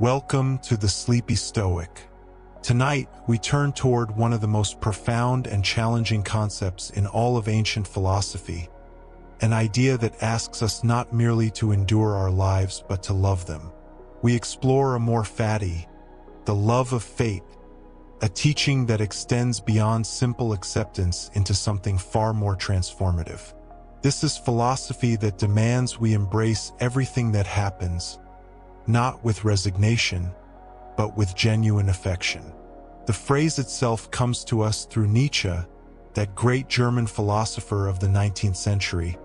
Welcome to the Sleepy Stoic. Tonight, we turn toward one of the most profound and challenging concepts in all of ancient philosophy, an idea that asks us not merely to endure our lives but to love them. We explore Amor Fati, the love of fate, a teaching that extends beyond simple acceptance into something far more transformative. This is philosophy that demands we embrace everything that happens, not with resignation, but with genuine affection. The phrase itself comes to us through Nietzsche, that great German philosopher of the 19th century,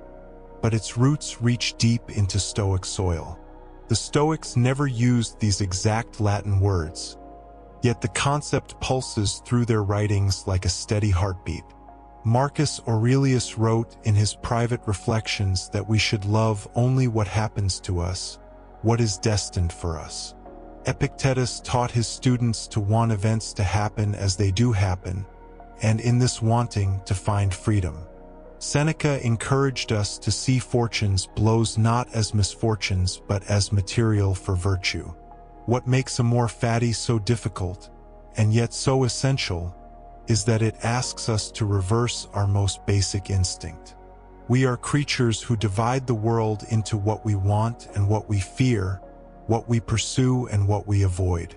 but its roots reach deep into Stoic soil. The Stoics never used these exact Latin words, yet the concept pulses through their writings like a steady heartbeat. Marcus Aurelius wrote in his private reflections that we should love only what happens to us, what is destined for us. Epictetus taught his students to want events to happen as they do happen, and in this wanting to find freedom. Seneca encouraged us to see fortune's blows not as misfortunes but as material for virtue. What makes Amor Fati so difficult, and yet so essential, is that it asks us to reverse our most basic instinct. We are creatures who divide the world into what we want and what we fear, what we pursue and what we avoid.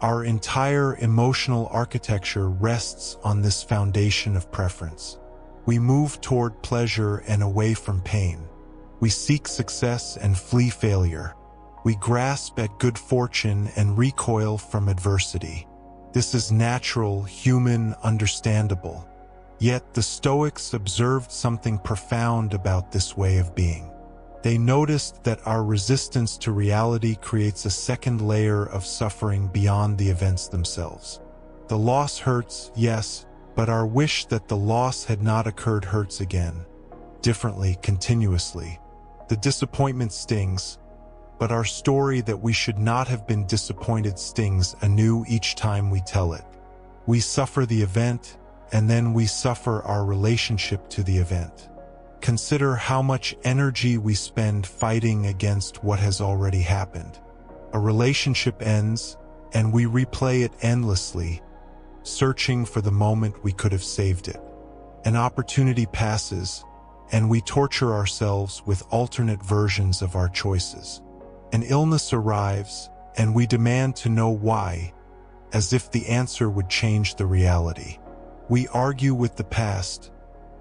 Our entire emotional architecture rests on this foundation of preference. We move toward pleasure and away from pain. We seek success and flee failure. We grasp at good fortune and recoil from adversity. This is natural, human, understandable. Yet the Stoics observed something profound about this way of being. They noticed that our resistance to reality creates a second layer of suffering beyond the events themselves. The loss hurts, yes, but our wish that the loss had not occurred hurts again, differently, continuously. The disappointment stings, but our story that we should not have been disappointed stings anew each time we tell it. We suffer the event, and then we suffer our relationship to the event. Consider how much energy we spend fighting against what has already happened. A relationship ends, and we replay it endlessly, searching for the moment we could have saved it. An opportunity passes, and we torture ourselves with alternate versions of our choices. An illness arrives, and we demand to know why, as if the answer would change the reality. We argue with the past,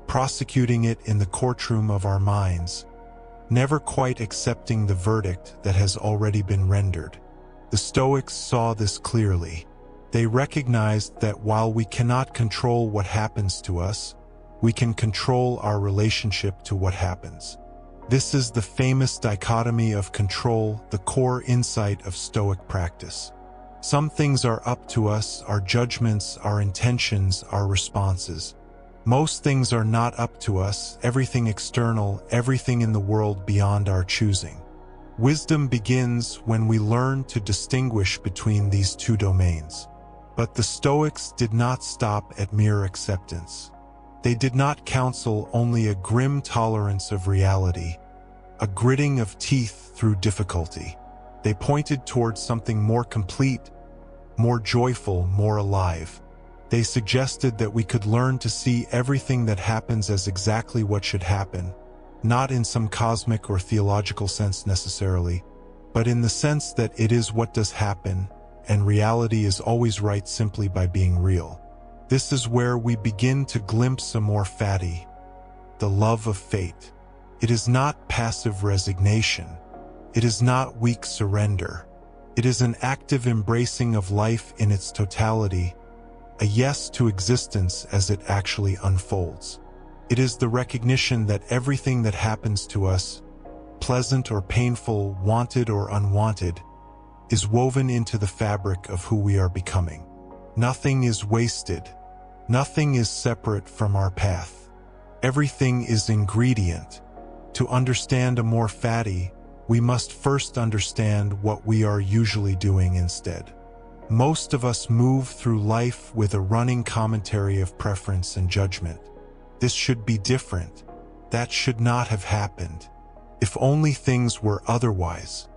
prosecuting it in the courtroom of our minds, never quite accepting the verdict that has already been rendered. The Stoics saw this clearly. They recognized that while we cannot control what happens to us, we can control our relationship to what happens. This is the famous dichotomy of control, the core insight of Stoic practice. Some things are up to us, our judgments, our intentions, our responses. Most things are not up to us, everything external, everything in the world beyond our choosing. Wisdom begins when we learn to distinguish between these two domains. But the Stoics did not stop at mere acceptance. They did not counsel only a grim tolerance of reality, a gritting of teeth through difficulty. They pointed towards something more complete, more joyful, more alive. They suggested that we could learn to see everything that happens as exactly what should happen, not in some cosmic or theological sense necessarily, but in the sense that it is what does happen, and reality is always right simply by being real. This is where we begin to glimpse Amor Fati, the love of fate. It is not passive resignation. It is not weak surrender. It is an active embracing of life in its totality, a yes to existence as it actually unfolds. It is the recognition that everything that happens to us, pleasant or painful, wanted or unwanted, is woven into the fabric of who we are becoming. Nothing is wasted. Nothing is separate from our path. Everything is ingredient. To understand Amor Fati, we must first understand what we are usually doing instead. Most of us move through life with a running commentary of preference and judgment. This should be different. That should not have happened. If only things were otherwise.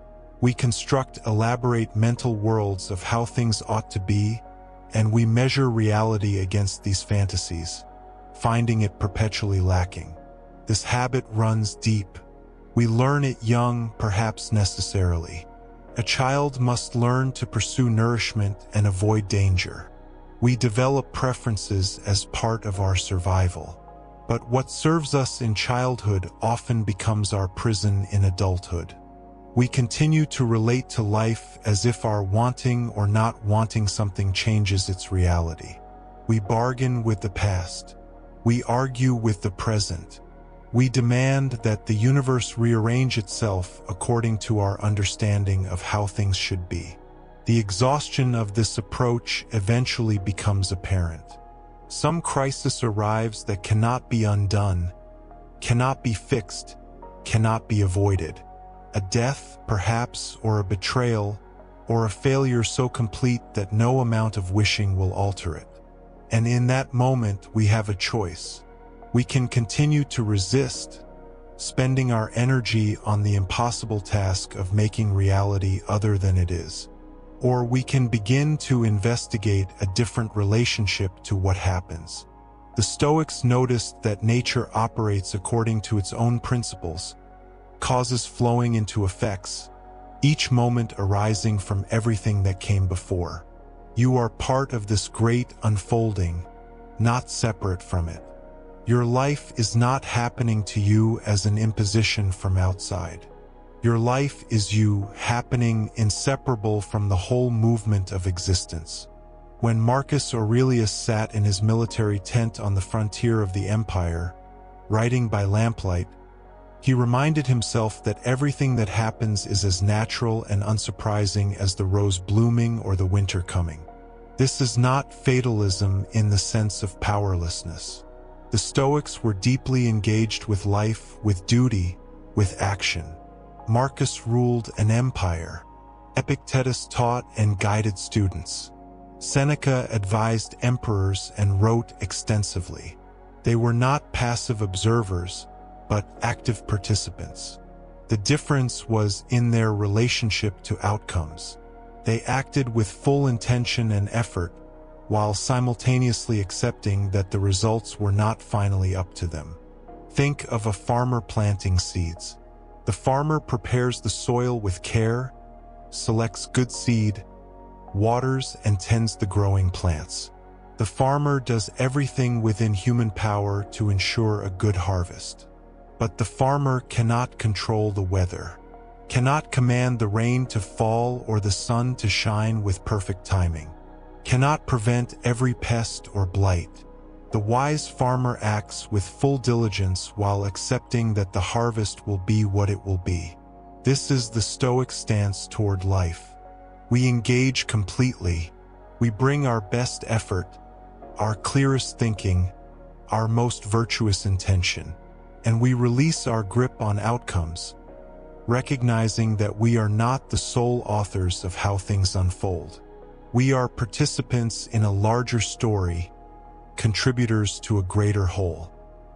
We construct elaborate mental worlds of how things ought to be, and we measure reality against these fantasies, finding it perpetually lacking. This habit runs deep. We learn it young, perhaps necessarily. A child must learn to pursue nourishment and avoid danger. We develop preferences as part of our survival. But what serves us in childhood often becomes our prison in adulthood. We continue to relate to life as if our wanting or not wanting something changes its reality. We bargain with the past. We argue with the present. We demand that the universe rearrange itself according to our understanding of how things should be. The exhaustion of this approach eventually becomes apparent. Some crisis arrives that cannot be undone, cannot be fixed, cannot be avoided. A death, perhaps, or a betrayal, or a failure so complete that no amount of wishing will alter it. And in that moment, we have a choice. We can continue to resist, spending our energy on the impossible task of making reality other than it is. Or we can begin to investigate a different relationship to what happens. The Stoics noticed that nature operates according to its own principles, causes flowing into effects, each moment arising from everything that came before. You are part of this great unfolding, not separate from it. Your life is not happening to you as an imposition from outside. Your life is you, happening inseparable from the whole movement of existence. When Marcus Aurelius sat in his military tent on the frontier of the empire, writing by lamplight, he reminded himself that everything that happens is as natural and unsurprising as the rose blooming or the winter coming. This is not fatalism in the sense of powerlessness. The Stoics were deeply engaged with life, with duty, with action. Marcus ruled an empire. Epictetus taught and guided students. Seneca advised emperors and wrote extensively. They were not passive observers, but active participants. The difference was in their relationship to outcomes. They acted with full intention and effort, while simultaneously accepting that the results were not finally up to them. Think of a farmer planting seeds. The farmer prepares the soil with care, selects good seed, waters and tends the growing plants. The farmer does everything within human power to ensure a good harvest. But the farmer cannot control the weather, cannot command the rain to fall or the sun to shine with perfect timing, cannot prevent every pest or blight. The wise farmer acts with full diligence while accepting that the harvest will be what it will be. This is the Stoic stance toward life. We engage completely. We bring our best effort, our clearest thinking, our most virtuous intention, and we release our grip on outcomes, recognizing that we are not the sole authors of how things unfold. We are participants in a larger story, contributors to a greater whole.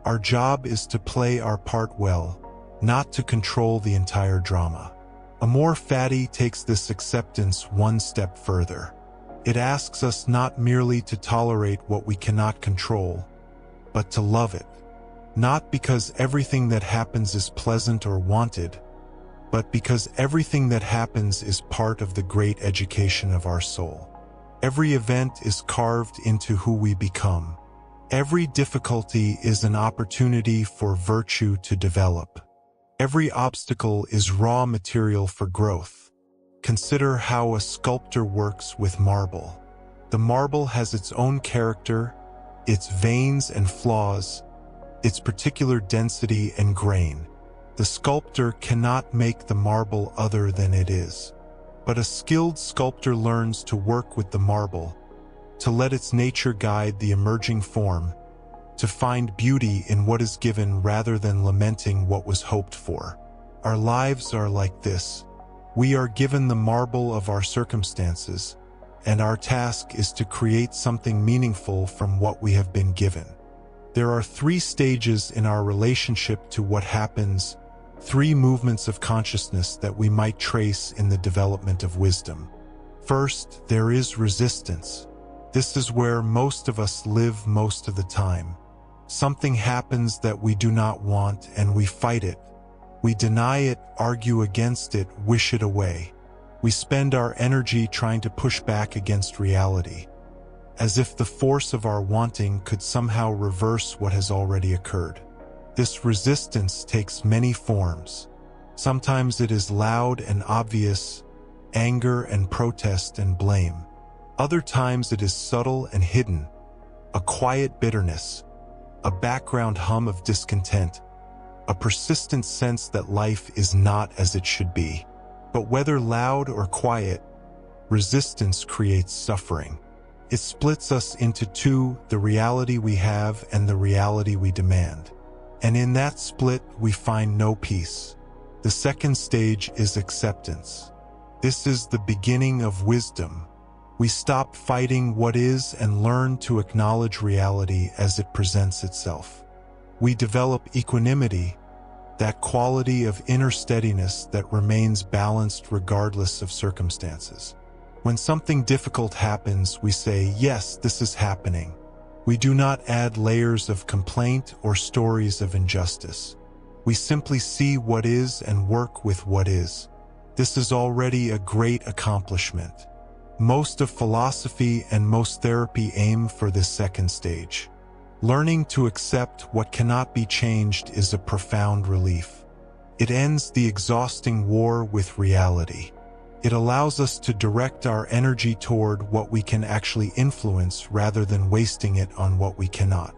Our job is to play our part well, not to control the entire drama. Amor Fati takes this acceptance one step further. It asks us not merely to tolerate what we cannot control, but to love it. Not because everything that happens is pleasant or wanted, but because everything that happens is part of the great education of our soul. Every event is carved into who we become. Every difficulty is an opportunity for virtue to develop. Every obstacle is raw material for growth. Consider how a sculptor works with marble. The marble has its own character, its veins and flaws, its particular density and grain. The sculptor cannot make the marble other than it is. But a skilled sculptor learns to work with the marble, to let its nature guide the emerging form, to find beauty in what is given rather than lamenting what was hoped for. Our lives are like this. We are given the marble of our circumstances, and our task is to create something meaningful from what we have been given. There are 3 stages in our relationship to what happens: Three movements of consciousness that we might trace in the development of wisdom. First, there is resistance. This is where most of us live most of the time. Something happens that we do not want and we fight it. We deny it, argue against it, wish it away. We spend our energy trying to push back against reality, as if the force of our wanting could somehow reverse what has already occurred. This resistance takes many forms. Sometimes it is loud and obvious, anger and protest and blame. Other times it is subtle and hidden, a quiet bitterness, a background hum of discontent, a persistent sense that life is not as it should be. But whether loud or quiet, resistance creates suffering. It splits us into two, the reality we have and the reality we demand. And in that split, we find no peace. The second stage is acceptance. This is the beginning of wisdom. We stop fighting what is and learn to acknowledge reality as it presents itself. We develop equanimity, that quality of inner steadiness that remains balanced regardless of circumstances. When something difficult happens, we say, yes, this is happening. We do not add layers of complaint or stories of injustice. We simply see what is and work with what is. This is already a great accomplishment. Most of philosophy and most therapy aim for this second stage. Learning to accept what cannot be changed is a profound relief. It ends the exhausting war with reality. It allows us to direct our energy toward what we can actually influence rather than wasting it on what we cannot.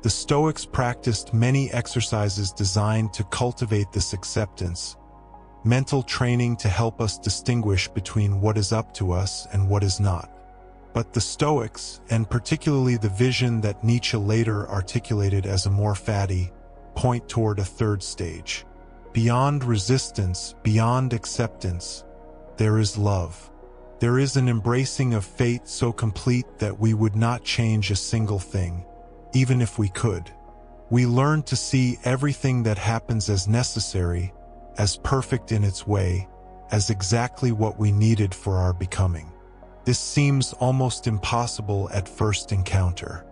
The Stoics practiced many exercises designed to cultivate this acceptance, mental training to help us distinguish between what is up to us and what is not. But the Stoics, and particularly the vision that Nietzsche later articulated as Amor Fati, point toward a third stage. Beyond resistance, beyond acceptance, there is love. There is an embracing of fate so complete that we would not change a single thing, even if we could. We learn to see everything that happens as necessary, as perfect in its way, as exactly what we needed for our becoming. This seems almost impossible at first encounter.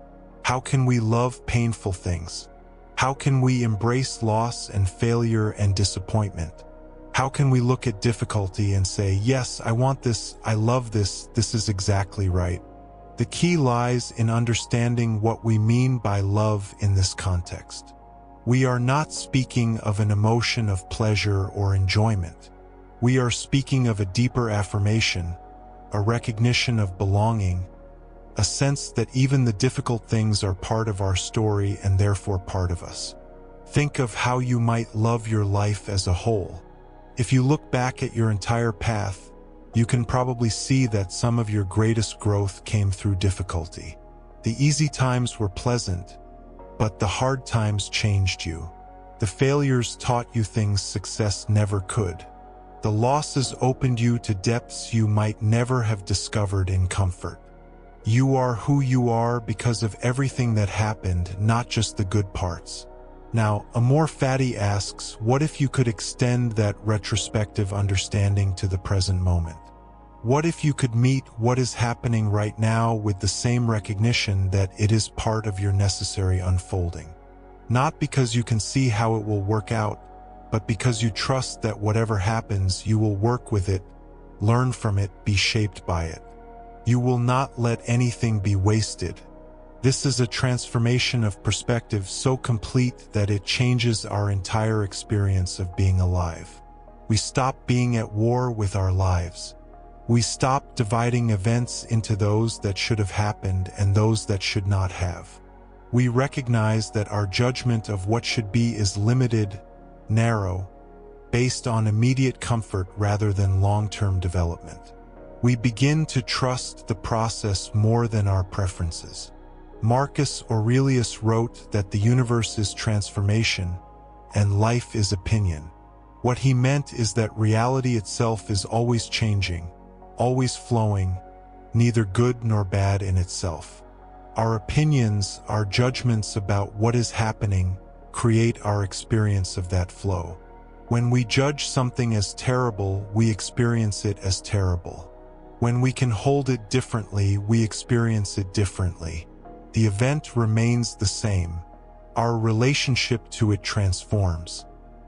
How can we love painful things? How can we embrace loss and failure and disappointment? How can we look at difficulty and say, yes, I want this, I love this is exactly right? The key lies in understanding what we mean by love in this context. We are not speaking of an emotion of pleasure or enjoyment. We are speaking of a deeper affirmation, a recognition of belonging, a sense that even the difficult things are part of our story and therefore part of us. Think of how you might love your life as a whole. If you look back at your entire path, you can probably see that some of your greatest growth came through difficulty. The easy times were pleasant, but the hard times changed you. The failures taught you things success never could. The losses opened you to depths you might never have discovered in comfort. You are who you are because of everything that happened, not just the good parts. Now, Amor Fati asks, what if you could extend that retrospective understanding to the present moment? What if you could meet what is happening right now with the same recognition that it is part of your necessary unfolding? Not because you can see how it will work out, but because you trust that whatever happens, you will work with it, learn from it, be shaped by it. You will not let anything be wasted. This is a transformation of perspective so complete that it changes our entire experience of being alive. We stop being at war with our lives. We stop dividing events into those that should have happened and those that should not have. We recognize that our judgment of what should be is limited, narrow, based on immediate comfort rather than long-term development. We begin to trust the process more than our preferences. Marcus Aurelius wrote that the universe is transformation and life is opinion. What he meant is that reality itself is always changing, always flowing, neither good nor bad in itself. Our opinions, our judgments about what is happening, create our experience of that flow. When we judge something as terrible, we experience it as terrible. When we can hold it differently, we experience it differently. The event remains the same. Our relationship to it transforms.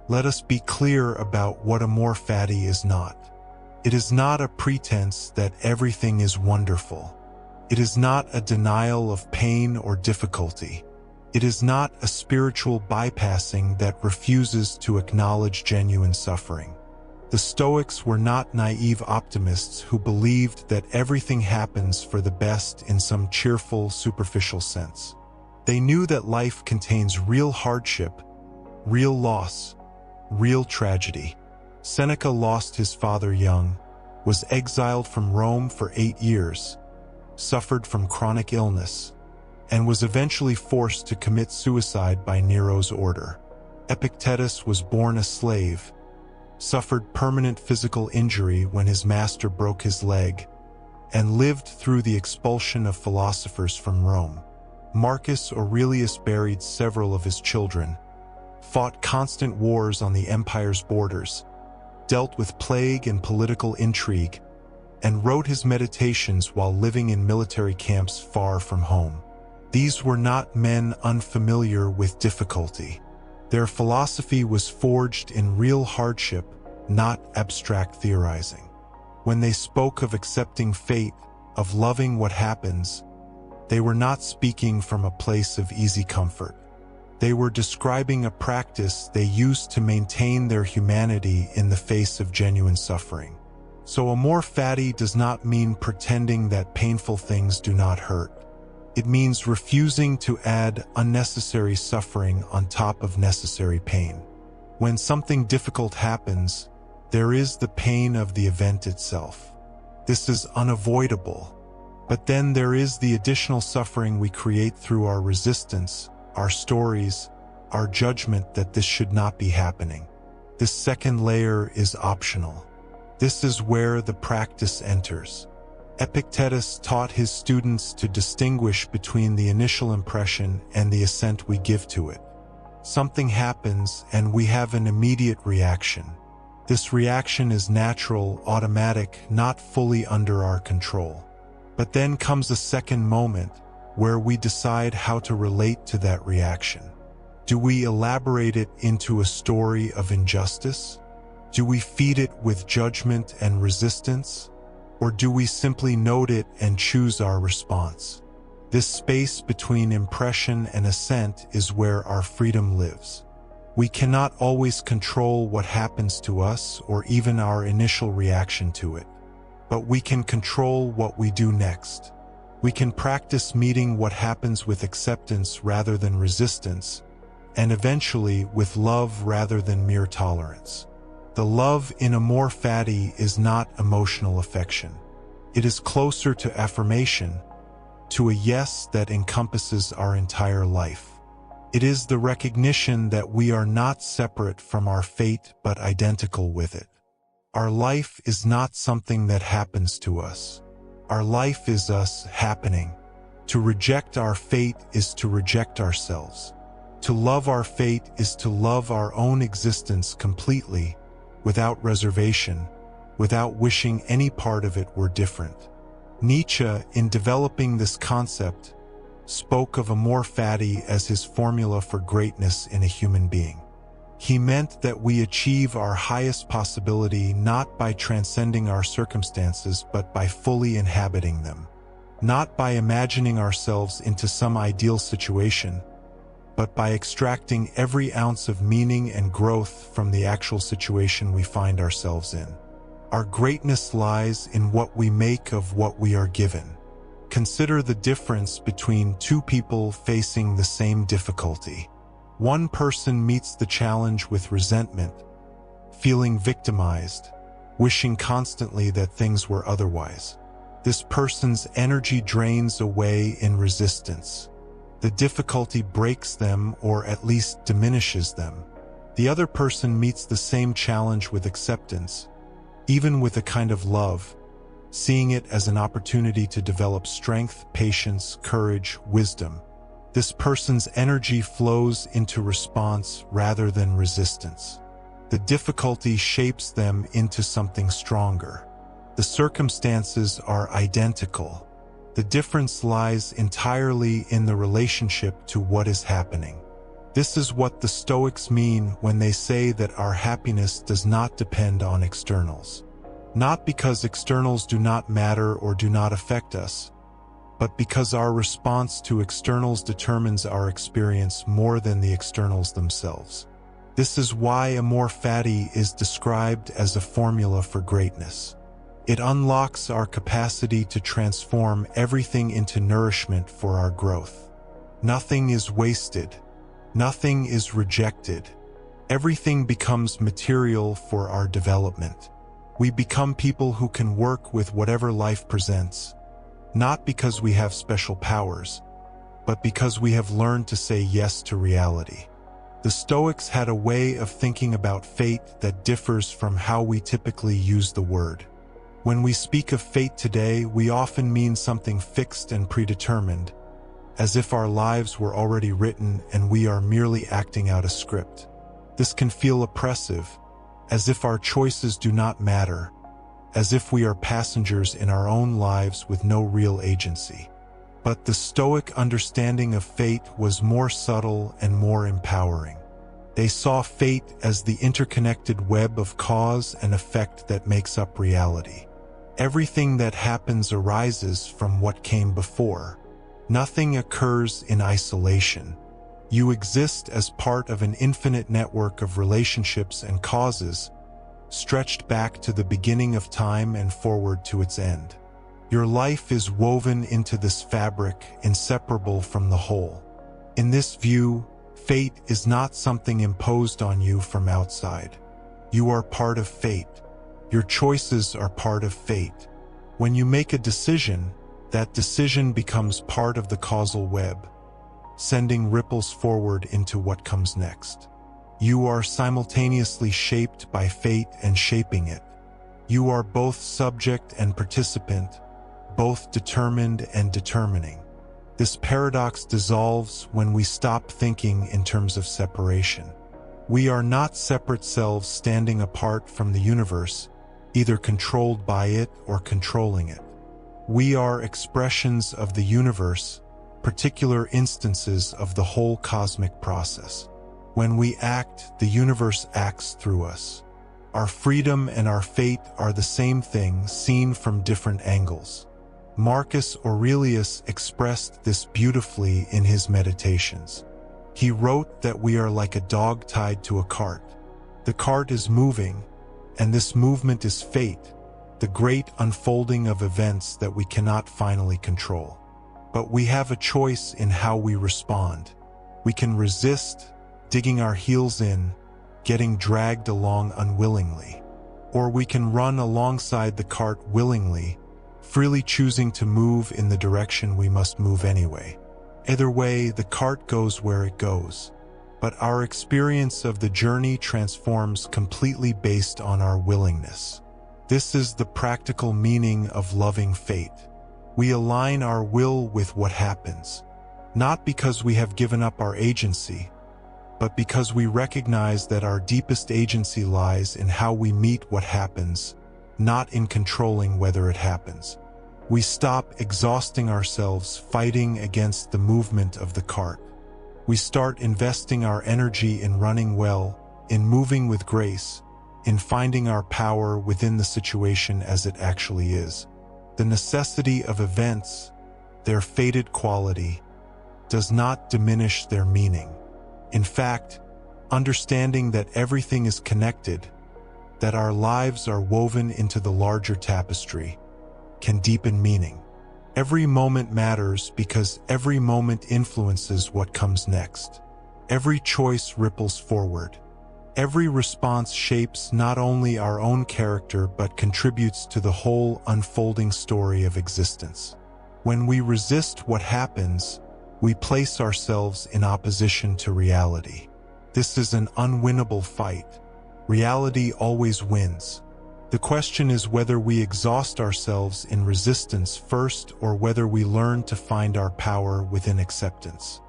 Let us be clear about what Amor Fati is not. It is not a pretense that everything is wonderful. It is not a denial of pain or difficulty. It is not a spiritual bypassing that refuses to acknowledge genuine suffering. The Stoics were not naive optimists who believed that everything happens for the best in some cheerful, superficial sense. They knew that life contains real hardship, real loss, real tragedy. Seneca lost his father young, was exiled from Rome for 8 years, suffered from chronic illness, and was eventually forced to commit suicide by Nero's order. Epictetus was born a slave, suffered permanent physical injury when his master broke his leg, and lived through the expulsion of philosophers from Rome. Marcus Aurelius buried several of his children, fought constant wars on the empire's borders, dealt with plague and political intrigue, and wrote his meditations while living in military camps far from home. These were not men unfamiliar with difficulty. Their philosophy was forged in real hardship, not abstract theorizing. When they spoke of accepting fate, of loving what happens, they were not speaking from a place of easy comfort. They were describing a practice they used to maintain their humanity in the face of genuine suffering. So Amor Fati does not mean pretending that painful things do not hurt. It means refusing to add unnecessary suffering on top of necessary pain. When something difficult happens, there is the pain of the event itself. This is unavoidable. But then there is the additional suffering we create through our resistance, our stories, our judgment that this should not be happening. This second layer is optional. This is where the practice enters. Epictetus taught his students to distinguish between the initial impression and the assent we give to it. Something happens and we have an immediate reaction. This reaction is natural, automatic, not fully under our control. But then comes a second moment where we decide how to relate to that reaction. Do we elaborate it into a story of injustice? Do we feed it with judgment and resistance? Or do we simply note it and choose our response? This space between impression and assent is where our freedom lives. We cannot always control what happens to us or even our initial reaction to it. But we can control what we do next. We can practice meeting what happens with acceptance rather than resistance, and eventually with love rather than mere tolerance. The love in Amor Fati is not emotional affection. It is closer to affirmation, to a yes that encompasses our entire life. It is the recognition that we are not separate from our fate but identical with it. Our life is not something that happens to us. Our life is us happening. To reject our fate is to reject ourselves. To love our fate is to love our own existence completely, without reservation, without wishing any part of it were different. Nietzsche, in developing this concept, spoke of Amor Fati as his formula for greatness in a human being. He meant that we achieve our highest possibility not by transcending our circumstances but by fully inhabiting them. Not by imagining ourselves into some ideal situation, but by extracting every ounce of meaning and growth from the actual situation we find ourselves in. Our greatness lies in what we make of what we are given. Consider the difference between two people facing the same difficulty. One person meets the challenge with resentment, feeling victimized, wishing constantly that things were otherwise. This person's energy drains away in resistance. The difficulty breaks them or at least diminishes them. The other person meets the same challenge with acceptance, even with a kind of love, seeing it as an opportunity to develop strength, patience, courage, wisdom. This person's energy flows into response rather than resistance. The difficulty shapes them into something stronger. The circumstances are identical. The difference lies entirely in the relationship to what is happening. This is what the Stoics mean when they say that our happiness does not depend on externals. Not because externals do not matter or do not affect us, but because our response to externals determines our experience more than the externals themselves. This is why Amor Fati is described as a formula for greatness. It unlocks our capacity to transform everything into nourishment for our growth. Nothing is wasted. Nothing is rejected. Everything becomes material for our development. We become people who can work with whatever life presents, not because we have special powers, but because we have learned to say yes to reality. The Stoics had a way of thinking about fate that differs from how we typically use the word. When we speak of fate today, we often mean something fixed and predetermined, as if our lives were already written and we are merely acting out a script. This can feel oppressive, as if our choices do not matter, as if we are passengers in our own lives with no real agency. But the Stoic understanding of fate was more subtle and more empowering. They saw fate as the interconnected web of cause and effect that makes up reality. Everything that happens arises from what came before. Nothing occurs in isolation. You exist as part of an infinite network of relationships and causes, stretched back to the beginning of time and forward to its end. Your life is woven into this fabric, inseparable from the whole. In this view, fate is not something imposed on you from outside. You are part of fate. Your choices are part of fate. When you make a decision, that decision becomes part of the causal web, sending ripples forward into what comes next. You are simultaneously shaped by fate and shaping it. You are both subject and participant, both determined and determining. This paradox dissolves when we stop thinking in terms of separation. We are not separate selves standing apart from the universe, either controlled by it or controlling it. We are expressions of the universe, particular instances of the whole cosmic process. When we act, the universe acts through us. Our freedom and our fate are the same thing, seen from different angles. Marcus Aurelius expressed this beautifully in his Meditations. He wrote that we are like a dog tied to a cart. The cart is moving, and this movement is fate, the great unfolding of events that we cannot finally control. But we have a choice in how we respond. We can resist, digging our heels in, getting dragged along unwillingly. Or we can run alongside the cart willingly, freely choosing to move in the direction we must move anyway. Either way, the cart goes where it goes. But our experience of the journey transforms completely based on our willingness. This is the practical meaning of loving fate. We align our will with what happens, not because we have given up our agency, but because we recognize that our deepest agency lies in how we meet what happens, not in controlling whether it happens. We stop exhausting ourselves fighting against the movement of the cart. We start investing our energy in running well, in moving with grace, in finding our power within the situation as it actually is. The necessity of events, their fated quality, does not diminish their meaning. In fact, understanding that everything is connected, that our lives are woven into the larger tapestry, can deepen meaning. Every moment matters because every moment influences what comes next. Every choice ripples forward. Every response shapes not only our own character but contributes to the whole unfolding story of existence. When we resist what happens, we place ourselves in opposition to reality. This is an unwinnable fight. Reality always wins. The question is whether we exhaust ourselves in resistance first or whether we learn to find our power within acceptance.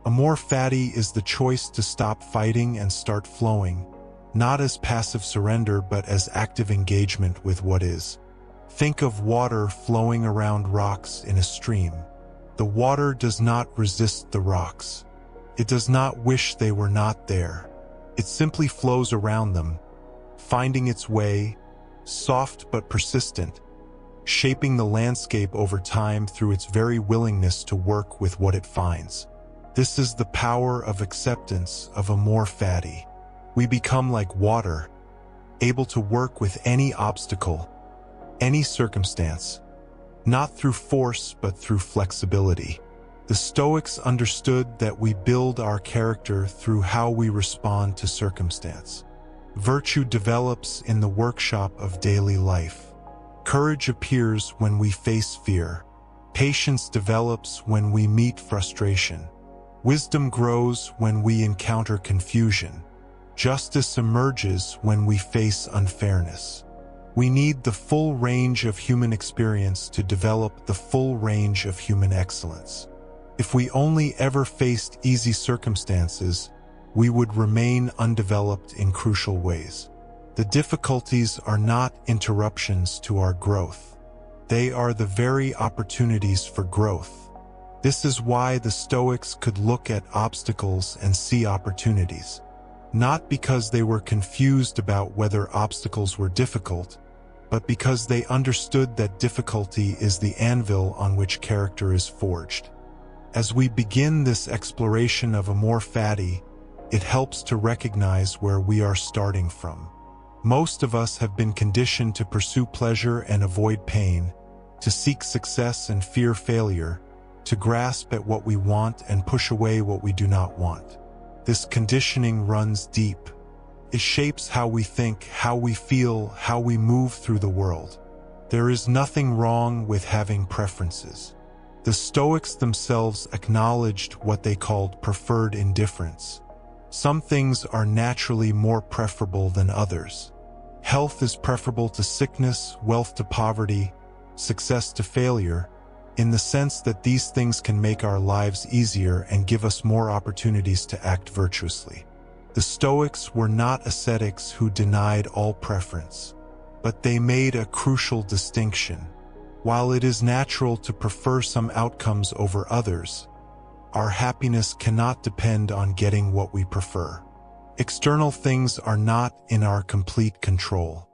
Amor Fati is the choice to stop fighting and start flowing, not as passive surrender but as active engagement with what is. Think of water flowing around rocks in a stream. The water does not resist the rocks. It does not wish they were not there. It simply flows around them, finding its way, soft but persistent, shaping the landscape over time through its very willingness to work with what it finds. This is the power of acceptance of Amor Fati. We become like water, able to work with any obstacle, any circumstance, not through force but through flexibility. The Stoics understood that we build our character through how we respond to circumstance. Virtue develops in the workshop of daily life. Courage appears when we face fear. Patience develops when we meet frustration. Wisdom grows when we encounter confusion. Justice emerges when we face unfairness. We need the full range of human experience to develop the full range of human excellence. If we only ever faced easy circumstances, we would remain undeveloped in crucial ways. The difficulties are not interruptions to our growth. They are the very opportunities for growth. This is why the Stoics could look at obstacles and see opportunities. Not because they were confused about whether obstacles were difficult, but because they understood that difficulty is the anvil on which character is forged. As we begin this exploration of Amor Fati, it helps to recognize where we are starting from. Most of us have been conditioned to pursue pleasure and avoid pain, to seek success and fear failure, to grasp at what we want and push away what we do not want. This conditioning runs deep. It shapes how we think, how we feel, how we move through the world. There is nothing wrong with having preferences. The Stoics themselves acknowledged what they called preferred indifference. Some things are naturally more preferable than others. Health is preferable to sickness, wealth to poverty, success to failure, in the sense that these things can make our lives easier and give us more opportunities to act virtuously. The Stoics were not ascetics who denied all preference, but they made a crucial distinction. While it is natural to prefer some outcomes over others, our happiness cannot depend on getting what we prefer. External things are not in our complete control.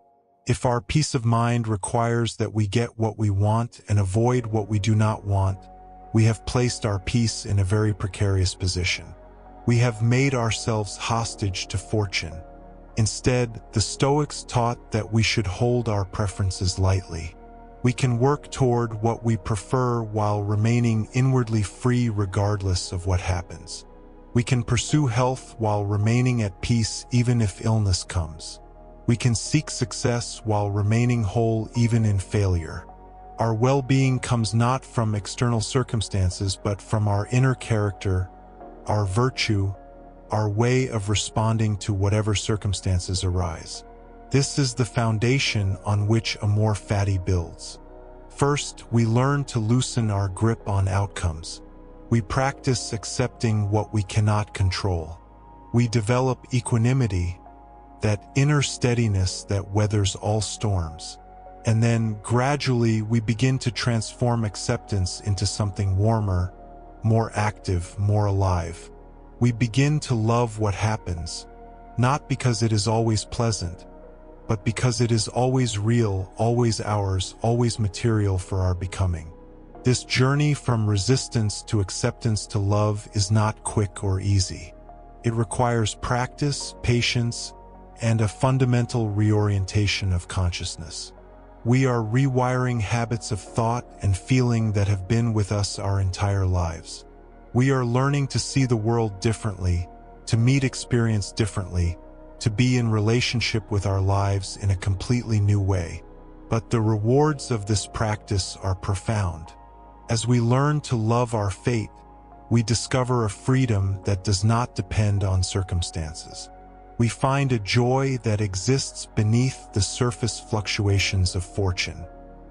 If our peace of mind requires that we get what we want and avoid what we do not want, we have placed our peace in a very precarious position. We have made ourselves hostage to fortune. Instead, the Stoics taught that we should hold our preferences lightly. We can work toward what we prefer while remaining inwardly free regardless of what happens. We can pursue health while remaining at peace even if illness comes. We can seek success while remaining whole even in failure. Our well-being comes not from external circumstances but from our inner character, our virtue, our way of responding to whatever circumstances arise. This is the foundation on which Amor Fati builds. First, we learn to loosen our grip on outcomes. We practice accepting what we cannot control. We develop equanimity, that inner steadiness that weathers all storms. And then, gradually, we begin to transform acceptance into something warmer, more active, more alive. We begin to love what happens, not because it is always pleasant, but because it is always real, always ours, always material for our becoming. This journey from resistance to acceptance to love is not quick or easy. It requires practice, patience, and a fundamental reorientation of consciousness. We are rewiring habits of thought and feeling that have been with us our entire lives. We are learning to see the world differently, to meet experience differently, to be in relationship with our lives in a completely new way. But the rewards of this practice are profound. As we learn to love our fate, we discover a freedom that does not depend on circumstances. We find a joy that exists beneath the surface fluctuations of fortune.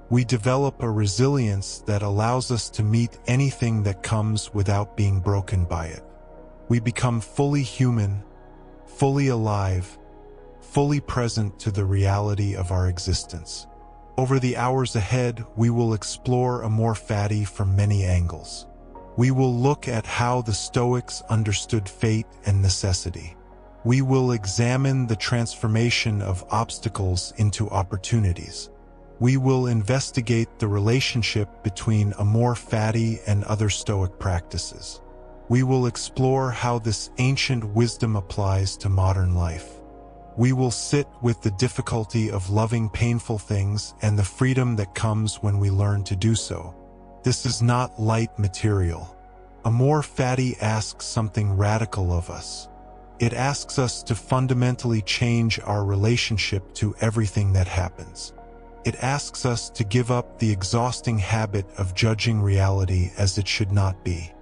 We develop a resilience that allows us to meet anything that comes without being broken by it. We become fully human, fully alive, fully present to the reality of our existence. Over the hours ahead, we will explore Amor Fati from many angles. We will look at how the Stoics understood fate and necessity. We will examine the transformation of obstacles into opportunities. We will investigate the relationship between Amor Fati and other Stoic practices. We will explore how this ancient wisdom applies to modern life. We will sit with the difficulty of loving painful things and the freedom that comes when we learn to do so. This is not light material. Amor Fati asks something radical of us. It asks us to fundamentally change our relationship to everything that happens. It asks us to give up the exhausting habit of judging reality as it should not be.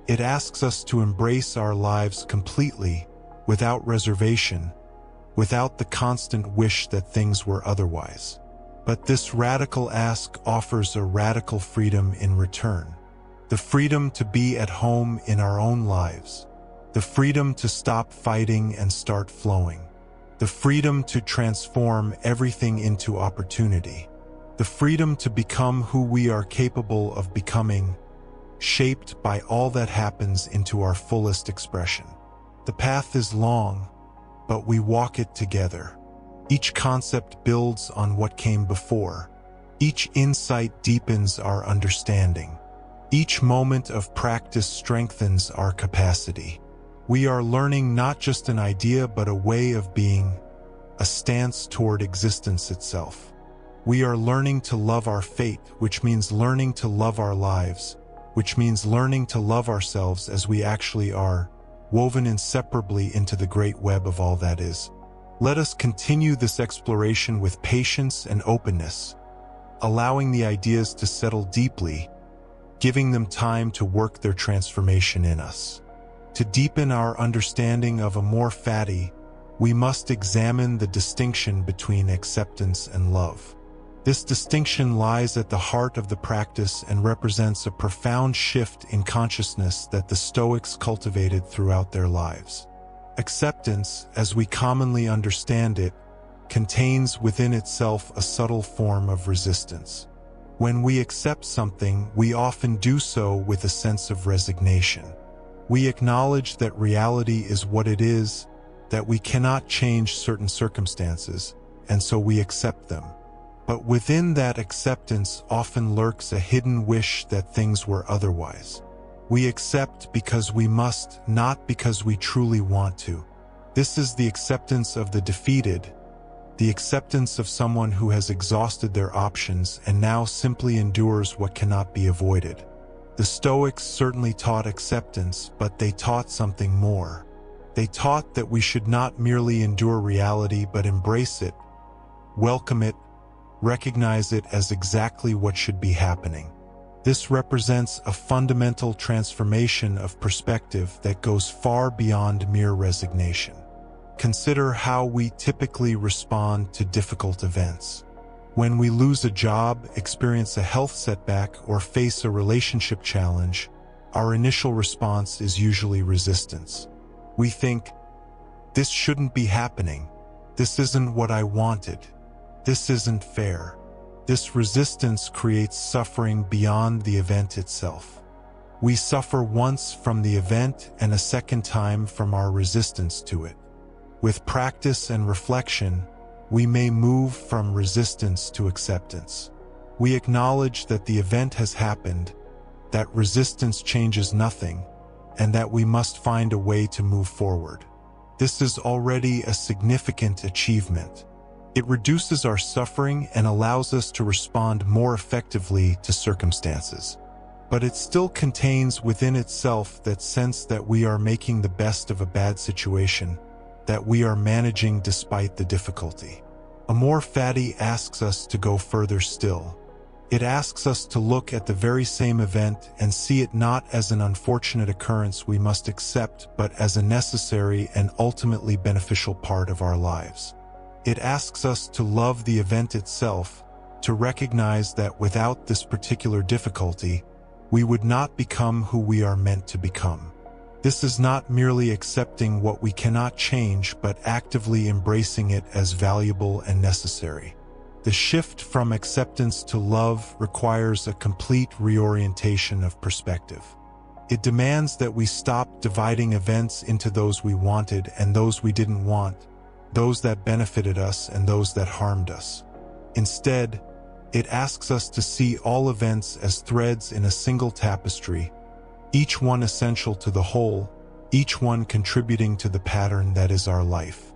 It asks us to embrace our lives completely, without reservation, without the constant wish that things were otherwise. But this radical ask offers a radical freedom in return. The freedom to be at home in our own lives. The freedom to stop fighting and start flowing. The freedom to transform everything into opportunity. The freedom to become who we are capable of becoming, shaped by all that happens into our fullest expression. The path is long, but we walk it together. Each concept builds on what came before. Each insight deepens our understanding. Each moment of practice strengthens our capacity. We are learning not just an idea but a way of being, a stance toward existence itself. We are learning to love our fate, which means learning to love our lives, which means learning to love ourselves as we actually are, woven inseparably into the great web of all that is. Let us continue this exploration with patience and openness, allowing the ideas to settle deeply, giving them time to work their transformation in us. To deepen our understanding of Amor Fati, we must examine the distinction between acceptance and love. This distinction lies at the heart of the practice and represents a profound shift in consciousness that the Stoics cultivated throughout their lives. Acceptance, as we commonly understand it, contains within itself a subtle form of resistance. When we accept something, we often do so with a sense of resignation. We acknowledge that reality is what it is, that we cannot change certain circumstances, and so we accept them. But within that acceptance often lurks a hidden wish that things were otherwise. We accept because we must, not because we truly want to. This is the acceptance of the defeated, the acceptance of someone who has exhausted their options and now simply endures what cannot be avoided. The Stoics certainly taught acceptance, but they taught something more. They taught that we should not merely endure reality but embrace it, welcome it, recognize it as exactly what should be happening. This represents a fundamental transformation of perspective that goes far beyond mere resignation. Consider how we typically respond to difficult events. When we lose a job, experience a health setback, or face a relationship challenge, our initial response is usually resistance. We think, "This shouldn't be happening. This isn't what I wanted. This isn't fair." This resistance creates suffering beyond the event itself. We suffer once from the event and a second time from our resistance to it. With practice and reflection, we may move from resistance to acceptance. We acknowledge that the event has happened, that resistance changes nothing, and that we must find a way to move forward. This is already a significant achievement. It reduces our suffering and allows us to respond more effectively to circumstances. But it still contains within itself that sense that we are making the best of a bad situation, that we are managing despite the difficulty. Amor Fati asks us to go further still. It asks us to look at the very same event and see it not as an unfortunate occurrence we must accept, but as a necessary and ultimately beneficial part of our lives. It asks us to love the event itself, to recognize that without this particular difficulty, we would not become who we are meant to become. This is not merely accepting what we cannot change, but actively embracing it as valuable and necessary. The shift from acceptance to love requires a complete reorientation of perspective. It demands that we stop dividing events into those we wanted and those we didn't want, those that benefited us and those that harmed us. Instead, it asks us to see all events as threads in a single tapestry, each one essential to the whole, each one contributing to the pattern that is our life.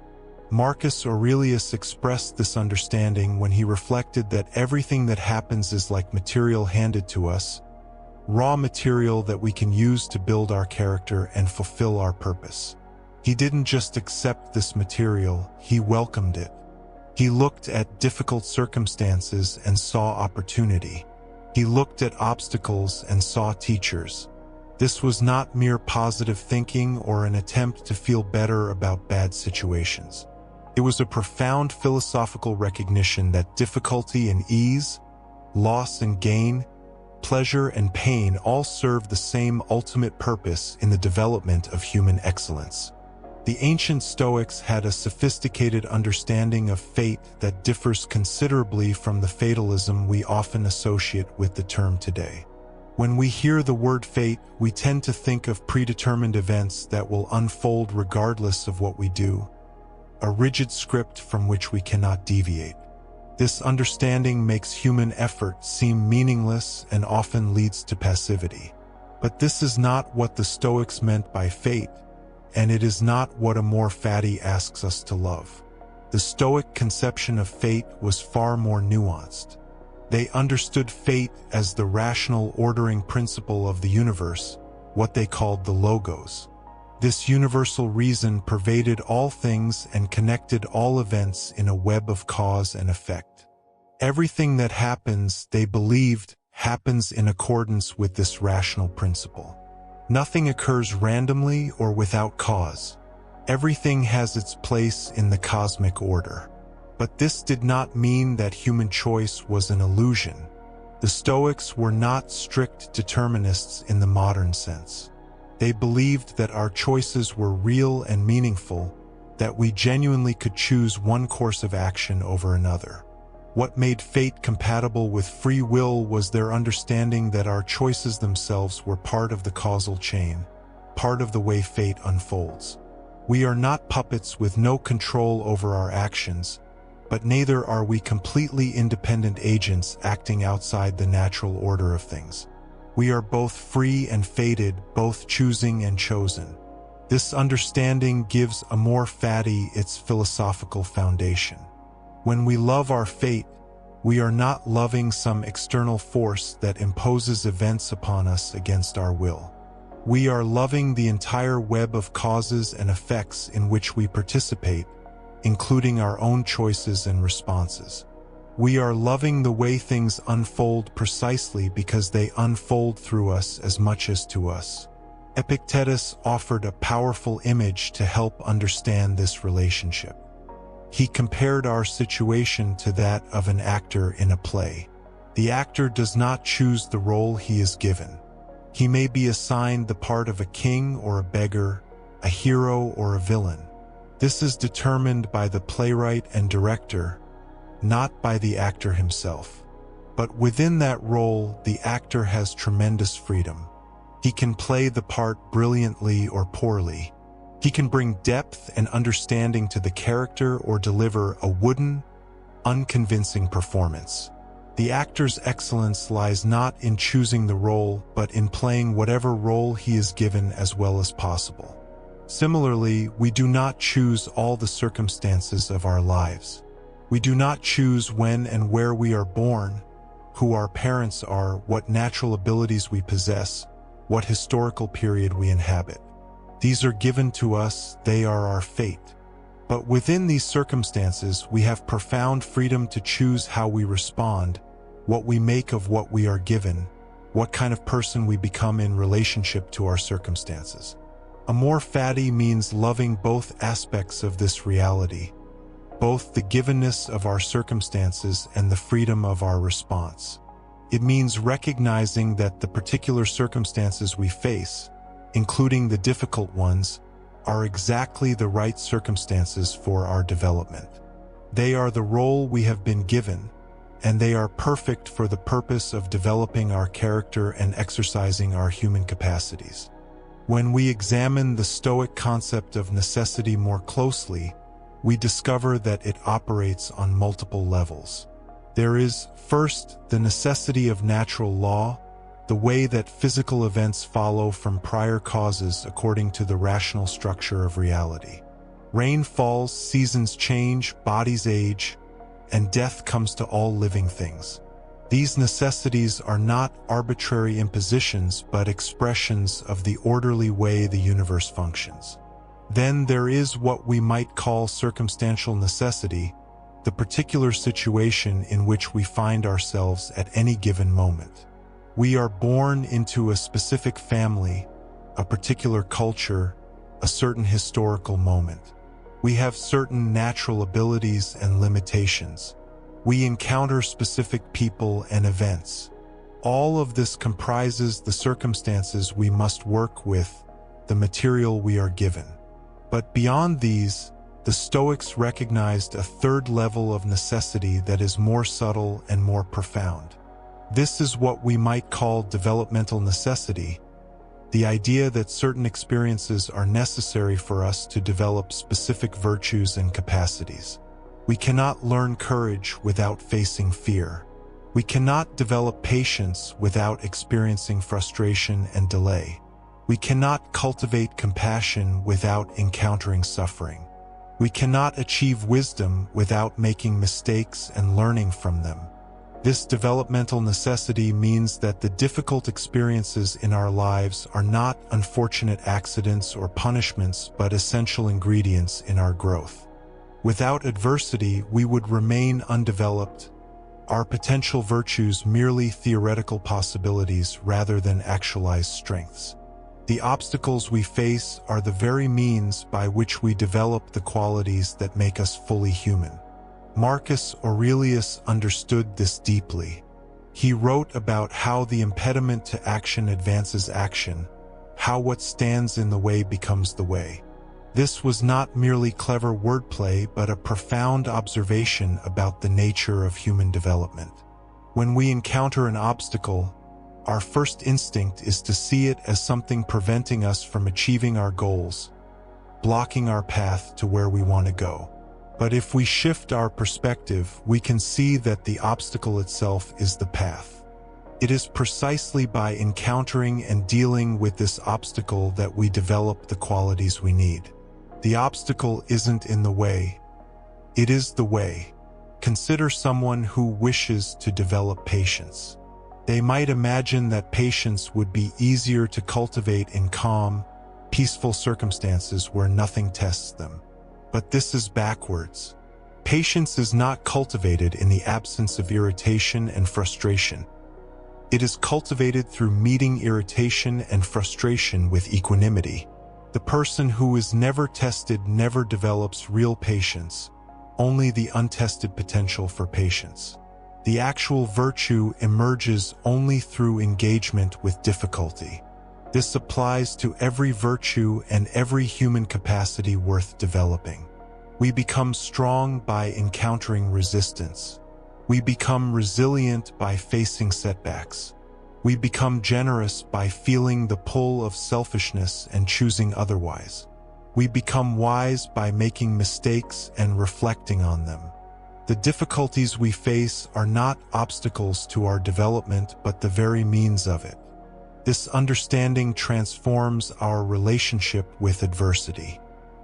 Marcus Aurelius expressed this understanding when he reflected that everything that happens is like material handed to us, raw material that we can use to build our character and fulfill our purpose. He didn't just accept this material, he welcomed it. He looked at difficult circumstances and saw opportunity. He looked at obstacles and saw teachers. This was not mere positive thinking or an attempt to feel better about bad situations. It was a profound philosophical recognition that difficulty and ease, loss and gain, pleasure and pain all serve the same ultimate purpose in the development of human excellence. The ancient Stoics had a sophisticated understanding of fate that differs considerably from the fatalism we often associate with the term today. When we hear the word fate, we tend to think of predetermined events that will unfold regardless of what we do, a rigid script from which we cannot deviate. This understanding makes human effort seem meaningless and often leads to passivity. But this is not what the Stoics meant by fate, and it is not what Amor Fati asks us to love. The Stoic conception of fate was far more nuanced. They understood fate as the rational ordering principle of the universe, what they called the logos. This universal reason pervaded all things and connected all events in a web of cause and effect. Everything that happens, they believed, happens in accordance with this rational principle. Nothing occurs randomly or without cause. Everything has its place in the cosmic order. But this did not mean that human choice was an illusion. The Stoics were not strict determinists in the modern sense. They believed that our choices were real and meaningful, that we genuinely could choose one course of action over another. What made fate compatible with free will was their understanding that our choices themselves were part of the causal chain, part of the way fate unfolds. We are not puppets with no control over our actions, but neither are we completely independent agents acting outside the natural order of things. We are both free and fated, both choosing and chosen. This understanding gives Amor Fati its philosophical foundation. When we love our fate, we are not loving some external force that imposes events upon us against our will. We are loving the entire web of causes and effects in which we participate, including our own choices and responses. We are loving the way things unfold precisely because they unfold through us as much as to us. Epictetus offered a powerful image to help understand this relationship. He compared our situation to that of an actor in a play. The actor does not choose the role he is given. He may be assigned the part of a king or a beggar, a hero or a villain. This is determined by the playwright and director, not by the actor himself. But within that role, the actor has tremendous freedom. He can play the part brilliantly or poorly. He can bring depth and understanding to the character or deliver a wooden, unconvincing performance. The actor's excellence lies not in choosing the role, but in playing whatever role he is given as well as possible. Similarly, we do not choose all the circumstances of our lives. We do not choose when and where we are born, who our parents are, what natural abilities we possess, what historical period we inhabit. These are given to us, they are our fate. But within these circumstances, we have profound freedom to choose how we respond, what we make of what we are given, what kind of person we become in relationship to our circumstances. Amor Fati means loving both aspects of this reality, both the givenness of our circumstances and the freedom of our response. It means recognizing that the particular circumstances we face, including the difficult ones, are exactly the right circumstances for our development. They are the role we have been given, and they are perfect for the purpose of developing our character and exercising our human capacities. When we examine the Stoic concept of necessity more closely, we discover that it operates on multiple levels. There is, first, the necessity of natural law, the way that physical events follow from prior causes according to the rational structure of reality. Rain falls, seasons change, bodies age, and death comes to all living things. These necessities are not arbitrary impositions but expressions of the orderly way the universe functions. Then there is what we might call circumstantial necessity, the particular situation in which we find ourselves at any given moment. We are born into a specific family, a particular culture, a certain historical moment. We have certain natural abilities and limitations. We encounter specific people and events. All of this comprises the circumstances we must work with, the material we are given. But beyond these, the Stoics recognized a third level of necessity that is more subtle and more profound. This is what we might call developmental necessity, the idea that certain experiences are necessary for us to develop specific virtues and capacities. We cannot learn courage without facing fear. We cannot develop patience without experiencing frustration and delay. We cannot cultivate compassion without encountering suffering. We cannot achieve wisdom without making mistakes and learning from them. This developmental necessity means that the difficult experiences in our lives are not unfortunate accidents or punishments but essential ingredients in our growth. Without adversity, we would remain undeveloped, our potential virtues merely theoretical possibilities rather than actualized strengths. The obstacles we face are the very means by which we develop the qualities that make us fully human. Marcus Aurelius understood this deeply. He wrote about how the impediment to action advances action, how what stands in the way becomes the way. This was not merely clever wordplay but a profound observation about the nature of human development. When we encounter an obstacle, our first instinct is to see it as something preventing us from achieving our goals, blocking our path to where we want to go. But if we shift our perspective, we can see that the obstacle itself is the path. It is precisely by encountering and dealing with this obstacle that we develop the qualities we need. The obstacle isn't in the way. It is the way. Consider someone who wishes to develop patience. They might imagine that patience would be easier to cultivate in calm, peaceful circumstances where nothing tests them. But this is backwards. Patience is not cultivated in the absence of irritation and frustration. It is cultivated through meeting irritation and frustration with equanimity. The person who is never tested never develops real patience, only the untested potential for patience. The actual virtue emerges only through engagement with difficulty. This applies to every virtue and every human capacity worth developing. We become strong by encountering resistance. We become resilient by facing setbacks. We become generous by feeling the pull of selfishness and choosing otherwise. We become wise by making mistakes and reflecting on them. The difficulties we face are not obstacles to our development but the very means of it. This understanding transforms our relationship with adversity.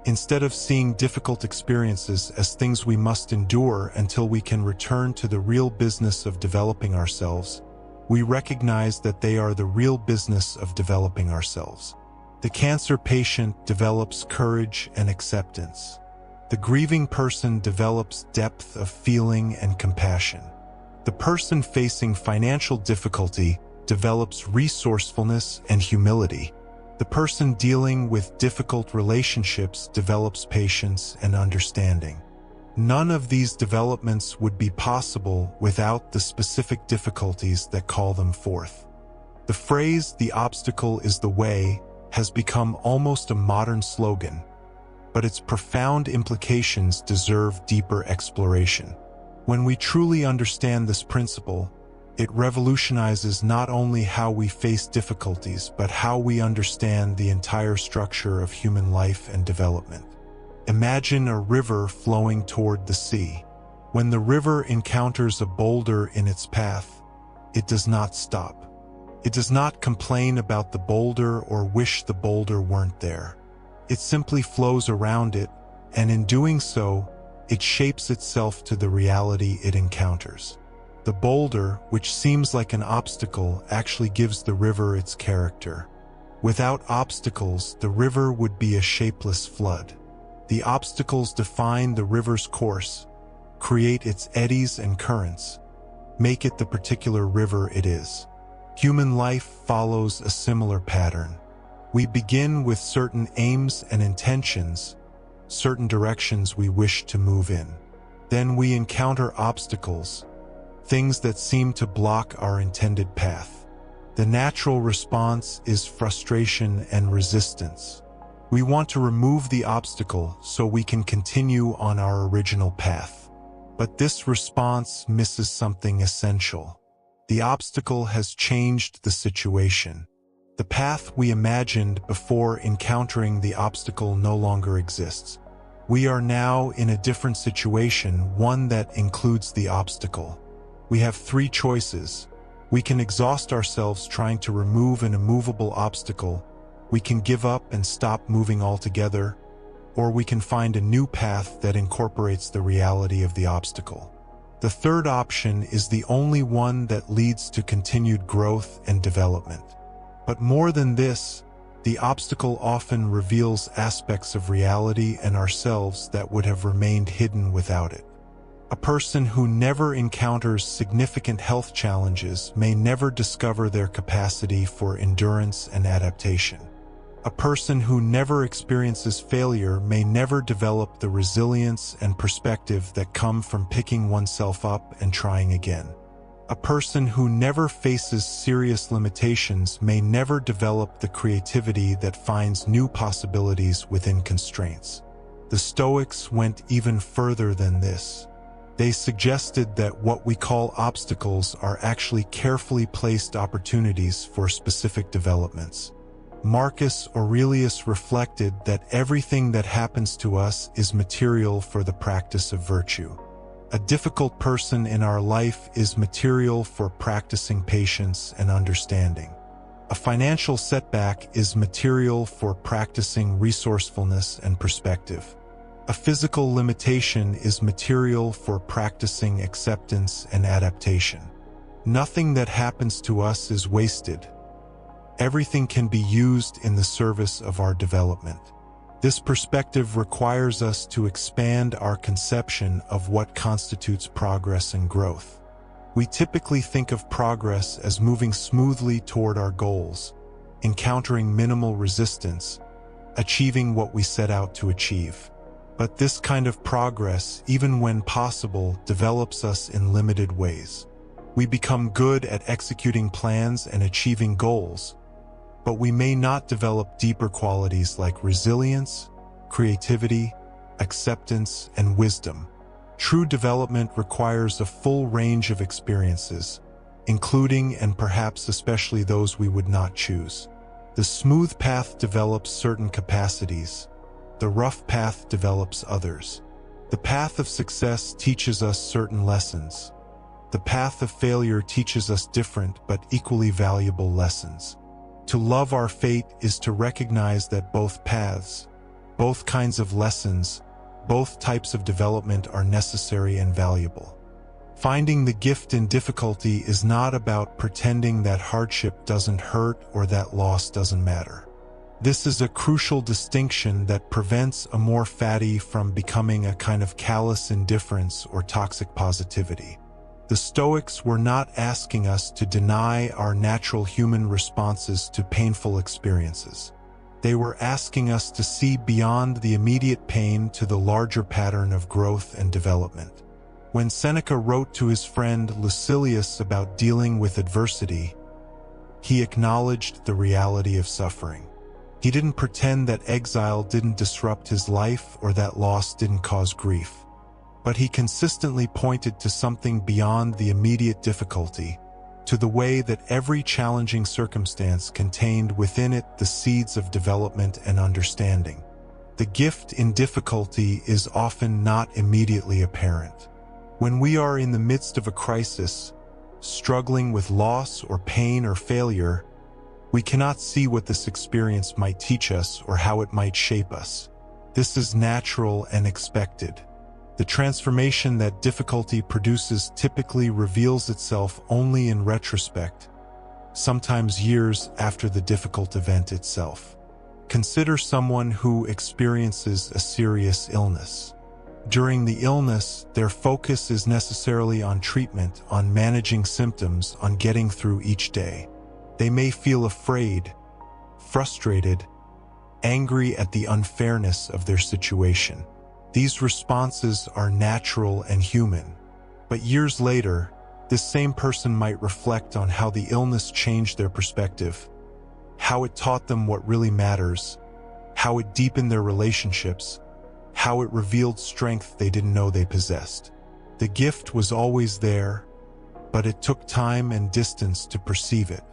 Instead of seeing difficult experiences as things we must endure until we can return to the real business of developing ourselves, we recognize that they are the real business of developing ourselves. The cancer patient develops courage and acceptance. The grieving person develops depth of feeling and compassion. The person facing financial difficulty develops resourcefulness and humility. The person dealing with difficult relationships develops patience and understanding. None of these developments would be possible without the specific difficulties that call them forth. The phrase "the obstacle is the way" has become almost a modern slogan, but its profound implications deserve deeper exploration. When we truly understand this principle, it revolutionizes not only how we face difficulties, but how we understand the entire structure of human life and development. Imagine a river flowing toward the sea. When the river encounters a boulder in its path, it does not stop. It does not complain about the boulder or wish the boulder weren't there. It simply flows around it, and in doing so, it shapes itself to the reality it encounters. The boulder, which seems like an obstacle, actually gives the river its character. Without obstacles, the river would be a shapeless flood. The obstacles define the river's course, create its eddies and currents, make it the particular river it is. Human life follows a similar pattern. We begin with certain aims and intentions, certain directions we wish to move in. Then we encounter obstacles, things that seem to block our intended path. The natural response is frustration and resistance. We want to remove the obstacle so we can continue on our original path. But this response misses something essential. The obstacle has changed the situation. The path we imagined before encountering the obstacle no longer exists. We are now in a different situation, one that includes the obstacle. We have three choices. We can exhaust ourselves trying to remove an immovable obstacle. We can give up and stop moving altogether, or we can find a new path that incorporates the reality of the obstacle. The third option is the only one that leads to continued growth and development. But more than this, the obstacle often reveals aspects of reality and ourselves that would have remained hidden without it. A person who never encounters significant health challenges may never discover their capacity for endurance and adaptation. A person who never experiences failure may never develop the resilience and perspective that come from picking oneself up and trying again. A person who never faces serious limitations may never develop the creativity that finds new possibilities within constraints. The Stoics went even further than this. They suggested that what we call obstacles are actually carefully placed opportunities for specific developments. Marcus Aurelius reflected that everything that happens to us is material for the practice of virtue. A difficult person in our life is material for practicing patience and understanding. A financial setback is material for practicing resourcefulness and perspective. A physical limitation is material for practicing acceptance and adaptation. Nothing that happens to us is wasted. Everything can be used in the service of our development. This perspective requires us to expand our conception of what constitutes progress and growth. We typically think of progress as moving smoothly toward our goals, encountering minimal resistance, achieving what we set out to achieve. But this kind of progress, even when possible, develops us in limited ways. We become good at executing plans and achieving goals, but we may not develop deeper qualities like resilience, creativity, acceptance, and wisdom. True development requires a full range of experiences, including and perhaps especially those we would not choose. The smooth path develops certain capacities. The rough path develops others. The path of success teaches us certain lessons. The path of failure teaches us different but equally valuable lessons. To love our fate is to recognize that both paths, both kinds of lessons, both types of development are necessary and valuable. Finding the gift in difficulty is not about pretending that hardship doesn't hurt or that loss doesn't matter. This is a crucial distinction that prevents Amor Fati from becoming a kind of callous indifference or toxic positivity. The Stoics were not asking us to deny our natural human responses to painful experiences. They were asking us to see beyond the immediate pain to the larger pattern of growth and development. When Seneca wrote to his friend Lucilius about dealing with adversity, he acknowledged the reality of suffering. He didn't pretend that exile didn't disrupt his life or that loss didn't cause grief. But he consistently pointed to something beyond the immediate difficulty, to the way that every challenging circumstance contained within it the seeds of development and understanding. The gift in difficulty is often not immediately apparent. When we are in the midst of a crisis, struggling with loss or pain or failure, we cannot see what this experience might teach us or how it might shape us. This is natural and expected. The transformation that difficulty produces typically reveals itself only in retrospect, sometimes years after the difficult event itself. Consider someone who experiences a serious illness. During the illness, their focus is necessarily on treatment, on managing symptoms, on getting through each day. They may feel afraid, frustrated, angry at the unfairness of their situation. These responses are natural and human. But years later, this same person might reflect on how the illness changed their perspective, how it taught them what really matters, how it deepened their relationships, how it revealed strength they didn't know they possessed. The gift was always there, but it took time and distance to perceive it.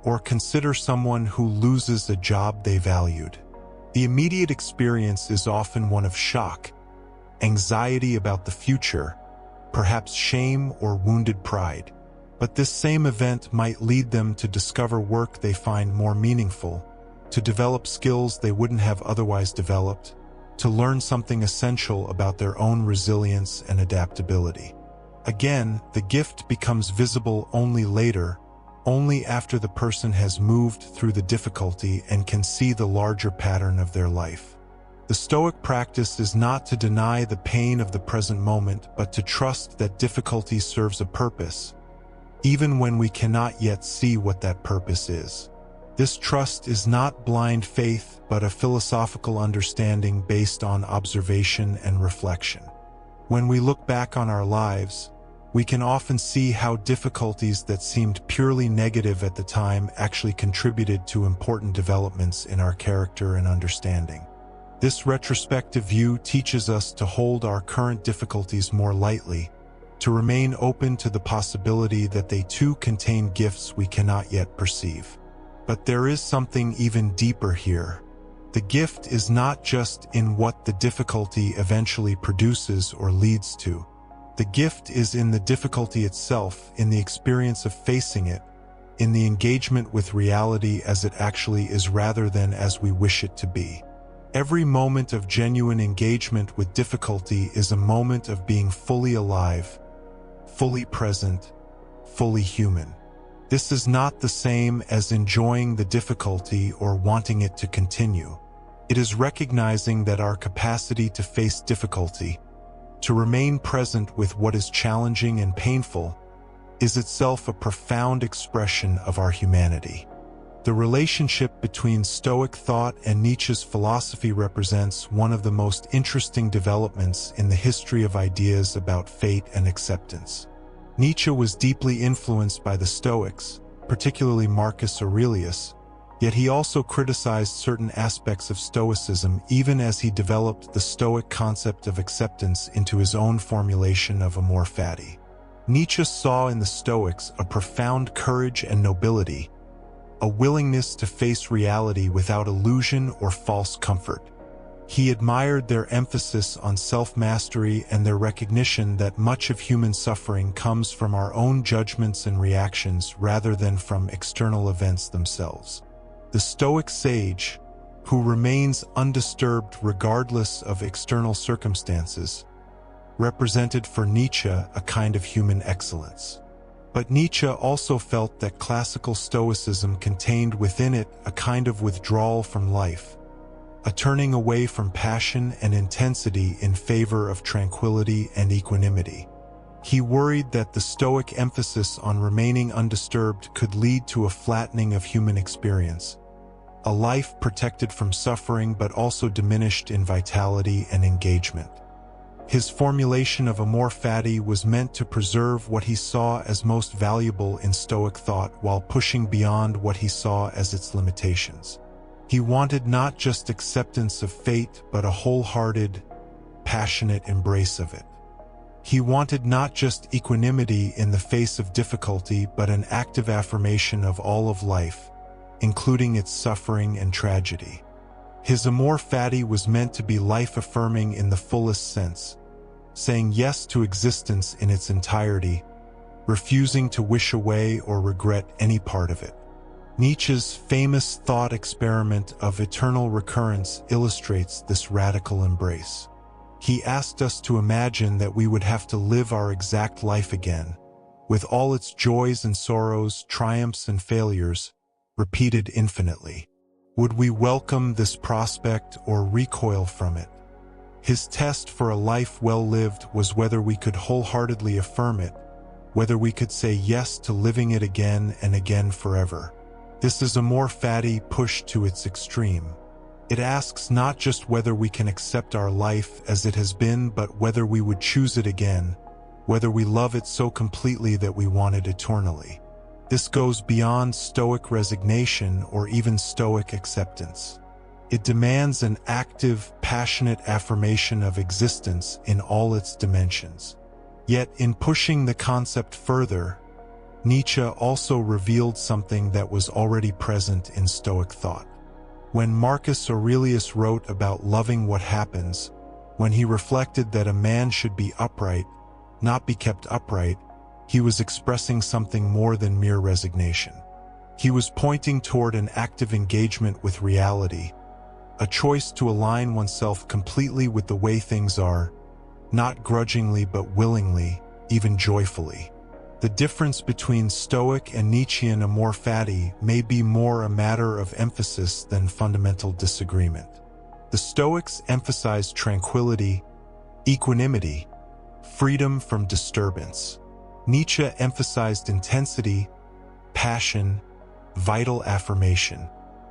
Or consider someone who loses a job they valued. The immediate experience is often one of shock, anxiety about the future, perhaps shame or wounded pride. But this same event might lead them to discover work they find more meaningful, to develop skills they wouldn't have otherwise developed, to learn something essential about their own resilience and adaptability. Again, the gift becomes visible only later, only after the person has moved through the difficulty and can see the larger pattern of their life. The Stoic practice is not to deny the pain of the present moment, but to trust that difficulty serves a purpose, even when we cannot yet see what that purpose is. This trust is not blind faith, but a philosophical understanding based on observation and reflection. When we look back on our lives, we can often see how difficulties that seemed purely negative at the time actually contributed to important developments in our character and understanding. This retrospective view teaches us to hold our current difficulties more lightly, to remain open to the possibility that they too contain gifts we cannot yet perceive. But there is something even deeper here. The gift is not just in what the difficulty eventually produces or leads to. The gift is in the difficulty itself, in the experience of facing it, in the engagement with reality as it actually is rather than as we wish it to be. Every moment of genuine engagement with difficulty is a moment of being fully alive, fully present, fully human. This is not the same as enjoying the difficulty or wanting it to continue. It is recognizing that our capacity to face difficulty, to remain present with what is challenging and painful, is itself a profound expression of our humanity. The relationship between Stoic thought and Nietzsche's philosophy represents one of the most interesting developments in the history of ideas about fate and acceptance. Nietzsche was deeply influenced by the Stoics, particularly Marcus Aurelius, yet he also criticized certain aspects of Stoicism even as he developed the Stoic concept of acceptance into his own formulation of Amor Fati. Nietzsche saw in the Stoics a profound courage and nobility, a willingness to face reality without illusion or false comfort. He admired their emphasis on self-mastery and their recognition that much of human suffering comes from our own judgments and reactions rather than from external events themselves. The Stoic sage, who remains undisturbed regardless of external circumstances, represented for Nietzsche a kind of human excellence. But Nietzsche also felt that classical Stoicism contained within it a kind of withdrawal from life, a turning away from passion and intensity in favor of tranquility and equanimity. He worried that the Stoic emphasis on remaining undisturbed could lead to a flattening of human experience, a life protected from suffering but also diminished in vitality and engagement. His formulation of Amor Fati was meant to preserve what he saw as most valuable in Stoic thought while pushing beyond what he saw as its limitations. He wanted not just acceptance of fate, but a wholehearted, passionate embrace of it. He wanted not just equanimity in the face of difficulty, but an active affirmation of all of life, including its suffering and tragedy. His Amor Fati was meant to be life-affirming in the fullest sense, saying yes to existence in its entirety, refusing to wish away or regret any part of it. Nietzsche's famous thought experiment of eternal recurrence illustrates this radical embrace. He asked us to imagine that we would have to live our exact life again, with all its joys and sorrows, triumphs and failures, repeated infinitely. Would we welcome this prospect or recoil from it? His test for a life well lived was whether we could wholeheartedly affirm it, whether we could say yes to living it again and again forever. This is Amor Fati pushed to its extreme. It asks not just whether we can accept our life as it has been, but whether we would choose it again, whether we love it so completely that we want it eternally. This goes beyond Stoic resignation or even Stoic acceptance. It demands an active, passionate affirmation of existence in all its dimensions. Yet, in pushing the concept further, Nietzsche also revealed something that was already present in Stoic thought. When Marcus Aurelius wrote about loving what happens, when he reflected that a man should be upright, not be kept upright, he was expressing something more than mere resignation. He was pointing toward an active engagement with reality, a choice to align oneself completely with the way things are, not grudgingly but willingly, even joyfully. The difference between Stoic and Nietzschean Amor Fati may be more a matter of emphasis than fundamental disagreement. The Stoics emphasized tranquility, equanimity, freedom from disturbance. Nietzsche emphasized intensity, passion, vital affirmation.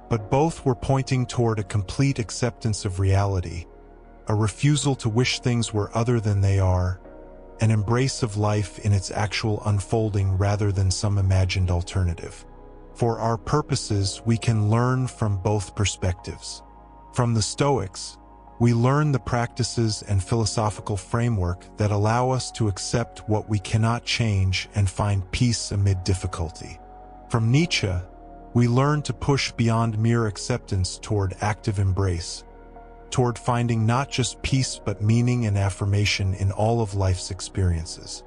But both were pointing toward a complete acceptance of reality, a refusal to wish things were other than they are, an embrace of life in its actual unfolding rather than some imagined alternative. For our purposes, we can learn from both perspectives. From the Stoics, we learn the practices and philosophical framework that allow us to accept what we cannot change and find peace amid difficulty. From Nietzsche, we learn to push beyond mere acceptance toward active embrace, toward finding not just peace but meaning and affirmation in all of life's experiences.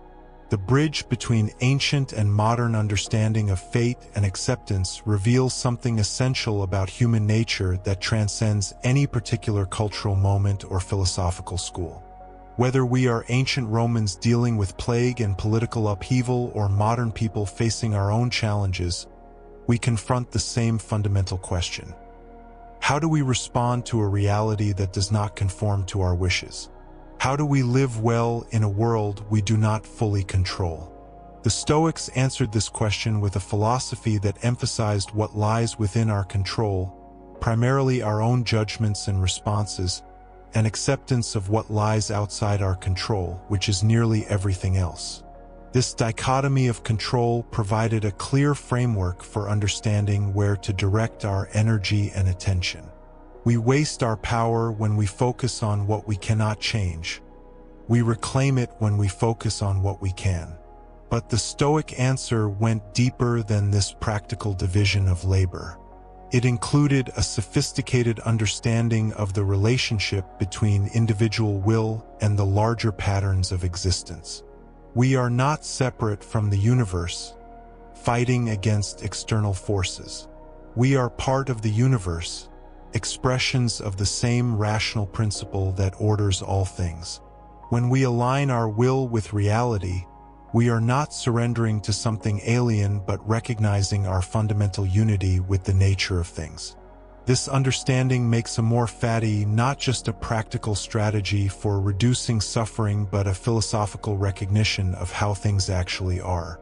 The bridge between ancient and modern understanding of fate and acceptance reveals something essential about human nature that transcends any particular cultural moment or philosophical school. Whether we are ancient Romans dealing with plague and political upheaval or modern people facing our own challenges, we confront the same fundamental question. How do we respond to a reality that does not conform to our wishes? How do we live well in a world we do not fully control? The Stoics answered this question with a philosophy that emphasized what lies within our control, primarily our own judgments and responses, and acceptance of what lies outside our control, which is nearly everything else. This dichotomy of control provided a clear framework for understanding where to direct our energy and attention. We waste our power when we focus on what we cannot change. We reclaim it when we focus on what we can. But the Stoic answer went deeper than this practical division of labor. It included a sophisticated understanding of the relationship between individual will and the larger patterns of existence. We are not separate from the universe, fighting against external forces. We are part of the universe, expressions of the same rational principle that orders all things. When we align our will with reality, we are not surrendering to something alien but recognizing our fundamental unity with the nature of things. This understanding makes Amor Fati not just a practical strategy for reducing suffering but a philosophical recognition of how things actually are.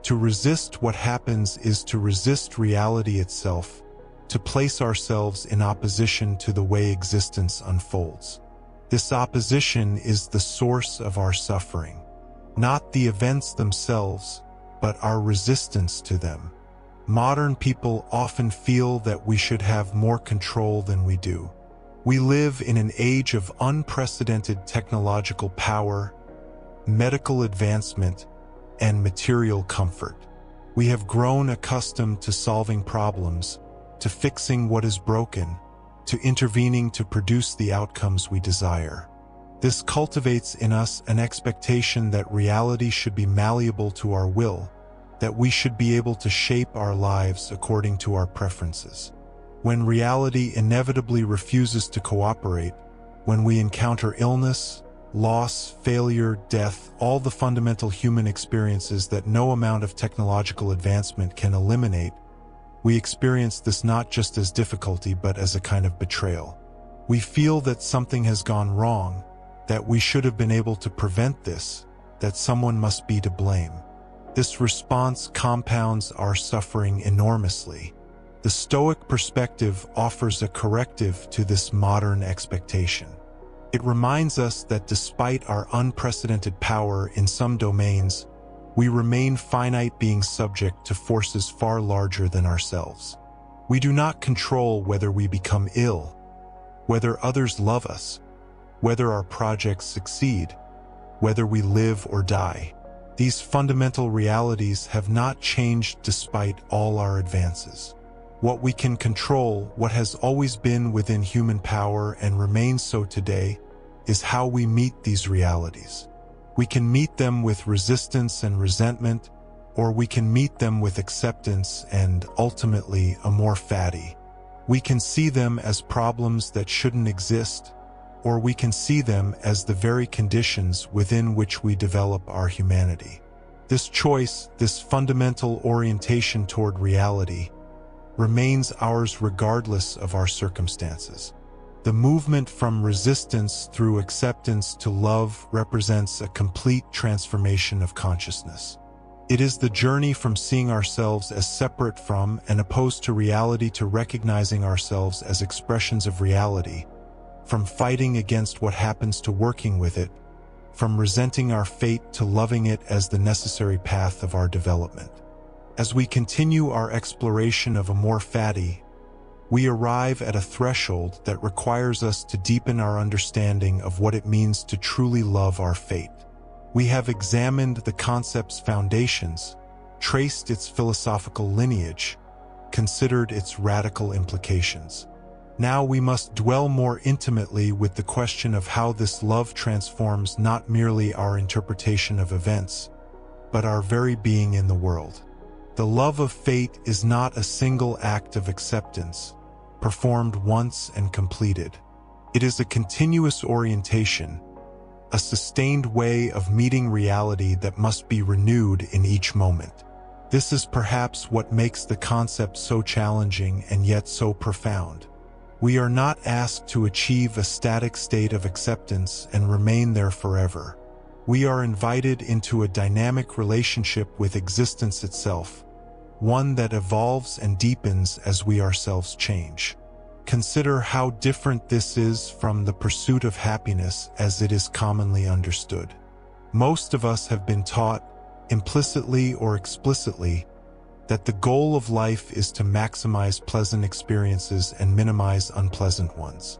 To resist what happens is to resist reality itself, to place ourselves in opposition to the way existence unfolds. This opposition is the source of our suffering, not the events themselves, but our resistance to them. Modern people often feel that we should have more control than we do. We live in an age of unprecedented technological power, medical advancement, and material comfort. We have grown accustomed to solving problems, to fixing what is broken, to intervening to produce the outcomes we desire. This cultivates in us an expectation that reality should be malleable to our will, that we should be able to shape our lives according to our preferences. When reality inevitably refuses to cooperate, when we encounter illness, loss, failure, death, all the fundamental human experiences that no amount of technological advancement can eliminate, we experience this not just as difficulty but as a kind of betrayal. We feel that something has gone wrong, that we should have been able to prevent this, that someone must be to blame. This response compounds our suffering enormously. The Stoic perspective offers a corrective to this modern expectation. It reminds us that despite our unprecedented power in some domains, we remain finite beings subject to forces far larger than ourselves. We do not control whether we become ill, whether others love us, whether our projects succeed, whether we live or die. These fundamental realities have not changed despite all our advances. What we can control, what has always been within human power and remains so today, is how we meet these realities. We can meet them with resistance and resentment, or we can meet them with acceptance and, ultimately, amor fati. We can see them as problems that shouldn't exist, or we can see them as the very conditions within which we develop our humanity. This choice, this fundamental orientation toward reality, remains ours regardless of our circumstances. The movement from resistance through acceptance to love represents a complete transformation of consciousness. It is the journey from seeing ourselves as separate from and opposed to reality to recognizing ourselves as expressions of reality, from fighting against what happens to working with it, from resenting our fate to loving it as the necessary path of our development. As we continue our exploration of Amor Fati, we arrive at a threshold that requires us to deepen our understanding of what it means to truly love our fate. We have examined the concept's foundations, traced its philosophical lineage, considered its radical implications. Now we must dwell more intimately with the question of how this love transforms not merely our interpretation of events, but our very being in the world. The love of fate is not a single act of acceptance, performed once and completed. It is a continuous orientation, a sustained way of meeting reality that must be renewed in each moment. This is perhaps what makes the concept so challenging and yet so profound. We are not asked to achieve a static state of acceptance and remain there forever. We are invited into a dynamic relationship with existence itself, one that evolves and deepens as we ourselves change. Consider how different this is from the pursuit of happiness as it is commonly understood. Most of us have been taught, implicitly or explicitly, that the goal of life is to maximize pleasant experiences and minimize unpleasant ones.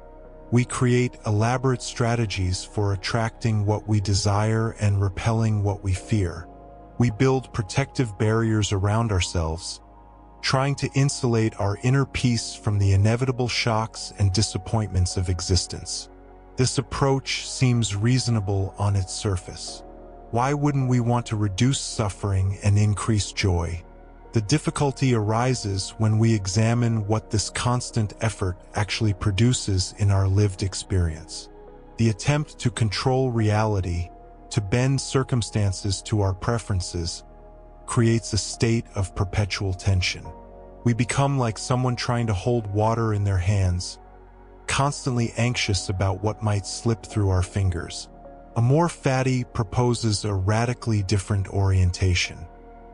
We create elaborate strategies for attracting what we desire and repelling what we fear. We build protective barriers around ourselves, trying to insulate our inner peace from the inevitable shocks and disappointments of existence. This approach seems reasonable on its surface. Why wouldn't we want to reduce suffering and increase joy? The difficulty arises when we examine what this constant effort actually produces in our lived experience. The attempt to control reality, to bend circumstances to our preferences, creates a state of perpetual tension. We become like someone trying to hold water in their hands, constantly anxious about what might slip through our fingers. Amor Fati proposes a radically different orientation.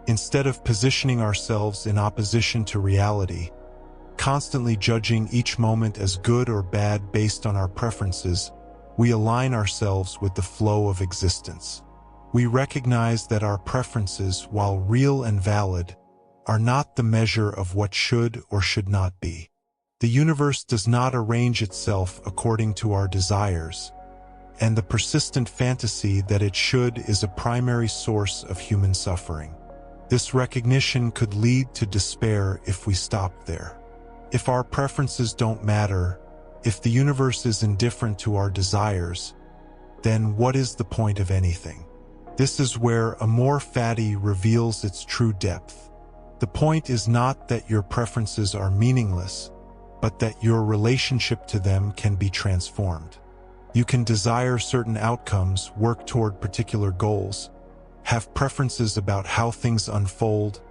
Instead of positioning ourselves in opposition to reality, constantly judging each moment as good or bad based on our preferences, we align ourselves with the flow of existence. We recognize that our preferences, while real and valid, are not the measure of what should or should not be. The universe does not arrange itself according to our desires, and the persistent fantasy that it should is a primary source of human suffering. This recognition could lead to despair if we stopped there. If our preferences don't matter, if the universe is indifferent to our desires, then what is the point of anything? This is where Amor Fati reveals its true depth. The point is not that your preferences are meaningless, but that your relationship to them can be transformed. You can desire certain outcomes, work toward particular goals, have preferences about how things unfold,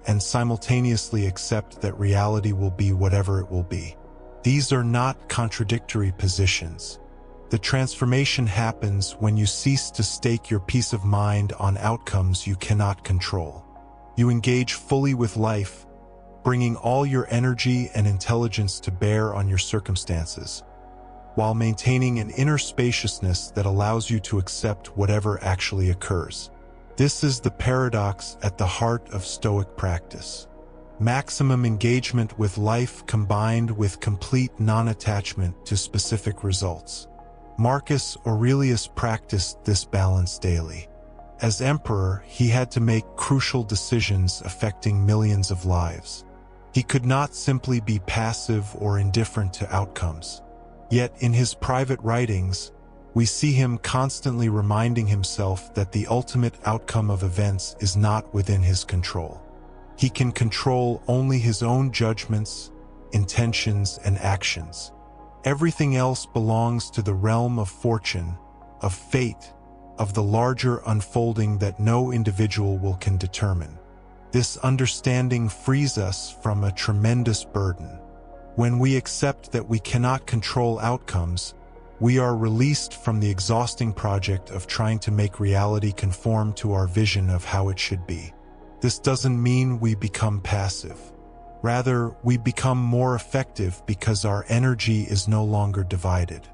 and simultaneously accept that reality will be whatever it will be. These are not contradictory positions. The transformation happens when you cease to stake your peace of mind on outcomes you cannot control. You engage fully with life, bringing all your energy and intelligence to bear on your circumstances, while maintaining an inner spaciousness that allows you to accept whatever actually occurs. This is the paradox at the heart of Stoic practice. Maximum engagement with life combined with complete non-attachment to specific results. Marcus Aurelius practiced this balance daily. As emperor, he had to make crucial decisions affecting millions of lives. He could not simply be passive or indifferent to outcomes. Yet in his private writings, we see him constantly reminding himself that the ultimate outcome of events is not within his control. He can control only his own judgments, intentions, and actions. Everything else belongs to the realm of fortune, of fate, of the larger unfolding that no individual can determine. This understanding frees us from a tremendous burden. When we accept that we cannot control outcomes, we are released from the exhausting project of trying to make reality conform to our vision of how it should be. This doesn't mean we become passive. Rather, we become more effective because our energy is no longer divided.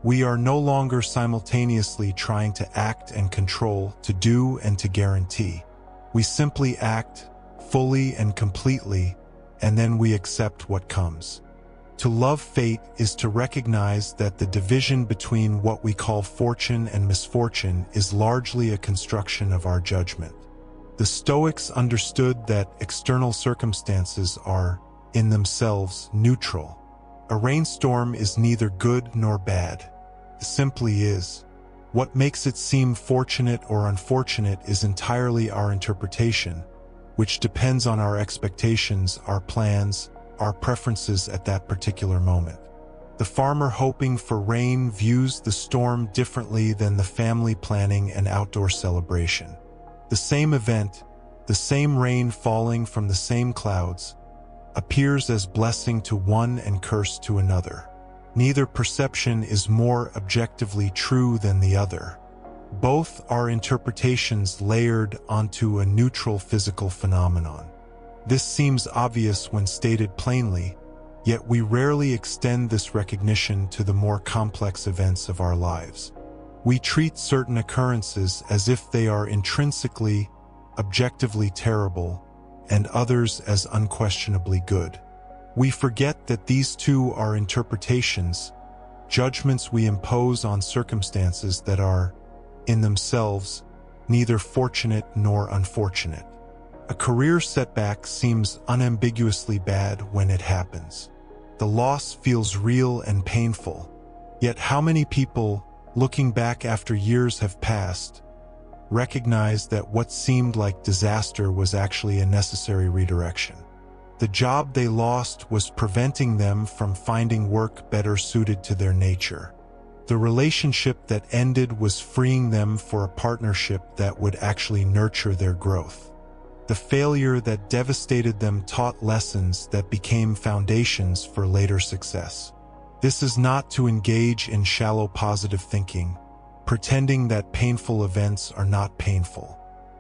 We are no longer simultaneously trying to act and control, to do and to guarantee. We simply act, fully and completely, and then we accept what comes. To love fate is to recognize that the division between what we call fortune and misfortune is largely a construction of our judgment. The Stoics understood that external circumstances are, in themselves, neutral. A rainstorm is neither good nor bad. It simply is. What makes it seem fortunate or unfortunate is entirely our interpretation, which depends on our expectations, our plans, our preferences at that particular moment. The farmer hoping for rain views the storm differently than the family planning an outdoor celebration. The same event, the same rain falling from the same clouds, appears as blessing to one and curse to another. Neither perception is more objectively true than the other. Both are interpretations layered onto a neutral physical phenomenon. This seems obvious when stated plainly, yet we rarely extend this recognition to the more complex events of our lives. We treat certain occurrences as if they are intrinsically, objectively terrible, and others as unquestionably good. We forget that these two are interpretations, judgments we impose on circumstances that are, in themselves, neither fortunate nor unfortunate. A career setback seems unambiguously bad when it happens. The loss feels real and painful. Yet how many people, looking back after years have passed, recognize that what seemed like disaster was actually a necessary redirection? The job they lost was preventing them from finding work better suited to their nature. The relationship that ended was freeing them for a partnership that would actually nurture their growth. The failure that devastated them taught lessons that became foundations for later success. This is not to engage in shallow positive thinking, pretending that painful events are not painful.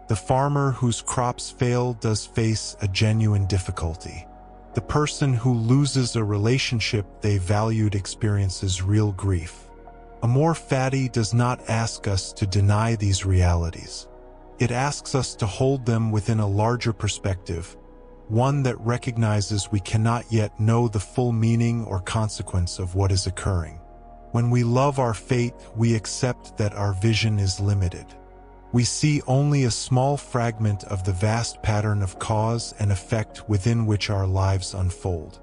The farmer whose crops fail does face a genuine difficulty. The person who loses a relationship they valued experiences real grief. Amor Fati does not ask us to deny these realities. It asks us to hold them within a larger perspective, one that recognizes we cannot yet know the full meaning or consequence of what is occurring. When we love our fate, we accept that our vision is limited. We see only a small fragment of the vast pattern of cause and effect within which our lives unfold.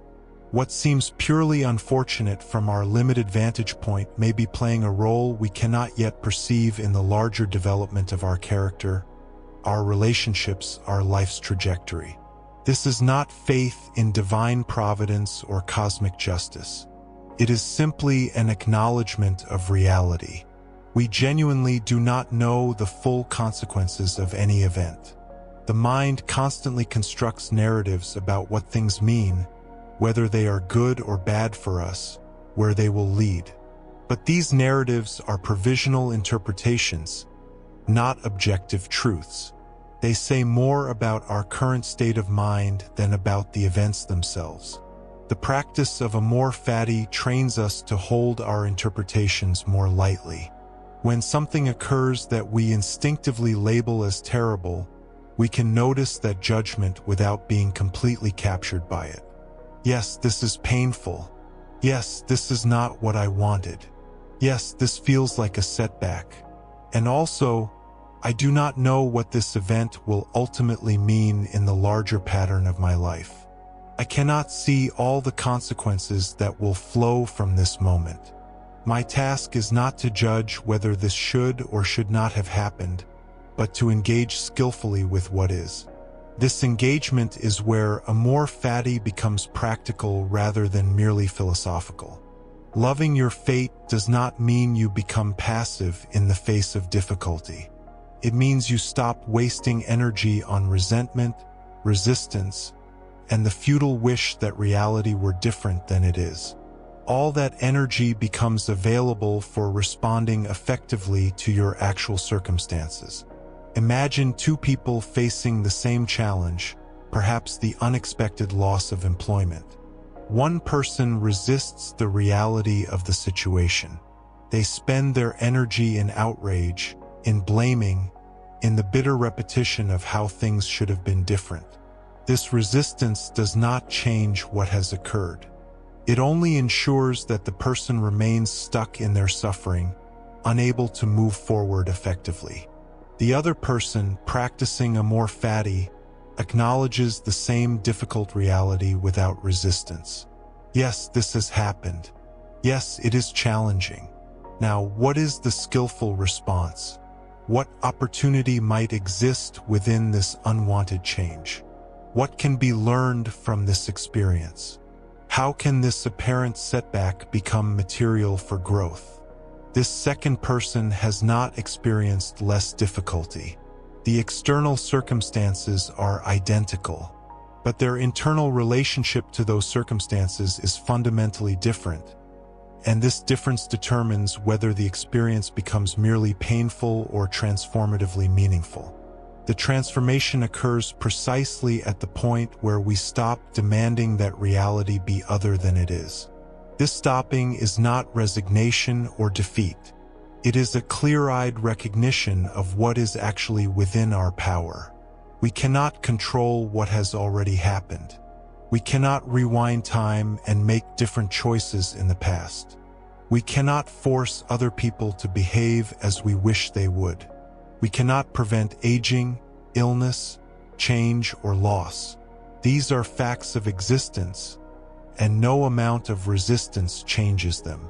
What seems purely unfortunate from our limited vantage point may be playing a role we cannot yet perceive in the larger development of our character, our relationships, our life's trajectory. This is not faith in divine providence or cosmic justice. It is simply an acknowledgement of reality. We genuinely do not know the full consequences of any event. The mind constantly constructs narratives about what things mean, whether they are good or bad for us, where they will lead. But these narratives are provisional interpretations, not objective truths. They say more about our current state of mind than about the events themselves. The practice of Amor Fati trains us to hold our interpretations more lightly. When something occurs that we instinctively label as terrible, we can notice that judgment without being completely captured by it. Yes, this is painful. Yes, this is not what I wanted. Yes, this feels like a setback. And also, I do not know what this event will ultimately mean in the larger pattern of my life. I cannot see all the consequences that will flow from this moment. My task is not to judge whether this should or should not have happened, but to engage skillfully with what is. This engagement is where Amor Fati becomes practical rather than merely philosophical. Loving your fate does not mean you become passive in the face of difficulty. It means you stop wasting energy on resentment, resistance, and the futile wish that reality were different than it is. All that energy becomes available for responding effectively to your actual circumstances. Imagine two people facing the same challenge, perhaps the unexpected loss of employment. One person resists the reality of the situation. They spend their energy in outrage, in blaming, in the bitter repetition of how things should have been different. This resistance does not change what has occurred. It only ensures that the person remains stuck in their suffering, unable to move forward effectively. The other person, practicing Amor Fati, acknowledges the same difficult reality without resistance. Yes, this has happened. Yes, it is challenging. Now, what is the skillful response? What opportunity might exist within this unwanted change? What can be learned from this experience? How can this apparent setback become material for growth? This second person has not experienced less difficulty. The external circumstances are identical, but their internal relationship to those circumstances is fundamentally different, and this difference determines whether the experience becomes merely painful or transformatively meaningful. The transformation occurs precisely at the point where we stop demanding that reality be other than it is. This stopping is not resignation or defeat. It is a clear-eyed recognition of what is actually within our power. We cannot control what has already happened. We cannot rewind time and make different choices in the past. We cannot force other people to behave as we wish they would. We cannot prevent aging, illness, change, or loss. These are facts of existence, and no amount of resistance changes them.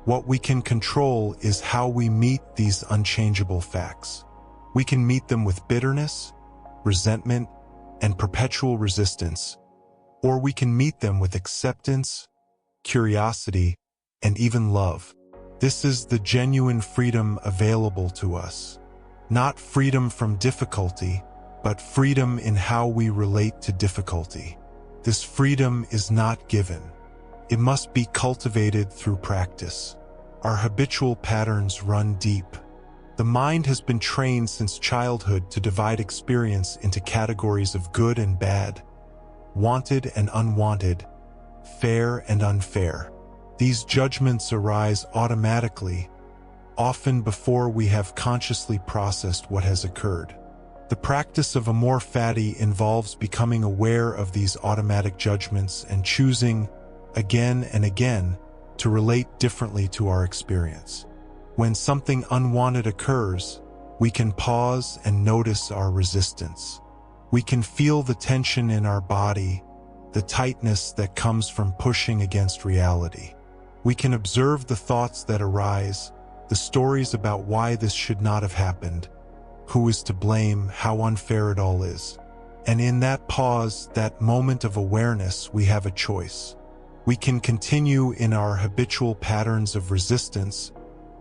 What we can control is how we meet these unchangeable facts. We can meet them with bitterness, resentment, and perpetual resistance, or we can meet them with acceptance, curiosity, and even love. This is the genuine freedom available to us. Not freedom from difficulty, but freedom in how we relate to difficulty. This freedom is not given. It must be cultivated through practice. Our habitual patterns run deep. The mind has been trained since childhood to divide experience into categories of good and bad, wanted and unwanted, fair and unfair. These judgments arise automatically, often before we have consciously processed what has occurred. The practice of Amor Fati involves becoming aware of these automatic judgments and choosing, again and again, to relate differently to our experience. When something unwanted occurs, we can pause and notice our resistance. We can feel the tension in our body, the tightness that comes from pushing against reality. We can observe the thoughts that arise, the stories about why this should not have happened, who is to blame, how unfair it all is. And in that pause, that moment of awareness, we have a choice. We can continue in our habitual patterns of resistance,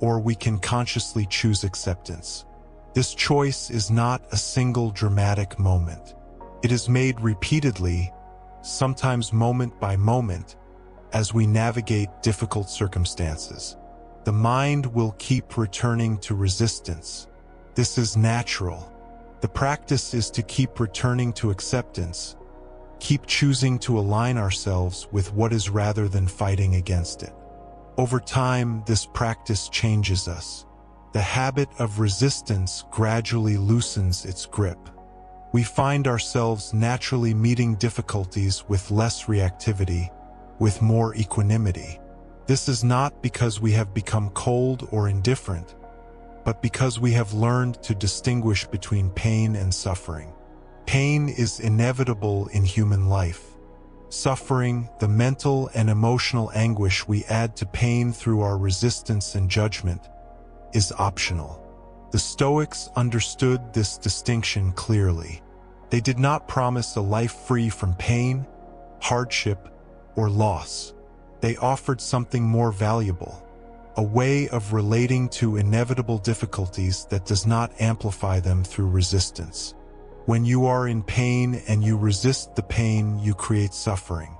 or we can consciously choose acceptance. This choice is not a single dramatic moment. It is made repeatedly, sometimes moment by moment, as we navigate difficult circumstances. The mind will keep returning to resistance. This is natural. The practice is to keep returning to acceptance, keep choosing to align ourselves with what is rather than fighting against it. Over time, this practice changes us. The habit of resistance gradually loosens its grip. We find ourselves naturally meeting difficulties with less reactivity, with more equanimity. This is not because we have become cold or indifferent, but because we have learned to distinguish between pain and suffering. Pain is inevitable in human life. Suffering, the mental and emotional anguish we add to pain through our resistance and judgment, is optional. The Stoics understood this distinction clearly. They did not promise a life free from pain, hardship, or loss. They offered something more valuable, a way of relating to inevitable difficulties that does not amplify them through resistance. When you are in pain and you resist the pain, you create suffering.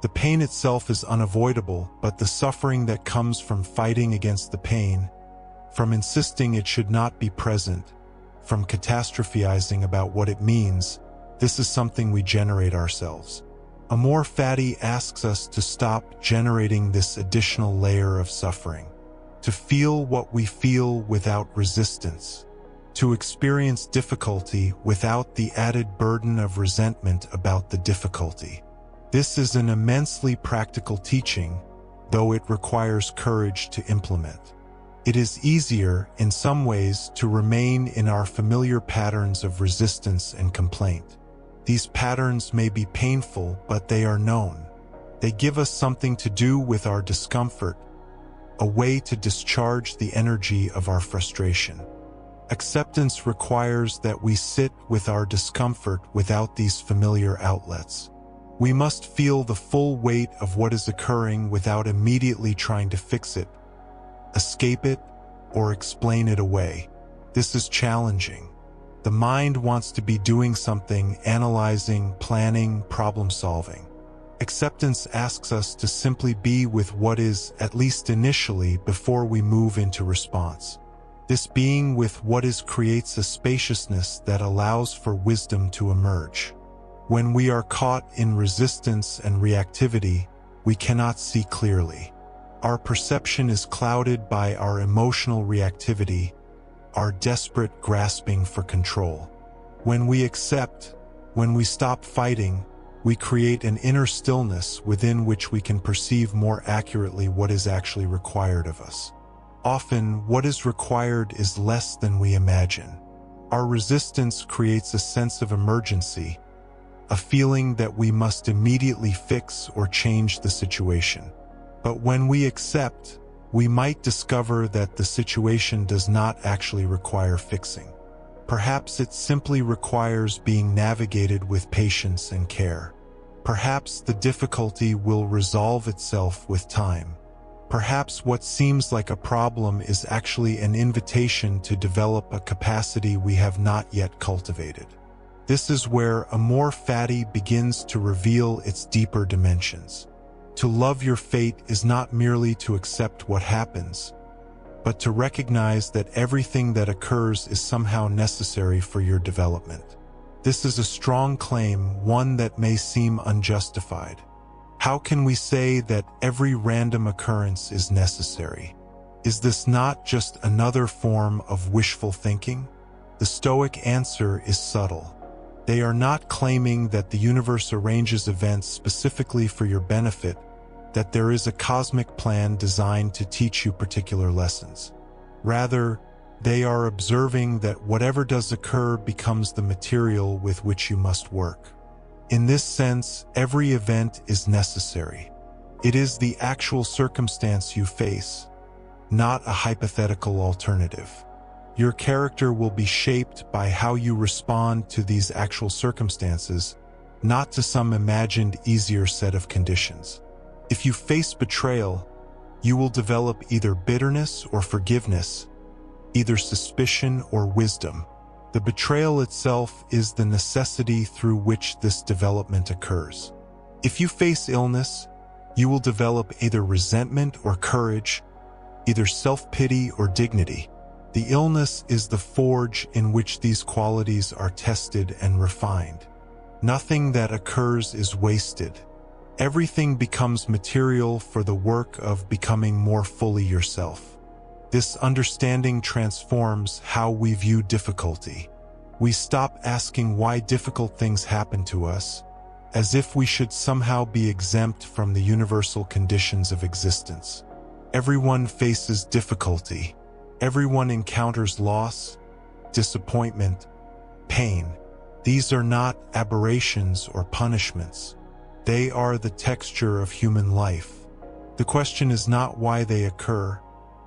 The pain itself is unavoidable, but the suffering that comes from fighting against the pain, from insisting it should not be present, from catastrophizing about what it means, this is something we generate ourselves. Amor Fati asks us to stop generating this additional layer of suffering, to feel what we feel without resistance, to experience difficulty without the added burden of resentment about the difficulty. This is an immensely practical teaching, though it requires courage to implement. It is easier, in some ways, to remain in our familiar patterns of resistance and complaint. These patterns may be painful, but they are known. They give us something to do with our discomfort, a way to discharge the energy of our frustration. Acceptance requires that we sit with our discomfort without these familiar outlets. We must feel the full weight of what is occurring without immediately trying to fix it, escape it, or explain it away. This is challenging. The mind wants to be doing something, analyzing, planning, problem-solving. Acceptance asks us to simply be with what is, at least initially, before we move into response. This being with what is creates a spaciousness that allows for wisdom to emerge. When we are caught in resistance and reactivity, we cannot see clearly. Our perception is clouded by our emotional reactivity, our desperate grasping for control. When we accept, when we stop fighting, we create an inner stillness within which we can perceive more accurately what is actually required of us. Often, what is required is less than we imagine. Our resistance creates a sense of emergency, a feeling that we must immediately fix or change the situation. But when we accept, we might discover that the situation does not actually require fixing. Perhaps it simply requires being navigated with patience and care. Perhaps the difficulty will resolve itself with time. Perhaps what seems like a problem is actually an invitation to develop a capacity we have not yet cultivated. This is where Amor Fati begins to reveal its deeper dimensions. To love your fate is not merely to accept what happens, but to recognize that everything that occurs is somehow necessary for your development. This is a strong claim, one that may seem unjustified. How can we say that every random occurrence is necessary? Is this not just another form of wishful thinking? The Stoic answer is subtle. They are not claiming that the universe arranges events specifically for your benefit, that there is a cosmic plan designed to teach you particular lessons. Rather, they are observing that whatever does occur becomes the material with which you must work. In this sense, every event is necessary. It is the actual circumstance you face, not a hypothetical alternative. Your character will be shaped by how you respond to these actual circumstances, not to some imagined easier set of conditions. If you face betrayal, you will develop either bitterness or forgiveness, either suspicion or wisdom. The betrayal itself is the necessity through which this development occurs. If you face illness, you will develop either resentment or courage, either self-pity or dignity. The illness is the forge in which these qualities are tested and refined. Nothing that occurs is wasted. Everything becomes material for the work of becoming more fully yourself. This understanding transforms how we view difficulty. We stop asking why difficult things happen to us, as if we should somehow be exempt from the universal conditions of existence. Everyone faces difficulty. Everyone encounters loss, disappointment, pain. These are not aberrations or punishments. They are the texture of human life. The question is not why they occur,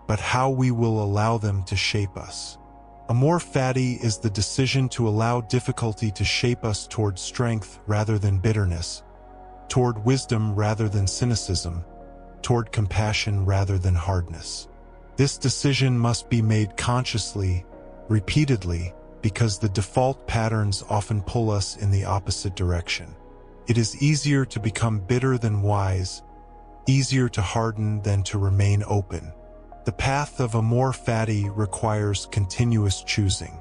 but how we will allow them to shape us. Amor Fati is the decision to allow difficulty to shape us toward strength rather than bitterness, toward wisdom rather than cynicism, toward compassion rather than hardness. This decision must be made consciously, repeatedly, because the default patterns often pull us in the opposite direction. It is easier to become bitter than wise, easier to harden than to remain open. The path of Amor Fati requires continuous choosing.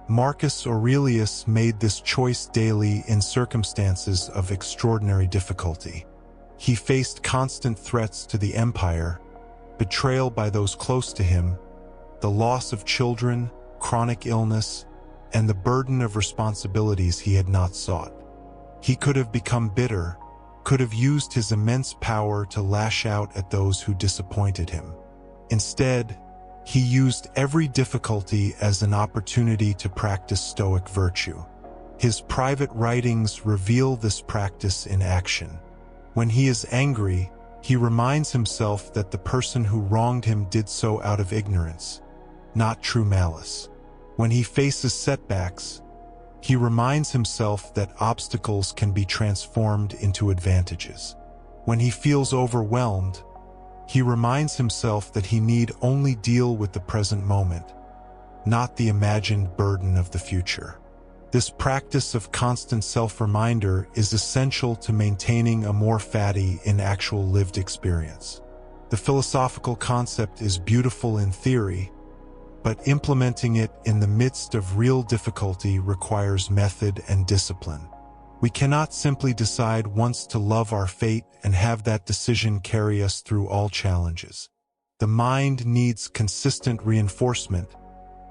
Marcus Aurelius made this choice daily in circumstances of extraordinary difficulty. He faced constant threats to the empire, betrayal by those close to him, the loss of children, chronic illness, and the burden of responsibilities he had not sought. He could have become bitter, could have used his immense power to lash out at those who disappointed him. Instead, he used every difficulty as an opportunity to practice Stoic virtue. His private writings reveal this practice in action. When he is angry, he reminds himself that the person who wronged him did so out of ignorance, not true malice. When he faces setbacks, he reminds himself that obstacles can be transformed into advantages. When he feels overwhelmed, he reminds himself that he need only deal with the present moment, not the imagined burden of the future. This practice of constant self-reminder is essential to maintaining Amor Fati in actual lived experience. The philosophical concept is beautiful in theory, but implementing it in the midst of real difficulty requires method and discipline. We cannot simply decide once to love our fate and have that decision carry us through all challenges. The mind needs consistent reinforcement,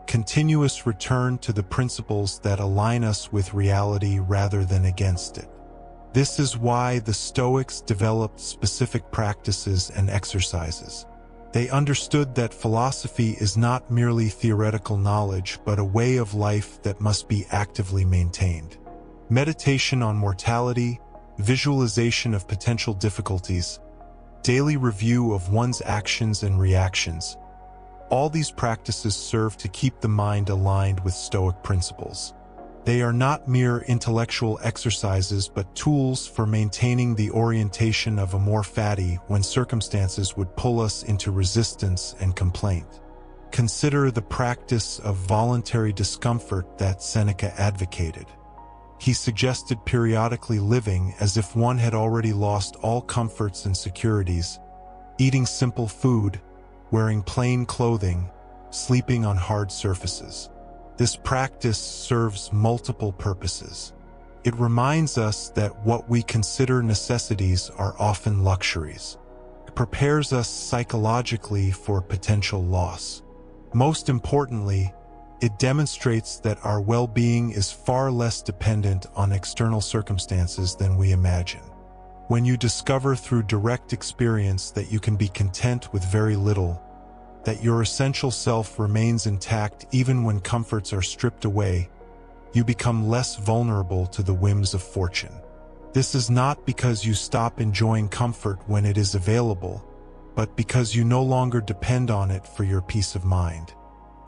continuous return to the principles that align us with reality rather than against it. This is why the Stoics developed specific practices and exercises. They understood that philosophy is not merely theoretical knowledge, but a way of life that must be actively maintained. Meditation on mortality, visualization of potential difficulties, daily review of one's actions and reactions. All these practices serve to keep the mind aligned with Stoic principles. They are not mere intellectual exercises but tools for maintaining the orientation of Amor Fati when circumstances would pull us into resistance and complaint. Consider the practice of voluntary discomfort that Seneca advocated. He suggested periodically living as if one had already lost all comforts and securities, eating simple food, wearing plain clothing, sleeping on hard surfaces. This practice serves multiple purposes. It reminds us that what we consider necessities are often luxuries. It prepares us psychologically for potential loss. Most importantly, It demonstrates that our well-being is far less dependent on external circumstances than we imagine. When you discover through direct experience that you can be content with very little, that your essential self remains intact even when comforts are stripped away, you become less vulnerable to the whims of fortune. This is not because you stop enjoying comfort when it is available, but because you no longer depend on it for your peace of mind.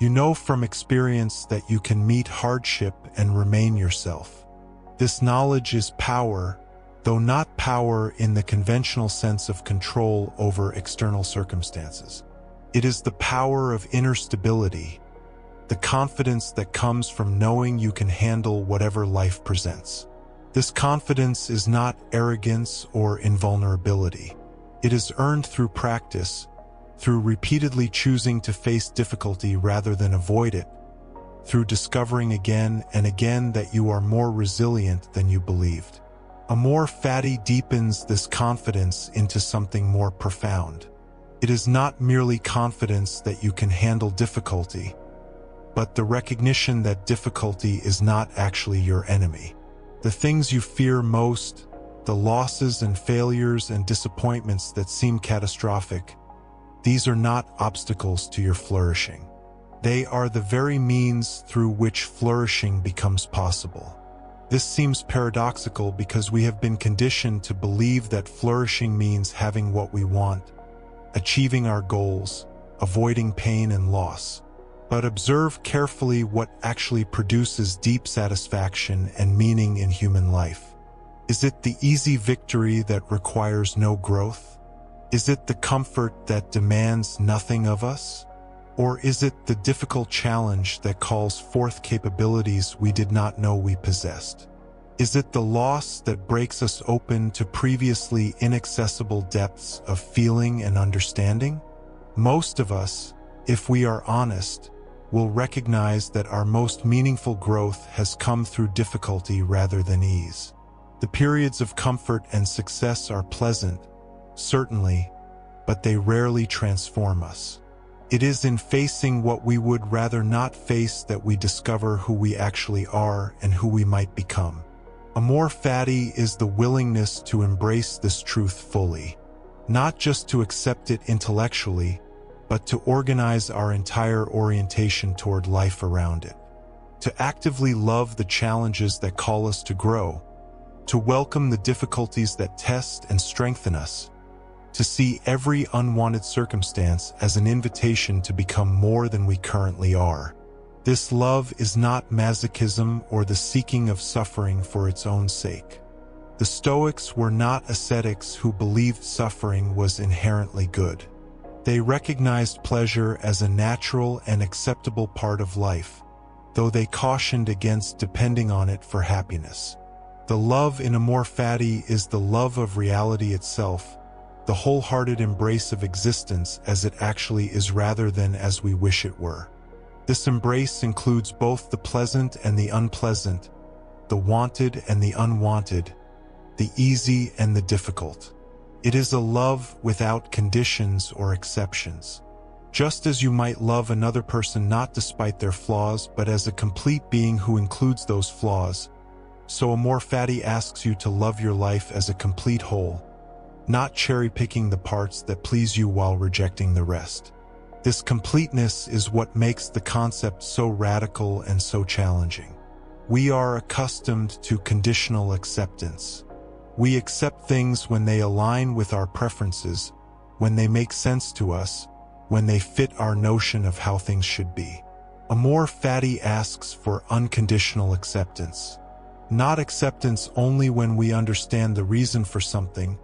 You know from experience that you can meet hardship and remain yourself. This knowledge is power, though not power in the conventional sense of control over external circumstances. It is the power of inner stability, the confidence that comes from knowing you can handle whatever life presents. This confidence is not arrogance or invulnerability. It is earned through practice, through repeatedly choosing to face difficulty rather than avoid it, through discovering again and again that you are more resilient than you believed. Amor Fati deepens this confidence into something more profound. It is not merely confidence that you can handle difficulty, but the recognition that difficulty is not actually your enemy. The things you fear most, the losses and failures and disappointments that seem catastrophic, these are not obstacles to your flourishing. They are the very means through which flourishing becomes possible. This seems paradoxical because we have been conditioned to believe that flourishing means having what we want, achieving our goals, avoiding pain and loss. But observe carefully what actually produces deep satisfaction and meaning in human life. Is it the easy victory that requires no growth? Is it the comfort that demands nothing of us? Or is it the difficult challenge that calls forth capabilities we did not know we possessed? Is it the loss that breaks us open to previously inaccessible depths of feeling and understanding? Most of us, if we are honest, will recognize that our most meaningful growth has come through difficulty rather than ease. The periods of comfort and success are pleasant, certainly, but they rarely transform us. It is in facing what we would rather not face that we discover who we actually are and who we might become. Amor Fati is the willingness to embrace this truth fully, not just to accept it intellectually, but to organize our entire orientation toward life around it. To actively love the challenges that call us to grow, to welcome the difficulties that test and strengthen us, to see every unwanted circumstance as an invitation to become more than we currently are. This love is not masochism or the seeking of suffering for its own sake. The Stoics were not ascetics who believed suffering was inherently good. They recognized pleasure as a natural and acceptable part of life, though they cautioned against depending on it for happiness. The love in Amor Fati is the love of reality itself, the wholehearted embrace of existence as it actually is rather than as we wish it were. This embrace includes both the pleasant and the unpleasant, the wanted and the unwanted, the easy and the difficult. It is a love without conditions or exceptions. Just as you might love another person not despite their flaws but as a complete being who includes those flaws, so Amor Fati asks you to love your life as a complete whole, not cherry-picking the parts that please you while rejecting the rest. This completeness is what makes the concept so radical and so challenging. We are accustomed to conditional acceptance. We accept things when they align with our preferences, when they make sense to us, when they fit our notion of how things should be. Amor Fati asks for unconditional acceptance. Not acceptance only when we understand the reason for something,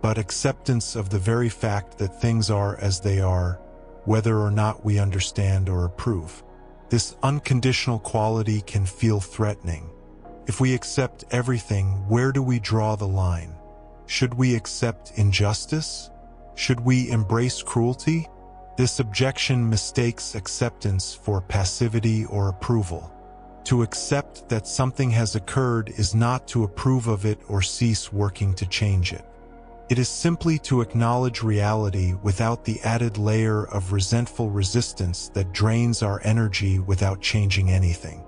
but acceptance of the very fact that things are as they are, whether or not we understand or approve. This unconditional quality can feel threatening. If we accept everything, where do we draw the line? Should we accept injustice? Should we embrace cruelty? This objection mistakes acceptance for passivity or approval. To accept that something has occurred is not to approve of it or cease working to change it. It is simply to acknowledge reality without the added layer of resentful resistance that drains our energy without changing anything.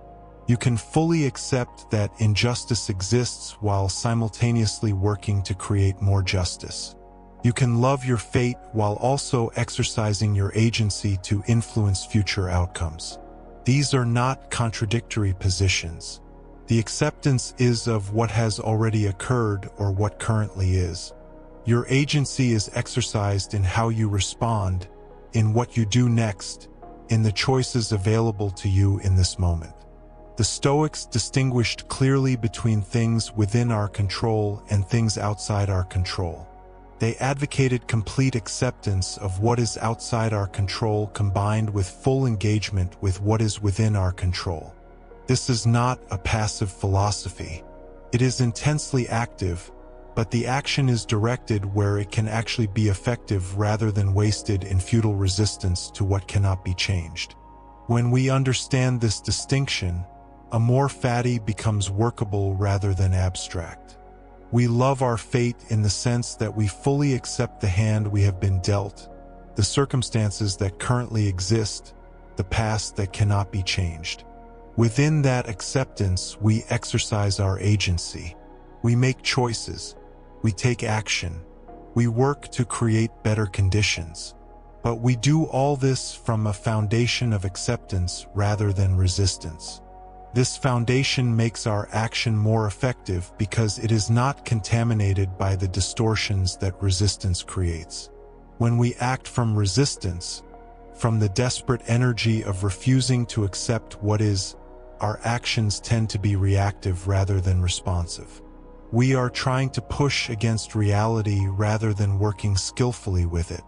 You can fully accept that injustice exists while simultaneously working to create more justice. You can love your fate while also exercising your agency to influence future outcomes. These are not contradictory positions. The acceptance is of what has already occurred or what currently is. Your agency is exercised in how you respond, in what you do next, in the choices available to you in this moment. The Stoics distinguished clearly between things within our control and things outside our control. They advocated complete acceptance of what is outside our control combined with full engagement with what is within our control. This is not a passive philosophy. It is intensely active, but the action is directed where it can actually be effective rather than wasted in futile resistance to what cannot be changed. When we understand this distinction, Amor Fati becomes workable rather than abstract. We love our fate in the sense that we fully accept the hand we have been dealt, the circumstances that currently exist, the past that cannot be changed. Within that acceptance, we exercise our agency. We make choices. We take action. We work to create better conditions. But we do all this from a foundation of acceptance rather than resistance. This foundation makes our action more effective because it is not contaminated by the distortions that resistance creates. When we act from resistance, from the desperate energy of refusing to accept what is, our actions tend to be reactive rather than responsive. We are trying to push against reality rather than working skillfully with it.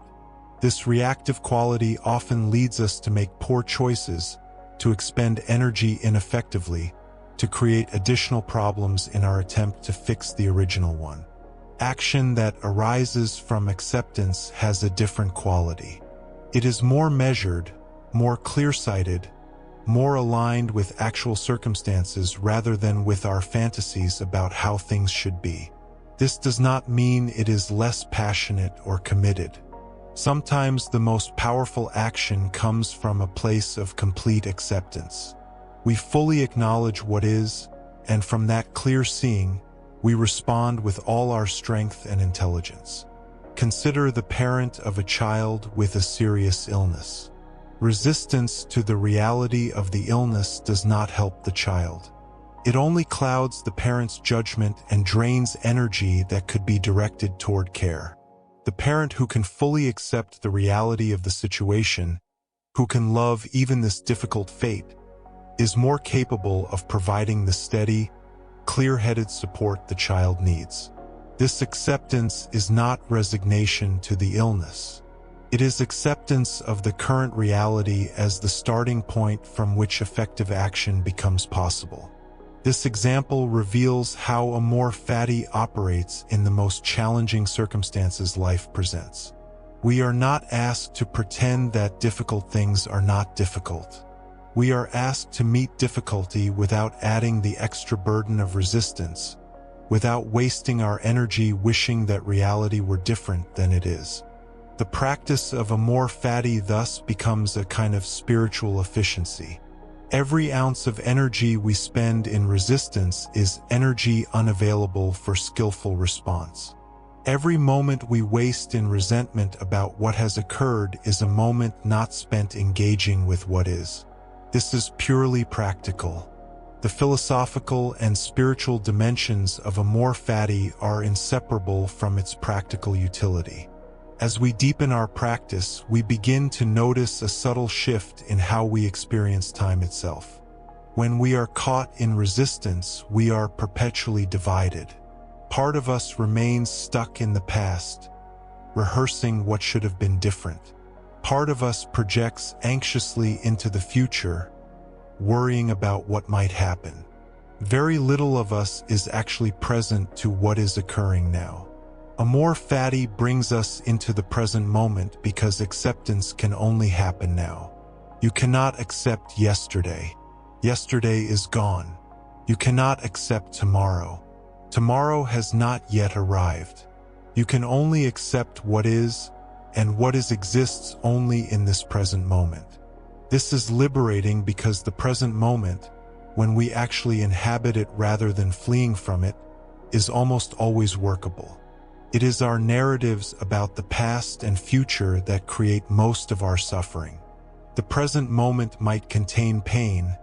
This reactive quality often leads us to make poor choices, to expend energy ineffectively, to create additional problems in our attempt to fix the original one. Action that arises from acceptance has a different quality. It is more measured, more clear-sighted, more aligned with actual circumstances rather than with our fantasies about how things should be. This does not mean it is less passionate or committed. Sometimes the most powerful action comes from a place of complete acceptance. We fully acknowledge what is, and from that clear seeing, we respond with all our strength and intelligence. Consider the parent of a child with a serious illness. Resistance to the reality of the illness does not help the child. It only clouds the parent's judgment and drains energy that could be directed toward care. The parent who can fully accept the reality of the situation, who can love even this difficult fate, is more capable of providing the steady, clear-headed support the child needs. This acceptance is not resignation to the illness. It is acceptance of the current reality as the starting point from which effective action becomes possible. This example reveals how Amor Fati operates in the most challenging circumstances life presents. We are not asked to pretend that difficult things are not difficult. We are asked to meet difficulty without adding the extra burden of resistance, without wasting our energy wishing that reality were different than it is. The practice of Amor Fati thus becomes a kind of spiritual efficiency. Every ounce of energy we spend in resistance is energy unavailable for skillful response. Every moment we waste in resentment about what has occurred is a moment not spent engaging with what is. This is purely practical. The philosophical and spiritual dimensions of Amor Fati are inseparable from its practical utility. As we deepen our practice, we begin to notice a subtle shift in how we experience time itself. When we are caught in resistance, we are perpetually divided. Part of us remains stuck in the past, rehearsing what should have been different. Part of us projects anxiously into the future, worrying about what might happen. Very little of us is actually present to what is occurring now. Amor Fati brings us into the present moment because acceptance can only happen now. You cannot accept yesterday. Yesterday is gone. You cannot accept tomorrow. Tomorrow has not yet arrived. You can only accept what is, and what is exists only in this present moment. This is liberating because the present moment, when we actually inhabit it rather than fleeing from it, is almost always workable. It is our narratives about the past and future that create most of our suffering. The present moment might contain pain,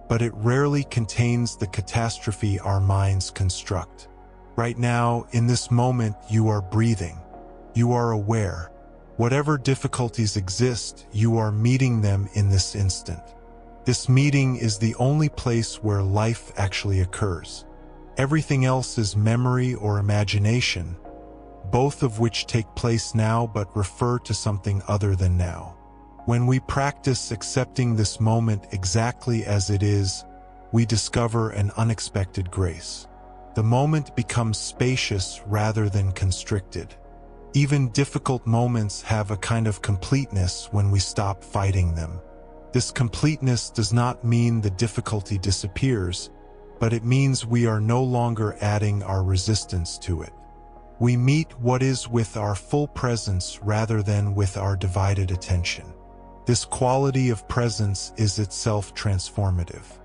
but it rarely contains the catastrophe our minds construct. Right now, in this moment, you are breathing. You are aware. Whatever difficulties exist, you are meeting them in this instant. This meeting is the only place where life actually occurs. Everything else is memory or imagination, both of which take place now but refer to something other than now. When we practice accepting this moment exactly as it is, we discover an unexpected grace. The moment becomes spacious rather than constricted. Even difficult moments have a kind of completeness when we stop fighting them. This completeness does not mean the difficulty disappears, but it means we are no longer adding our resistance to it. We meet what is with our full presence rather than with our divided attention. This quality of presence is itself transformative.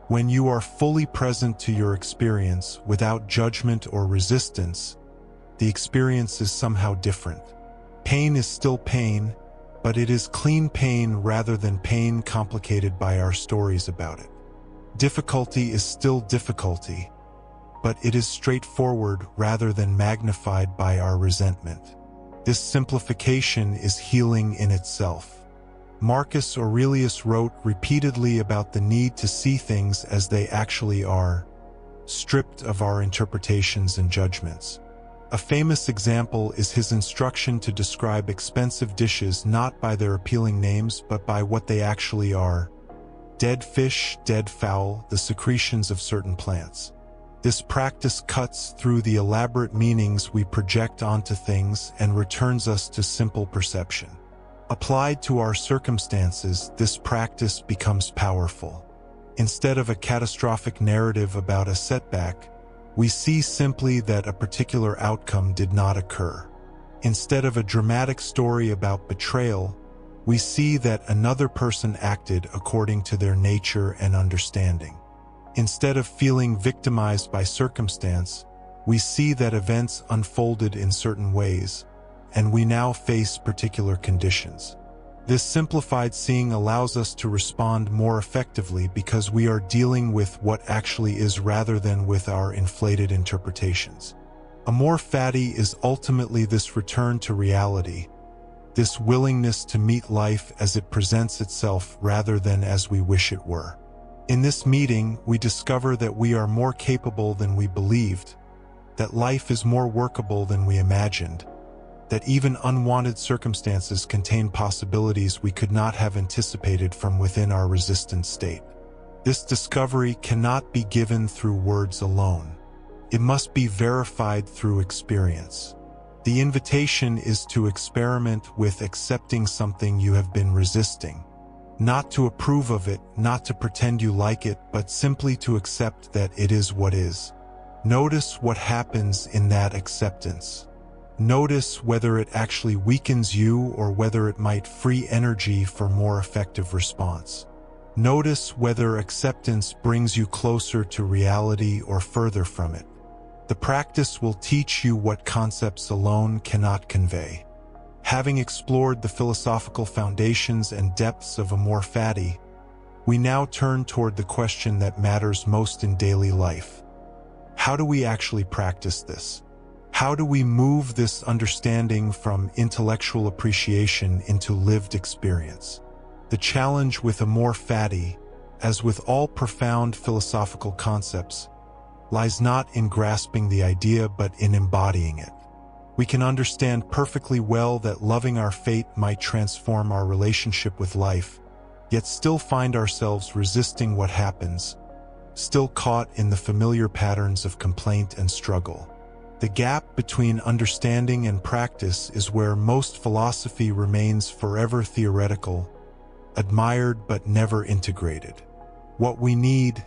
When you are fully present to your experience without judgment or resistance, the experience is somehow different. Pain is still pain, but it is clean pain rather than pain complicated by our stories about it. Difficulty is still difficulty, but it is straightforward rather than magnified by our resentment. This simplification is healing in itself. Marcus Aurelius wrote repeatedly about the need to see things as they actually are, stripped of our interpretations and judgments. A famous example is his instruction to describe expensive dishes not by their appealing names but by what they actually are. Dead fish, dead fowl, the secretions of certain plants. This practice cuts through the elaborate meanings we project onto things and returns us to simple perception. Applied to our circumstances, this practice becomes powerful. Instead of a catastrophic narrative about a setback, we see simply that a particular outcome did not occur. Instead of a dramatic story about betrayal, we see that another person acted according to their nature and understanding. Instead of feeling victimized by circumstance, we see that events unfolded in certain ways, and we now face particular conditions. This simplified seeing allows us to respond more effectively because we are dealing with what actually is rather than with our inflated interpretations. Amor Fati is ultimately this return to reality, this willingness to meet life as it presents itself rather than as we wish it were. In this meeting, we discover that we are more capable than we believed, that life is more workable than we imagined, that even unwanted circumstances contain possibilities we could not have anticipated from within our resistant state. This discovery cannot be given through words alone. It must be verified through experience. The invitation is to experiment with accepting something you have been resisting. Not to approve of it, not to pretend you like it, but simply to accept that it is what is. Notice what happens in that acceptance. Notice whether it actually weakens you or whether it might free energy for more effective response. Notice whether acceptance brings you closer to reality or further from it. The practice will teach you what concepts alone cannot convey. Having explored the philosophical foundations and depths of Amor Fati, we now turn toward the question that matters most in daily life. How do we actually practice this? How do we move this understanding from intellectual appreciation into lived experience? The challenge with Amor Fati, as with all profound philosophical concepts, lies not in grasping the idea but in embodying it. We can understand perfectly well that loving our fate might transform our relationship with life, yet still find ourselves resisting what happens, still caught in the familiar patterns of complaint and struggle. The gap between understanding and practice is where most philosophy remains forever theoretical, admired but never integrated. What we need,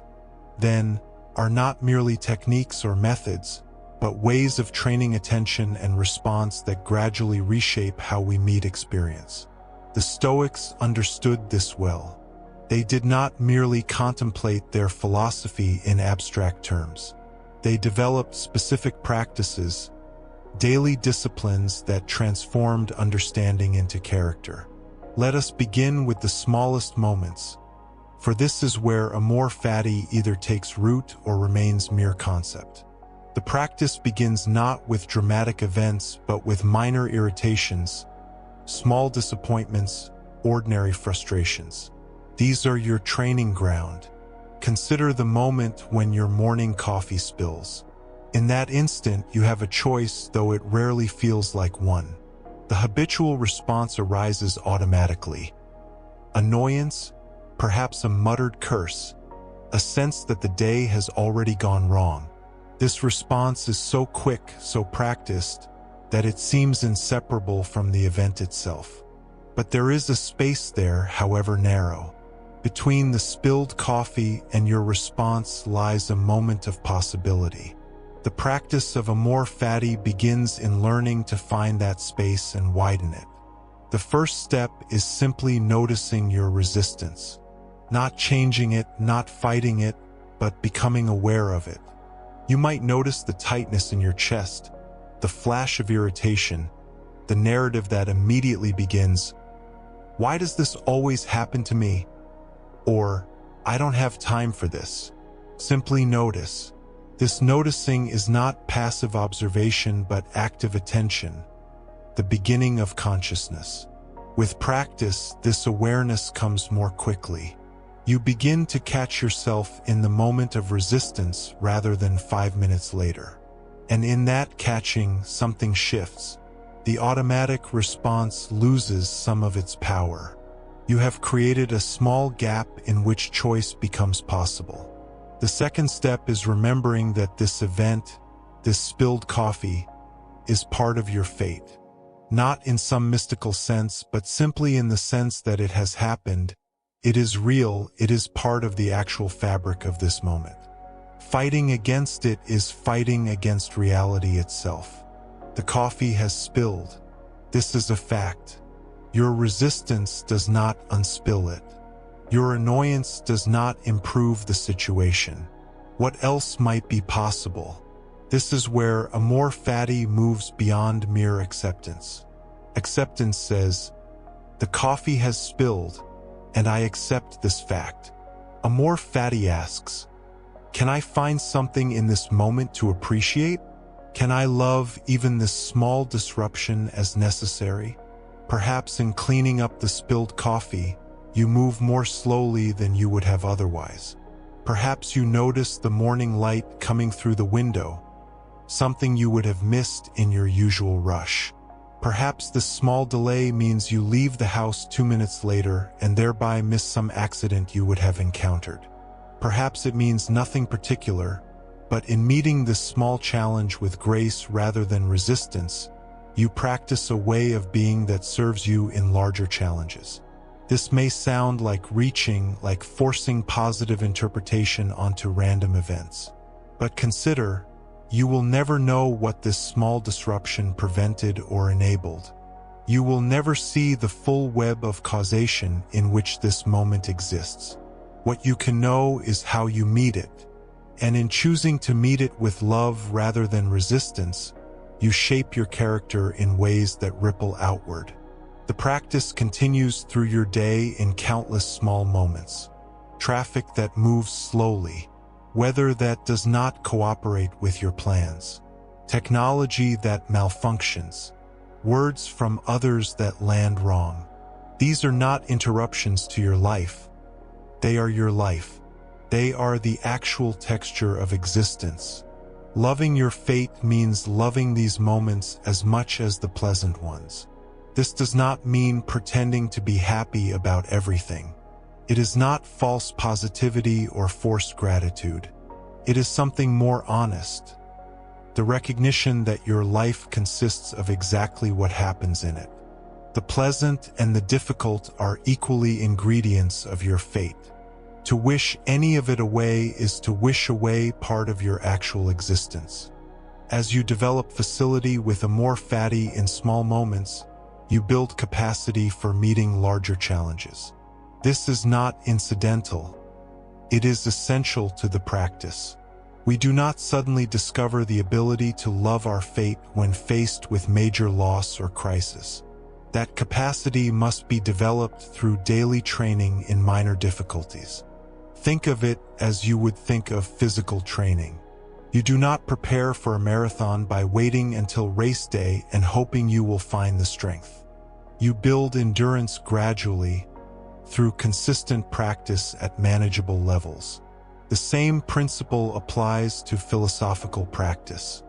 then, are not merely techniques or methods, but ways of training attention and response that gradually reshape how we meet experience. The Stoics understood this well. They did not merely contemplate their philosophy in abstract terms. They developed specific practices, daily disciplines that transformed understanding into character. Let us begin with the smallest moments, for this is where Amor Fati either takes root or remains mere concept. The practice begins not with dramatic events, but with minor irritations, small disappointments, ordinary frustrations. These are your training ground. Consider the moment when your morning coffee spills. In that instant, you have a choice, though it rarely feels like one. The habitual response arises automatically. Annoyance, perhaps a muttered curse, a sense that the day has already gone wrong. This response is so quick, so practiced, that it seems inseparable from the event itself. But there is a space there, however narrow. Between the spilled coffee and your response lies a moment of possibility. The practice of Amor Fati begins in learning to find that space and widen it. The first step is simply noticing your resistance. Not changing it, not fighting it, but becoming aware of it. You might notice the tightness in your chest, the flash of irritation, the narrative that immediately begins, "Why does this always happen to me?" Or, "I don't have time for this." Simply notice. This noticing is not passive observation but active attention, the beginning of consciousness. With practice, this awareness comes more quickly. You begin to catch yourself in the moment of resistance rather than 5 minutes later. And in that catching, something shifts. The automatic response loses some of its power. You have created a small gap in which choice becomes possible. The second step is remembering that this event, this spilled coffee, is part of your fate. Not in some mystical sense, but simply in the sense that it has happened. It is real, it is part of the actual fabric of this moment. Fighting against it is fighting against reality itself. The coffee has spilled. This is a fact. Your resistance does not unspill it. Your annoyance does not improve the situation. What else might be possible? This is where Amor Fati moves beyond mere acceptance. Acceptance says, "The coffee has spilled, and I accept this fact." Amor Fati asks, "Can I find something in this moment to appreciate? Can I love even this small disruption as necessary?" Perhaps in cleaning up the spilled coffee, you move more slowly than you would have otherwise. Perhaps you notice the morning light coming through the window, something you would have missed in your usual rush. Perhaps this small delay means you leave the house 2 minutes later and thereby miss some accident you would have encountered. Perhaps it means nothing particular, but in meeting this small challenge with grace rather than resistance, you practice a way of being that serves you in larger challenges. This may sound like reaching, like forcing positive interpretation onto random events. But consider, you will never know what this small disruption prevented or enabled. You will never see the full web of causation in which this moment exists. What you can know is how you meet it. And in choosing to meet it with love rather than resistance, you shape your character in ways that ripple outward. The practice continues through your day in countless small moments. Traffic that moves slowly, weather that does not cooperate with your plans, technology that malfunctions, words from others that land wrong. These are not interruptions to your life. They are your life. They are the actual texture of existence. Loving your fate means loving these moments as much as the pleasant ones. This does not mean pretending to be happy about everything. It is not false positivity or forced gratitude. It is something more honest. The recognition that your life consists of exactly what happens in it. The pleasant and the difficult are equally ingredients of your fate. To wish any of it away is to wish away part of your actual existence. As you develop facility with Amor Fati in small moments, you build capacity for meeting larger challenges. This is not incidental. It is essential to the practice. We do not suddenly discover the ability to love our fate when faced with major loss or crisis. That capacity must be developed through daily training in minor difficulties. Think of it as you would think of physical training. You do not prepare for a marathon by waiting until race day and hoping you will find the strength. You build endurance gradually through consistent practice at manageable levels. The same principle applies to philosophical practice.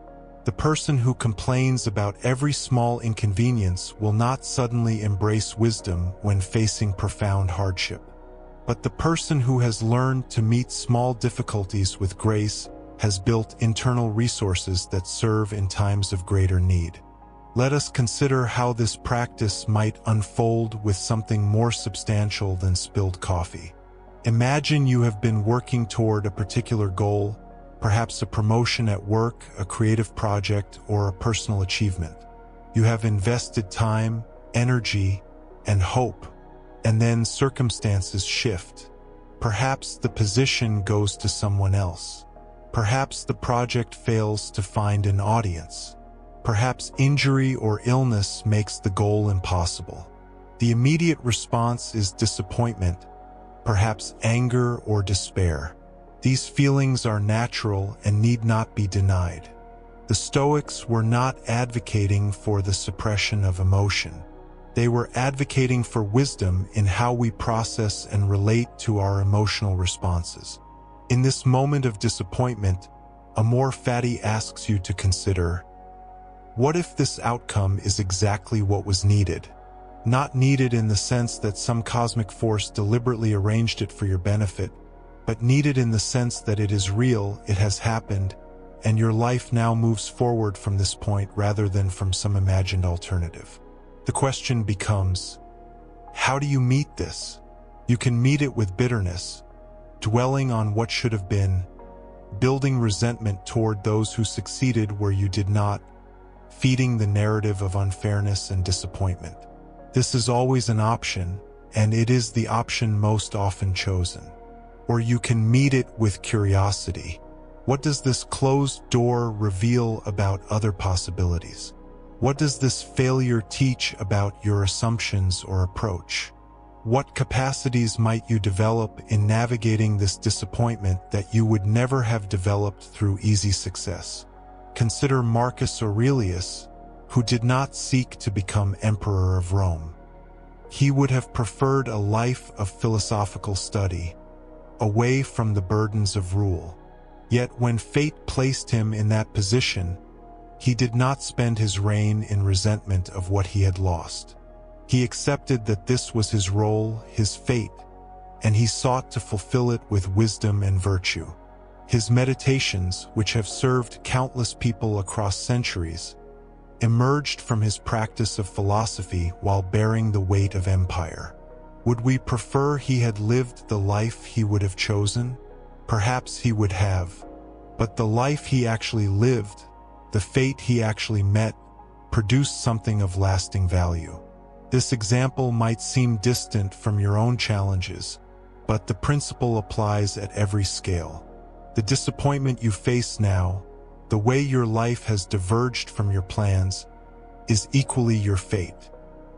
The person who complains about every small inconvenience will not suddenly embrace wisdom when facing profound hardship. But the person who has learned to meet small difficulties with grace has built internal resources that serve in times of greater need. Let us consider how this practice might unfold with something more substantial than spilled coffee. Imagine you have been working toward a particular goal, perhaps a promotion at work, a creative project, or a personal achievement. You have invested time, energy, and hope, and then circumstances shift. Perhaps the position goes to someone else. Perhaps the project fails to find an audience. Perhaps injury or illness makes the goal impossible. The immediate response is disappointment, perhaps anger or despair. These feelings are natural and need not be denied. The Stoics were not advocating for the suppression of emotion. They were advocating for wisdom in how we process and relate to our emotional responses. In this moment of disappointment, Amor Fati asks you to consider, what if this outcome is exactly what was needed? Not needed in the sense that some cosmic force deliberately arranged it for your benefit, but needed in the sense that it is real, it has happened, and your life now moves forward from this point rather than from some imagined alternative. The question becomes, how do you meet this? You can meet it with bitterness, dwelling on what should have been, building resentment toward those who succeeded where you did not, feeding the narrative of unfairness and disappointment. This is always an option, and it is the option most often chosen. Or you can meet it with curiosity. What does this closed door reveal about other possibilities? What does this failure teach about your assumptions or approach? What capacities might you develop in navigating this disappointment that you would never have developed through easy success? Consider Marcus Aurelius, who did not seek to become emperor of Rome. He would have preferred a life of philosophical study, away from the burdens of rule. Yet when fate placed him in that position, he did not spend his reign in resentment of what he had lost. He accepted that this was his role, his fate, and he sought to fulfill it with wisdom and virtue. His meditations, which have served countless people across centuries, emerged from his practice of philosophy while bearing the weight of empire. Would we prefer he had lived the life he would have chosen? Perhaps he would have, but the life he actually lived, the fate he actually met, produced something of lasting value. This example might seem distant from your own challenges, but the principle applies at every scale. The disappointment you face now, the way your life has diverged from your plans, is equally your fate.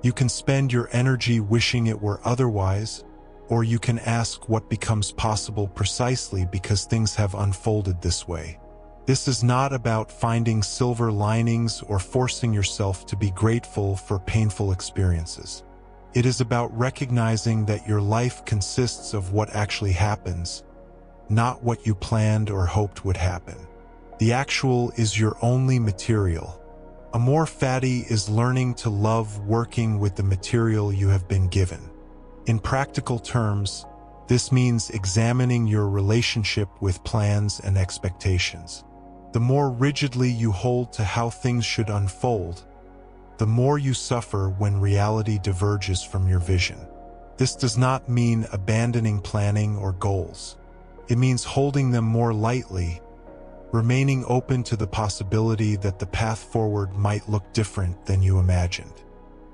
You can spend your energy wishing it were otherwise, or you can ask what becomes possible precisely because things have unfolded this way. This is not about finding silver linings or forcing yourself to be grateful for painful experiences. It is about recognizing that your life consists of what actually happens, not what you planned or hoped would happen. The actual is your only material. Amor Fati is learning to love working with the material you have been given. In practical terms, this means examining your relationship with plans and expectations. The more rigidly you hold to how things should unfold, the more you suffer when reality diverges from your vision. This does not mean abandoning planning or goals. It means holding them more lightly, remaining open to the possibility that the path forward might look different than you imagined.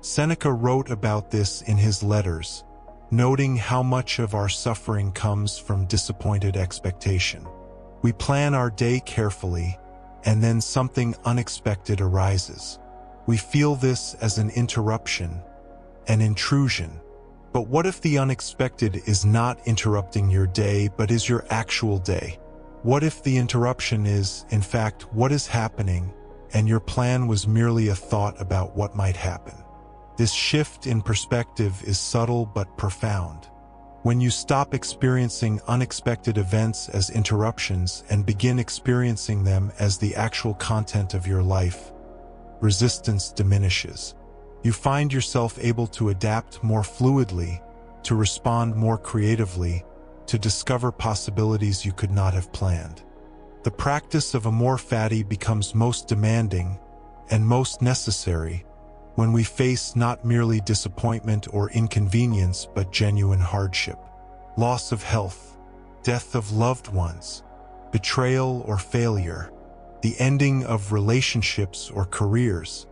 Seneca wrote about this in his letters, noting how much of our suffering comes from disappointed expectation. We plan our day carefully, and then something unexpected arises. We feel this as an interruption, an intrusion. But what if the unexpected is not interrupting your day, but is your actual day? What if the interruption is, in fact, what is happening, and your plan was merely a thought about what might happen? This shift in perspective is subtle but profound. When you stop experiencing unexpected events as interruptions and begin experiencing them as the actual content of your life, resistance diminishes. You find yourself able to adapt more fluidly, to respond more creatively, to discover possibilities you could not have planned. The practice of Amor Fati becomes most demanding and most necessary when we face not merely disappointment or inconvenience but genuine hardship. Loss of health, death of loved ones, betrayal or failure, the ending of relationships or careers.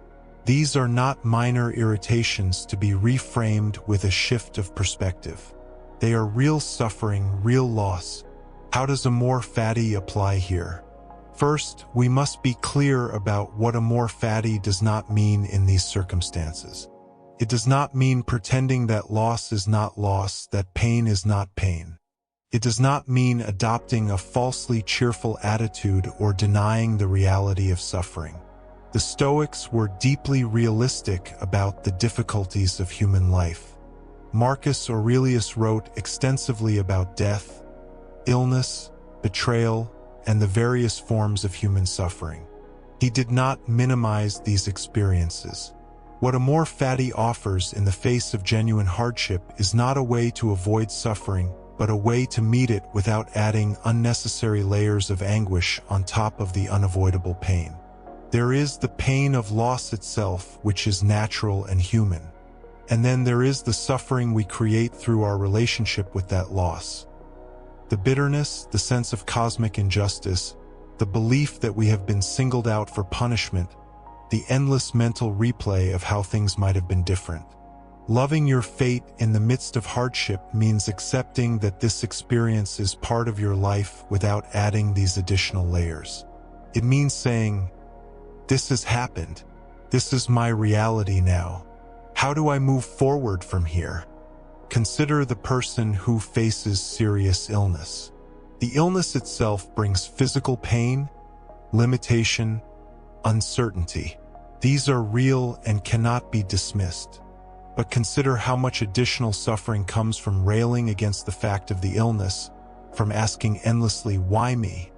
These are not minor irritations to be reframed with a shift of perspective. They are real suffering, real loss. How does Amor Fati apply here? First, we must be clear about what Amor Fati does not mean in these circumstances. It does not mean pretending that loss is not loss, that pain is not pain. It does not mean adopting a falsely cheerful attitude or denying the reality of suffering. The Stoics were deeply realistic about the difficulties of human life. Marcus Aurelius wrote extensively about death, illness, betrayal, and the various forms of human suffering. He did not minimize these experiences. What Amor Fati offers in the face of genuine hardship is not a way to avoid suffering, but a way to meet it without adding unnecessary layers of anguish on top of the unavoidable pain. There is the pain of loss itself, which is natural and human. And then there is the suffering we create through our relationship with that loss. The bitterness, the sense of cosmic injustice, the belief that we have been singled out for punishment, the endless mental replay of how things might have been different. Loving your fate in the midst of hardship means accepting that this experience is part of your life without adding these additional layers. It means saying, "This has happened. This is my reality now. How do I move forward from here?" Consider the person who faces serious illness. The illness itself brings physical pain, limitation, uncertainty. These are real and cannot be dismissed. But consider how much additional suffering comes from railing against the fact of the illness, from asking endlessly, "Why me?"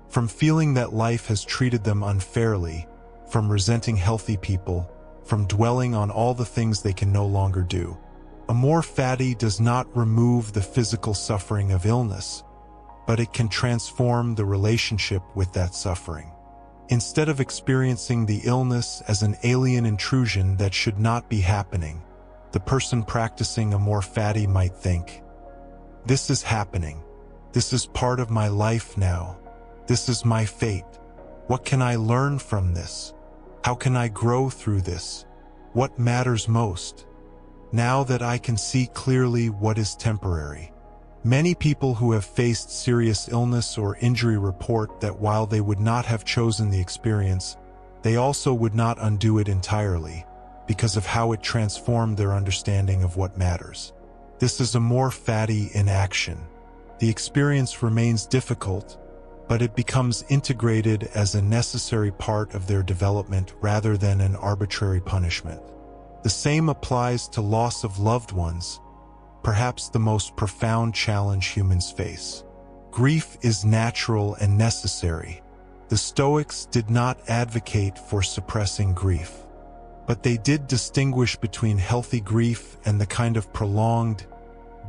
From feeling that life has treated them unfairly, from resenting healthy people, from dwelling on all the things they can no longer do. Amor Fati does not remove the physical suffering of illness, but it can transform the relationship with that suffering. Instead of experiencing the illness as an alien intrusion that should not be happening, the person practicing Amor Fati might think, "This is happening. This is part of my life now. This is my fate. What can I learn from this? How can I grow through this? What matters most? Now that I can see clearly what is temporary." Many people who have faced serious illness or injury report that while they would not have chosen the experience, they also would not undo it entirely, because of how it transformed their understanding of what matters. This is Amor Fati in action. The experience remains difficult, but it becomes integrated as a necessary part of their development rather than an arbitrary punishment. The same applies to loss of loved ones, perhaps the most profound challenge humans face. Grief is natural and necessary. The Stoics did not advocate for suppressing grief, but they did distinguish between healthy grief and the kind of prolonged,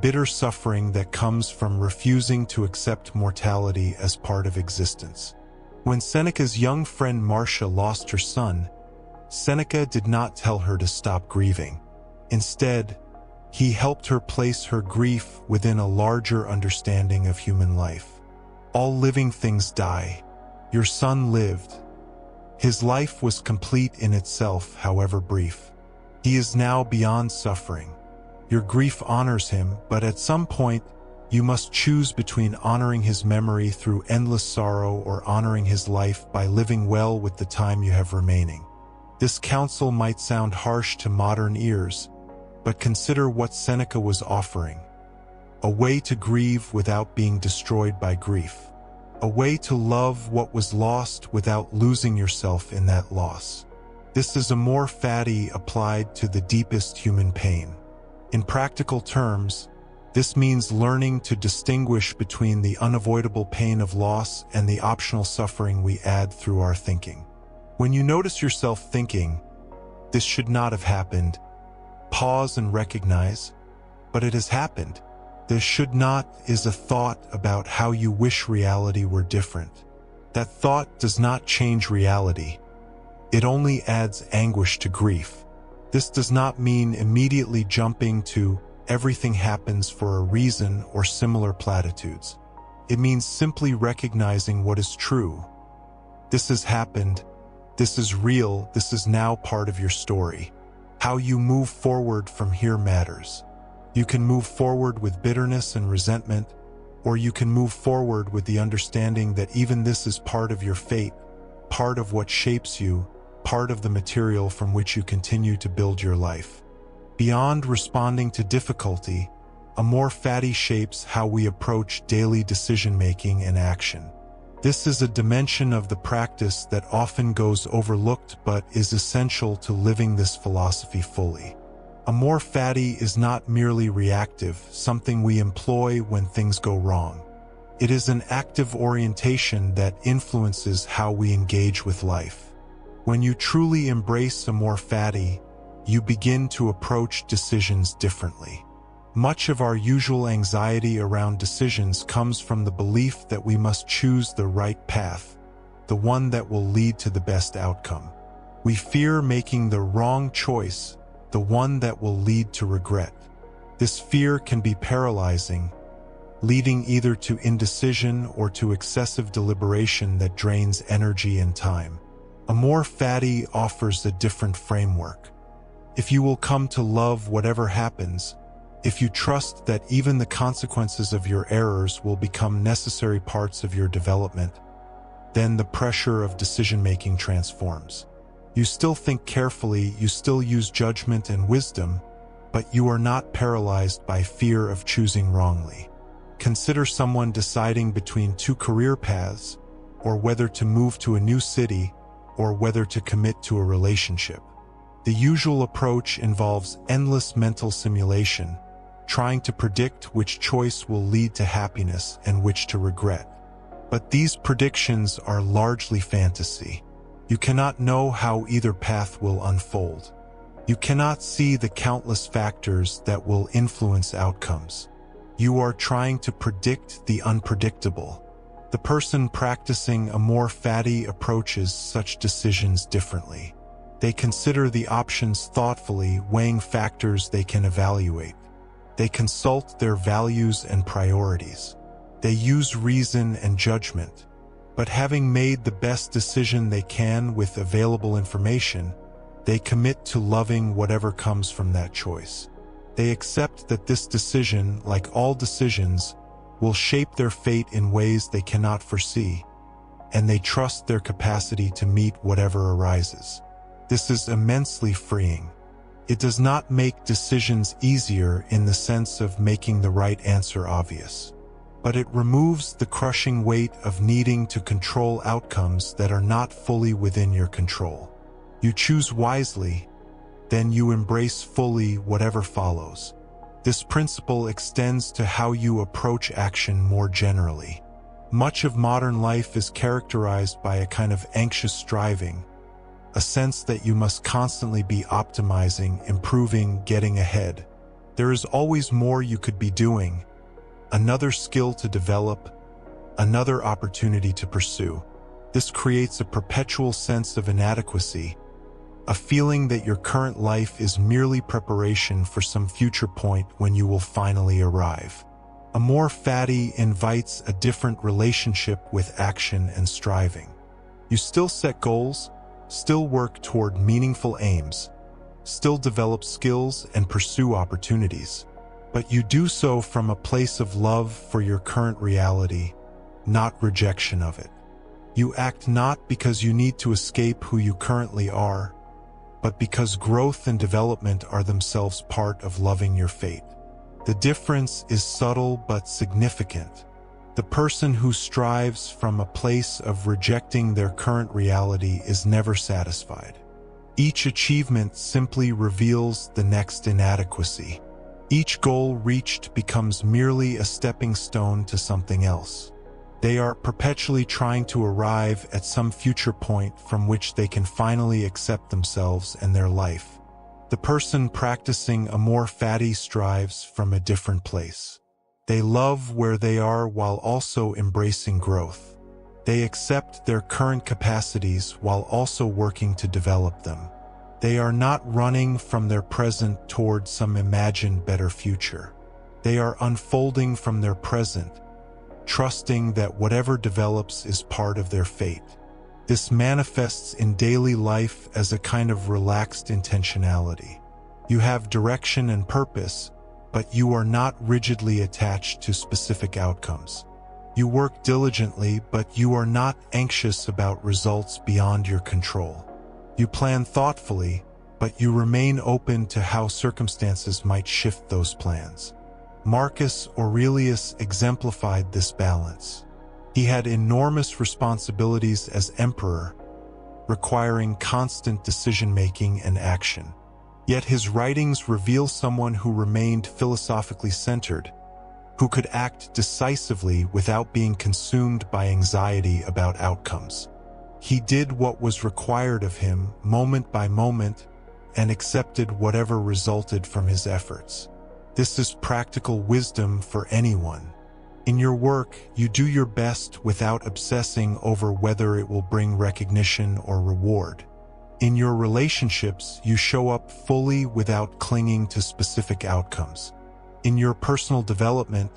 bitter suffering that comes from refusing to accept mortality as part of existence. When Seneca's young friend Marcia lost her son, Seneca did not tell her to stop grieving. Instead, he helped her place her grief within a larger understanding of human life. All living things die. Your son lived. His life was complete in itself, however brief. He is now beyond suffering. Your grief honors him, but at some point, you must choose between honoring his memory through endless sorrow or honoring his life by living well with the time you have remaining. This counsel might sound harsh to modern ears, but consider what Seneca was offering. A way to grieve without being destroyed by grief. A way to love what was lost without losing yourself in that loss. This is Amor Fati applied to the deepest human pain. In practical terms, this means learning to distinguish between the unavoidable pain of loss and the optional suffering we add through our thinking. When you notice yourself thinking, "This should not have happened," pause and recognize, "But it has happened." This should not is a thought about how you wish reality were different. That thought does not change reality. It only adds anguish to grief. This does not mean immediately jumping to "everything happens for a reason" or similar platitudes. It means simply recognizing what is true. This has happened. This is real. This is now part of your story. How you move forward from here matters. You can move forward with bitterness and resentment, or you can move forward with the understanding that even this is part of your fate, part of what shapes you, part of the material from which you continue to build your life. Beyond responding to difficulty, Amor Fati shapes how we approach daily decision-making and action. This is a dimension of the practice that often goes overlooked but is essential to living this philosophy fully. Amor Fati is not merely reactive, something we employ when things go wrong. It is an active orientation that influences how we engage with life. When you truly embrace Amor Fati, you begin to approach decisions differently. Much of our usual anxiety around decisions comes from the belief that we must choose the right path, the one that will lead to the best outcome. We fear making the wrong choice, the one that will lead to regret. This fear can be paralyzing, leading either to indecision or to excessive deliberation that drains energy and time. Amor Fati offers a different framework. If you will come to love whatever happens, if you trust that even the consequences of your errors will become necessary parts of your development, then the pressure of decision-making transforms. You still think carefully, you still use judgment and wisdom, but you are not paralyzed by fear of choosing wrongly. Consider someone deciding between two career paths, or whether to move to a new city, or whether to commit to a relationship. The usual approach involves endless mental simulation, trying to predict which choice will lead to happiness and which to regret. But these predictions are largely fantasy. You cannot know how either path will unfold. You cannot see the countless factors that will influence outcomes. You are trying to predict the unpredictable. The person practicing Amor Fati approaches such decisions differently. They consider the options thoughtfully, weighing factors they can evaluate. They consult their values and priorities. They use reason and judgment. But having made the best decision they can with available information, they commit to loving whatever comes from that choice. They accept that this decision, like all decisions, will shape their fate in ways they cannot foresee, and they trust their capacity to meet whatever arises. This is immensely freeing. It does not make decisions easier in the sense of making the right answer obvious, but it removes the crushing weight of needing to control outcomes that are not fully within your control. You choose wisely, then you embrace fully whatever follows. This principle extends to how you approach action more generally. Much of modern life is characterized by a kind of anxious striving, a sense that you must constantly be optimizing, improving, getting ahead. There is always more you could be doing, another skill to develop, another opportunity to pursue. This creates a perpetual sense of inadequacy, a feeling that your current life is merely preparation for some future point when you will finally arrive. Amor Fati invites a different relationship with action and striving. You still set goals, still work toward meaningful aims, still develop skills and pursue opportunities. But you do so from a place of love for your current reality, not rejection of it. You act not because you need to escape who you currently are, but because growth and development are themselves part of loving your fate. The difference is subtle but significant. The person who strives from a place of rejecting their current reality is never satisfied. Each achievement simply reveals the next inadequacy. Each goal reached becomes merely a stepping stone to something else. They are perpetually trying to arrive at some future point from which they can finally accept themselves and their life. The person practicing Amor Fati strives from a different place. They love where they are while also embracing growth. They accept their current capacities while also working to develop them. They are not running from their present toward some imagined better future. They are unfolding from their present, trusting that whatever develops is part of their fate. This manifests in daily life as a kind of relaxed intentionality. You have direction and purpose, but you are not rigidly attached to specific outcomes. You work diligently, but you are not anxious about results beyond your control. You plan thoughtfully, but you remain open to how circumstances might shift those plans. Marcus Aurelius exemplified this balance. He had enormous responsibilities as emperor, requiring constant decision-making and action. Yet his writings reveal someone who remained philosophically centered, who could act decisively without being consumed by anxiety about outcomes. He did what was required of him moment by moment and accepted whatever resulted from his efforts. This is practical wisdom for anyone. In your work, you do your best without obsessing over whether it will bring recognition or reward. In your relationships, you show up fully without clinging to specific outcomes. In your personal development,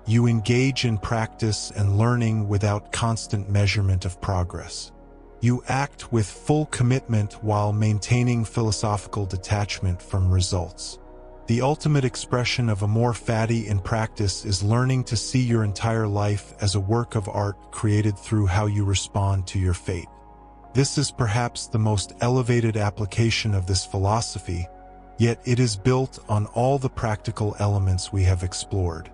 you engage in practice and learning without constant measurement of progress. You act with full commitment while maintaining philosophical detachment from results. The ultimate expression of Amor Fati in practice is learning to see your entire life as a work of art created through how you respond to your fate. This is perhaps the most elevated application of this philosophy, yet it is built on all the practical elements we have explored.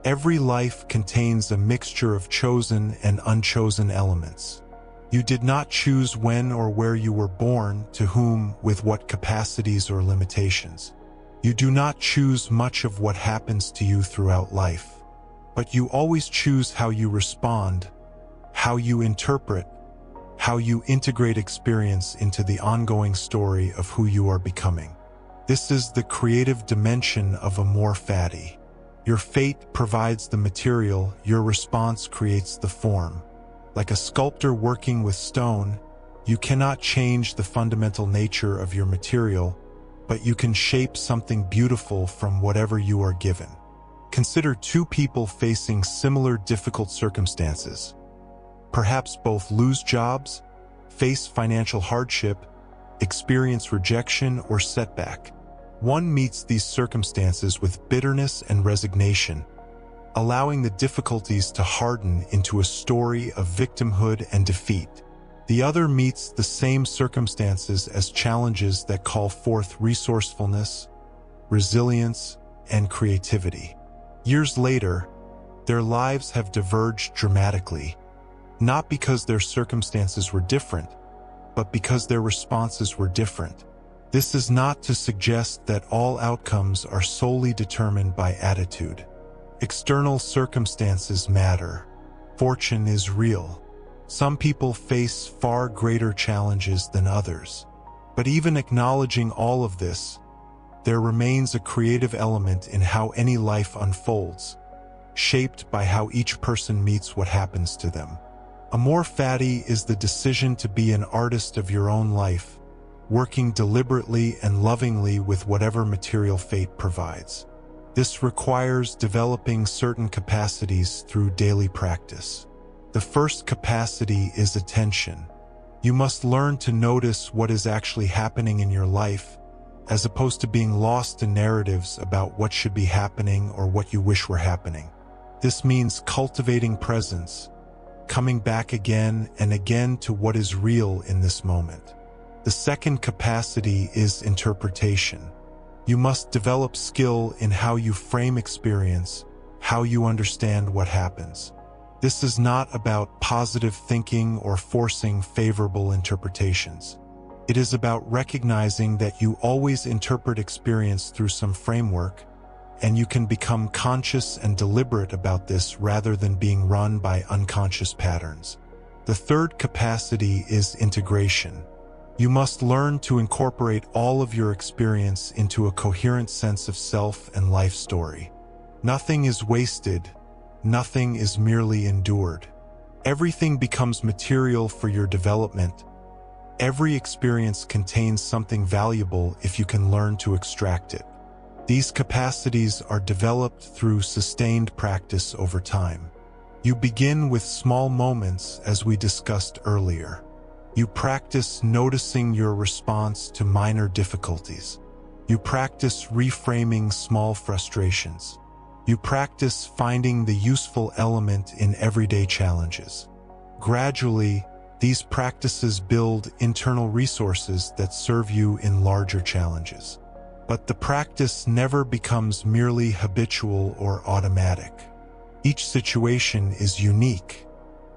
Every life contains a mixture of chosen and unchosen elements. You did not choose when or where you were born, to whom, with what capacities or limitations. You do not choose much of what happens to you throughout life, but you always choose how you respond, how you interpret, how you integrate experience into the ongoing story of who you are becoming. This is the creative dimension of Amor Fati. Your fate provides the material, your response creates the form. Like a sculptor working with stone, you cannot change the fundamental nature of your material, but you can shape something beautiful from whatever you are given. Consider two people facing similar difficult circumstances. Perhaps both lose jobs, face financial hardship, experience rejection or setback. One meets these circumstances with bitterness and resignation, allowing the difficulties to harden into a story of victimhood and defeat. The other meets the same circumstances as challenges that call forth resourcefulness, resilience, and creativity. Years later, their lives have diverged dramatically, not because their circumstances were different, but because their responses were different. This is not to suggest that all outcomes are solely determined by attitude. External circumstances matter. Fortune is real. Some people face far greater challenges than others. But even acknowledging all of this, there remains a creative element in how any life unfolds, shaped by how each person meets what happens to them. Amor Fati is the decision to be an artist of your own life, working deliberately and lovingly with whatever material fate provides. This requires developing certain capacities through daily practice. The first capacity is attention. You must learn to notice what is actually happening in your life, as opposed to being lost in narratives about what should be happening or what you wish were happening. This means cultivating presence, coming back again and again to what is real in this moment. The second capacity is interpretation. You must develop skill in how you frame experience, how you understand what happens. This is not about positive thinking or forcing favorable interpretations. It is about recognizing that you always interpret experience through some framework, and you can become conscious and deliberate about this rather than being run by unconscious patterns. The third capacity is integration. You must learn to incorporate all of your experience into a coherent sense of self and life story. Nothing is wasted. Nothing is merely endured. Everything becomes material for your development. Every experience contains something valuable if you can learn to extract it. These capacities are developed through sustained practice over time. You begin with small moments, as we discussed earlier. You practice noticing your response to minor difficulties. You practice reframing small frustrations. You practice finding the useful element in everyday challenges. Gradually, these practices build internal resources that serve you in larger challenges. But the practice never becomes merely habitual or automatic. Each situation is unique.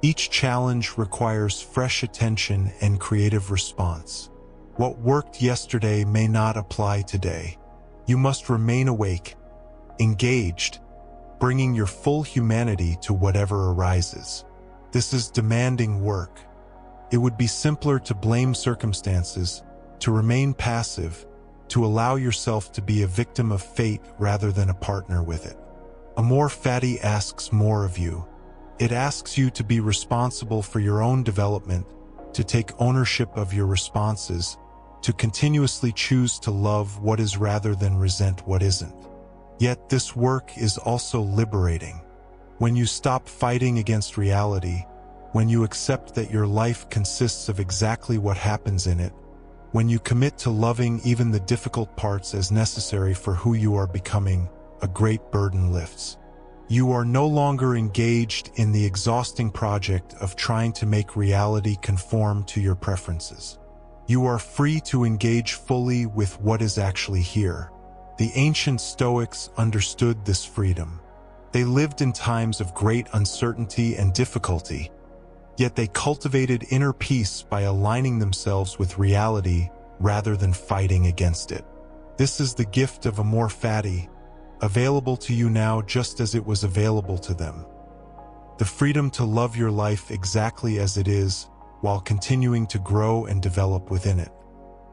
Each challenge requires fresh attention and creative response. What worked yesterday may not apply today. You must remain awake, engaged, bringing your full humanity to whatever arises. This is demanding work. It would be simpler to blame circumstances, to remain passive, to allow yourself to be a victim of fate rather than a partner with it. Amor Fati asks more of you. It asks you to be responsible for your own development, to take ownership of your responses, to continuously choose to love what is rather than resent what isn't. Yet this work is also liberating. When you stop fighting against reality, when you accept that your life consists of exactly what happens in it, when you commit to loving even the difficult parts as necessary for who you are becoming, a great burden lifts. You are no longer engaged in the exhausting project of trying to make reality conform to your preferences. You are free to engage fully with what is actually here. The ancient Stoics understood this freedom. They lived in times of great uncertainty and difficulty, yet they cultivated inner peace by aligning themselves with reality rather than fighting against it. This is the gift of Amor Fati, available to you now just as it was available to them. The freedom to love your life exactly as it is, while continuing to grow and develop within it.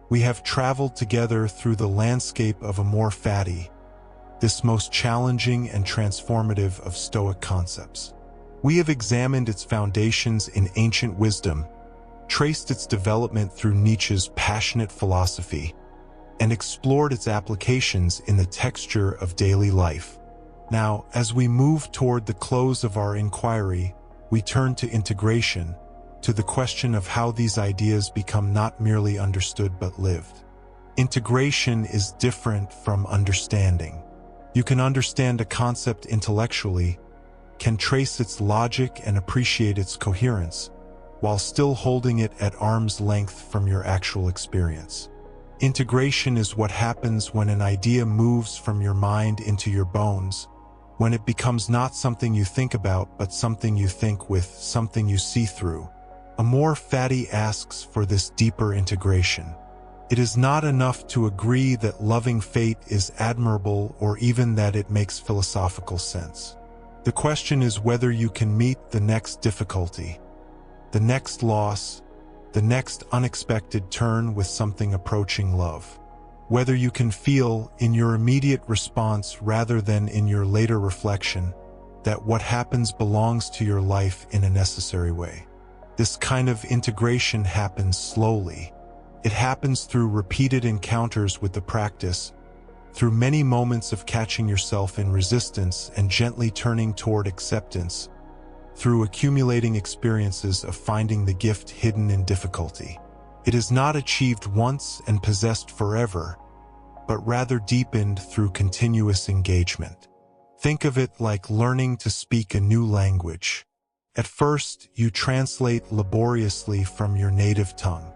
We have traveled together through the landscape of Amor Fati, this most challenging and transformative of Stoic concepts. We have examined its foundations in ancient wisdom, traced its development through Nietzsche's passionate philosophy, and explored its applications in the texture of daily life. Now, as we move toward the close of our inquiry, we turn to integration, to the question of how these ideas become not merely understood but lived. Integration is different from understanding. You can understand a concept intellectually, can trace its logic and appreciate its coherence, while still holding it at arm's length from your actual experience. Integration is what happens when an idea moves from your mind into your bones, when it becomes not something you think about but something you think with, something you see through. Amor Fati asks for this deeper integration. It is not enough to agree that loving fate is admirable or even that it makes philosophical sense. The question is whether you can meet the next difficulty, the next loss, the next unexpected turn with something approaching love. Whether you can feel, in your immediate response rather than in your later reflection, that what happens belongs to your life in a necessary way. This kind of integration happens slowly. It happens through repeated encounters with the practice, through many moments of catching yourself in resistance and gently turning toward acceptance, through accumulating experiences of finding the gift hidden in difficulty. It is not achieved once and possessed forever, but rather deepened through continuous engagement. Think of it like learning to speak a new language. At first, you translate laboriously from your native tongue.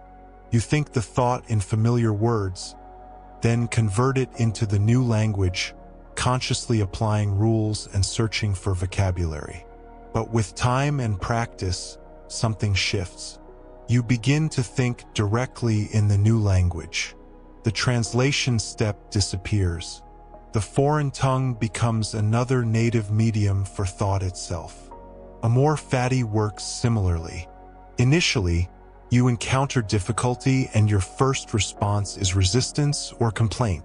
You think the thought in familiar words, then convert it into the new language, consciously applying rules and searching for vocabulary. But with time and practice, something shifts. You begin to think directly in the new language. The translation step disappears. The foreign tongue becomes another native medium for thought itself. Amor Fati works similarly. Initially, you encounter difficulty and your first response is resistance or complaint.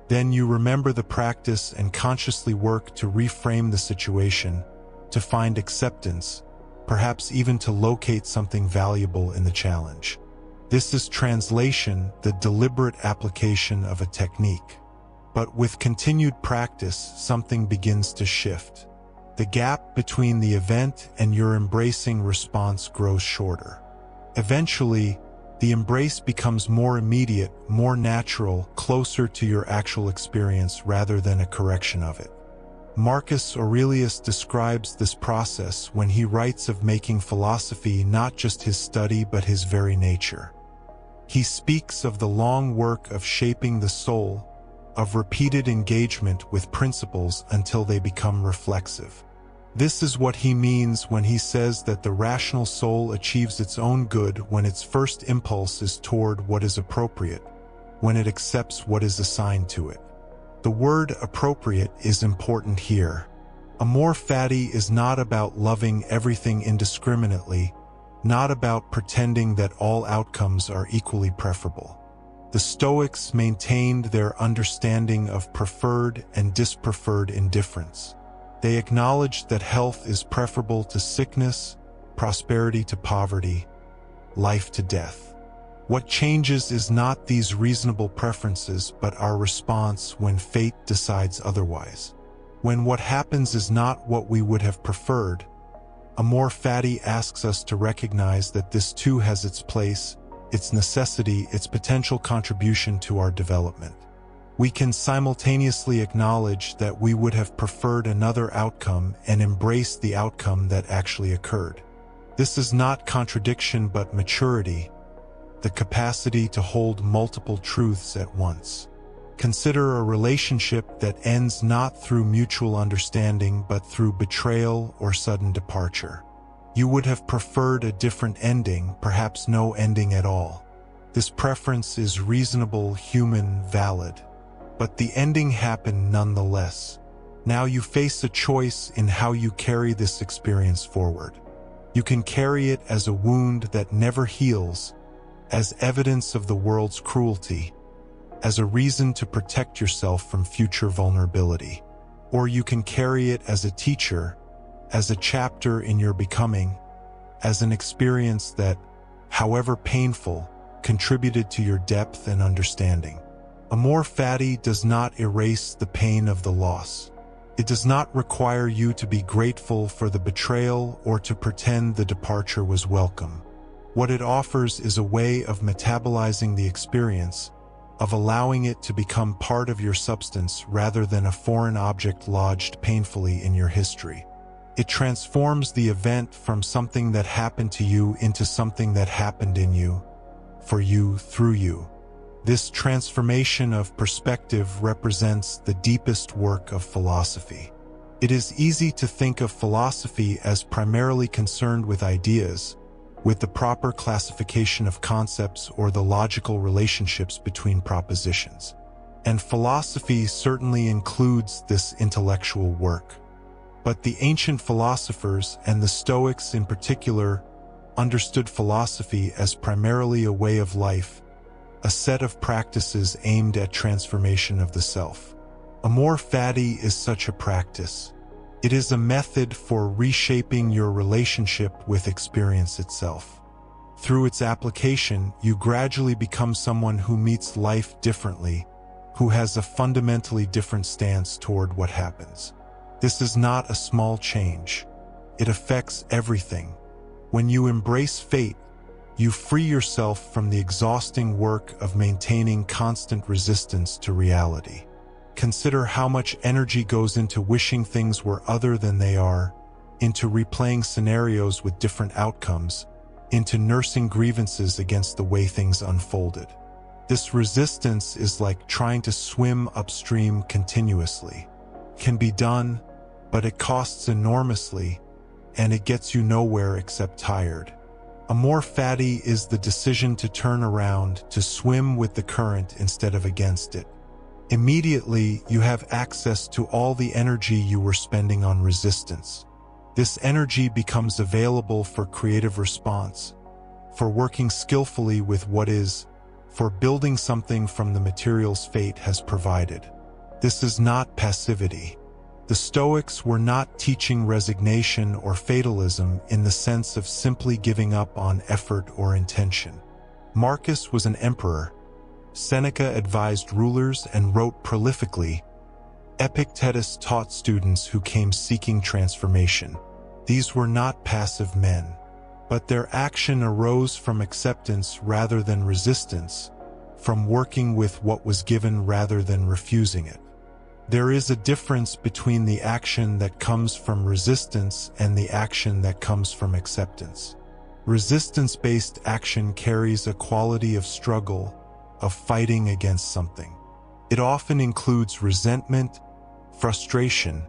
Then you remember the practice and consciously work to reframe the situation, to find acceptance, perhaps even to locate something valuable in the challenge. This is translation, the deliberate application of a technique. But with continued practice, something begins to shift. The gap between the event and your embracing response grows shorter. Eventually, the embrace becomes more immediate, more natural, closer to your actual experience rather than a correction of it. Marcus Aurelius describes this process when he writes of making philosophy not just his study but his very nature. He speaks of the long work of shaping the soul, of repeated engagement with principles until they become reflexive. This is what he means when he says that the rational soul achieves its own good when its first impulse is toward what is appropriate, when it accepts what is assigned to it. The word appropriate is important here. Amor Fati is not about loving everything indiscriminately, not about pretending that all outcomes are equally preferable. The Stoics maintained their understanding of preferred and dispreferred indifference. They acknowledged that health is preferable to sickness, prosperity to poverty, life to death. What changes is not these reasonable preferences but our response when fate decides otherwise. When what happens is not what we would have preferred, Amor Fati asks us to recognize that this too has its place, its necessity, its potential contribution to our development. We can simultaneously acknowledge that we would have preferred another outcome and embrace the outcome that actually occurred. This is not contradiction but maturity, the capacity to hold multiple truths at once. Consider a relationship that ends not through mutual understanding but through betrayal or sudden departure. You would have preferred a different ending, perhaps no ending at all. This preference is reasonable, human, valid. But the ending happened nonetheless. Now you face a choice in how you carry this experience forward. You can carry it as a wound that never heals, as evidence of the world's cruelty, as a reason to protect yourself from future vulnerability. Or you can carry it as a teacher, as a chapter in your becoming, as an experience that, however painful, contributed to your depth and understanding. Amor Fati does not erase the pain of the loss. It does not require you to be grateful for the betrayal or to pretend the departure was welcome. What it offers is a way of metabolizing the experience, of allowing it to become part of your substance rather than a foreign object lodged painfully in your history. It transforms the event from something that happened to you into something that happened in you, for you, through you. This transformation of perspective represents the deepest work of philosophy. It is easy to think of philosophy as primarily concerned with ideas, with the proper classification of concepts or the logical relationships between propositions. And philosophy certainly includes this intellectual work. But the ancient philosophers, and the Stoics in particular, understood philosophy as primarily a way of life, a set of practices aimed at transformation of the self. Amor Fati is such a practice. It is a method for reshaping your relationship with experience itself. Through its application, you gradually become someone who meets life differently, who has a fundamentally different stance toward what happens. This is not a small change. It affects everything. When you embrace fate, you free yourself from the exhausting work of maintaining constant resistance to reality. Consider how much energy goes into wishing things were other than they are, into replaying scenarios with different outcomes, into nursing grievances against the way things unfolded. This resistance is like trying to swim upstream continuously. It can be done, but it costs enormously, and it gets you nowhere except tired. Amor Fati is the decision to turn around, to swim with the current instead of against it. Immediately, you have access to all the energy you were spending on resistance. This energy becomes available for creative response, for working skillfully with what is, for building something from the materials fate has provided. This is not passivity. The Stoics were not teaching resignation or fatalism in the sense of simply giving up on effort or intention. Marcus was an emperor. Seneca advised rulers and wrote prolifically. Epictetus taught students who came seeking transformation. These were not passive men, but their action arose from acceptance rather than resistance, from working with what was given rather than refusing it. There is a difference between the action that comes from resistance and the action that comes from acceptance. Resistance-based action carries a quality of struggle, of fighting against something. It often includes resentment, frustration,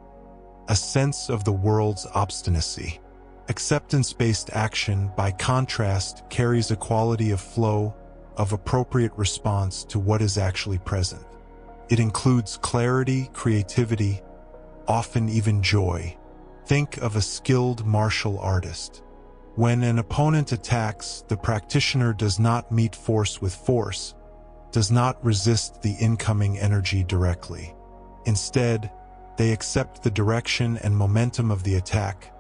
a sense of the world's obstinacy. Acceptance-based action, by contrast, carries a quality of flow, of appropriate response to what is actually present. It includes clarity, creativity, often even joy. Think of a skilled martial artist. When an opponent attacks, the practitioner does not meet force with force, does not resist the incoming energy directly. Instead, they accept the direction and momentum of the attack,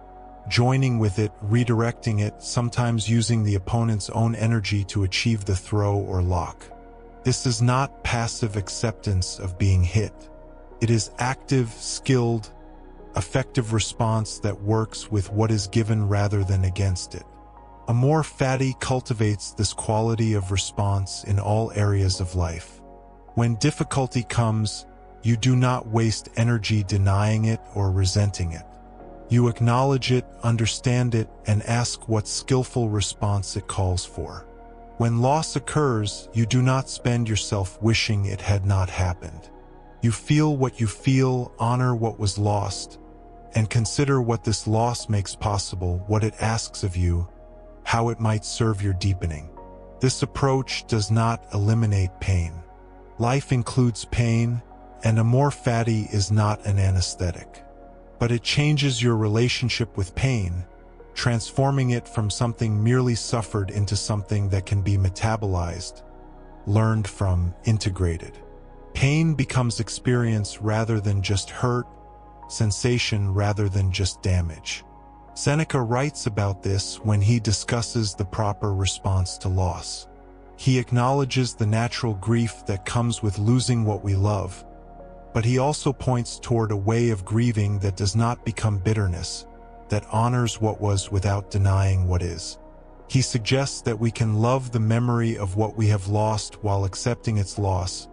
joining with it, redirecting it, sometimes using the opponent's own energy to achieve the throw or lock. This is not passive acceptance of being hit. It is active, skilled, effective response that works with what is given rather than against it. Amor Fati cultivates this quality of response in all areas of life. When difficulty comes, you do not waste energy denying it or resenting it. You acknowledge it, understand it, and ask what skillful response it calls for. When loss occurs, you do not spend yourself wishing it had not happened. You feel what you feel, honor what was lost, and consider what this loss makes possible, what it asks of you, how it might serve your deepening. This approach does not eliminate pain. Life includes pain, and Amor Fati is not an anesthetic. But it changes your relationship with pain, transforming it from something merely suffered into something that can be metabolized, learned from, integrated. Pain becomes experience rather than just hurt, sensation rather than just damage. Seneca writes about this when he discusses the proper response to loss. He acknowledges the natural grief that comes with losing what we love, but he also points toward a way of grieving that does not become bitterness, that honors what was without denying what is. He suggests that we can love the memory of what we have lost while accepting its loss,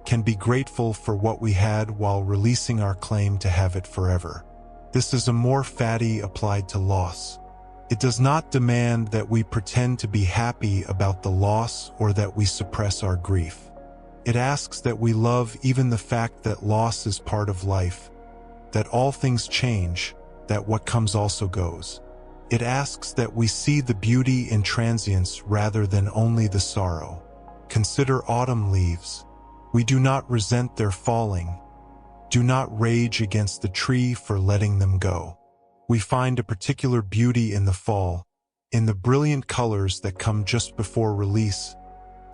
can be grateful for what we had while releasing our claim to have it forever. This is Amor Fati applied to loss. It does not demand that we pretend to be happy about the loss or that we suppress our grief. It asks that we love even the fact that loss is part of life, that all things change, that what comes also goes. It asks that we see the beauty in transience rather than only the sorrow. Consider autumn leaves. We do not resent their falling, do not rage against the tree for letting them go. We find a particular beauty in the fall, in the brilliant colors that come just before release,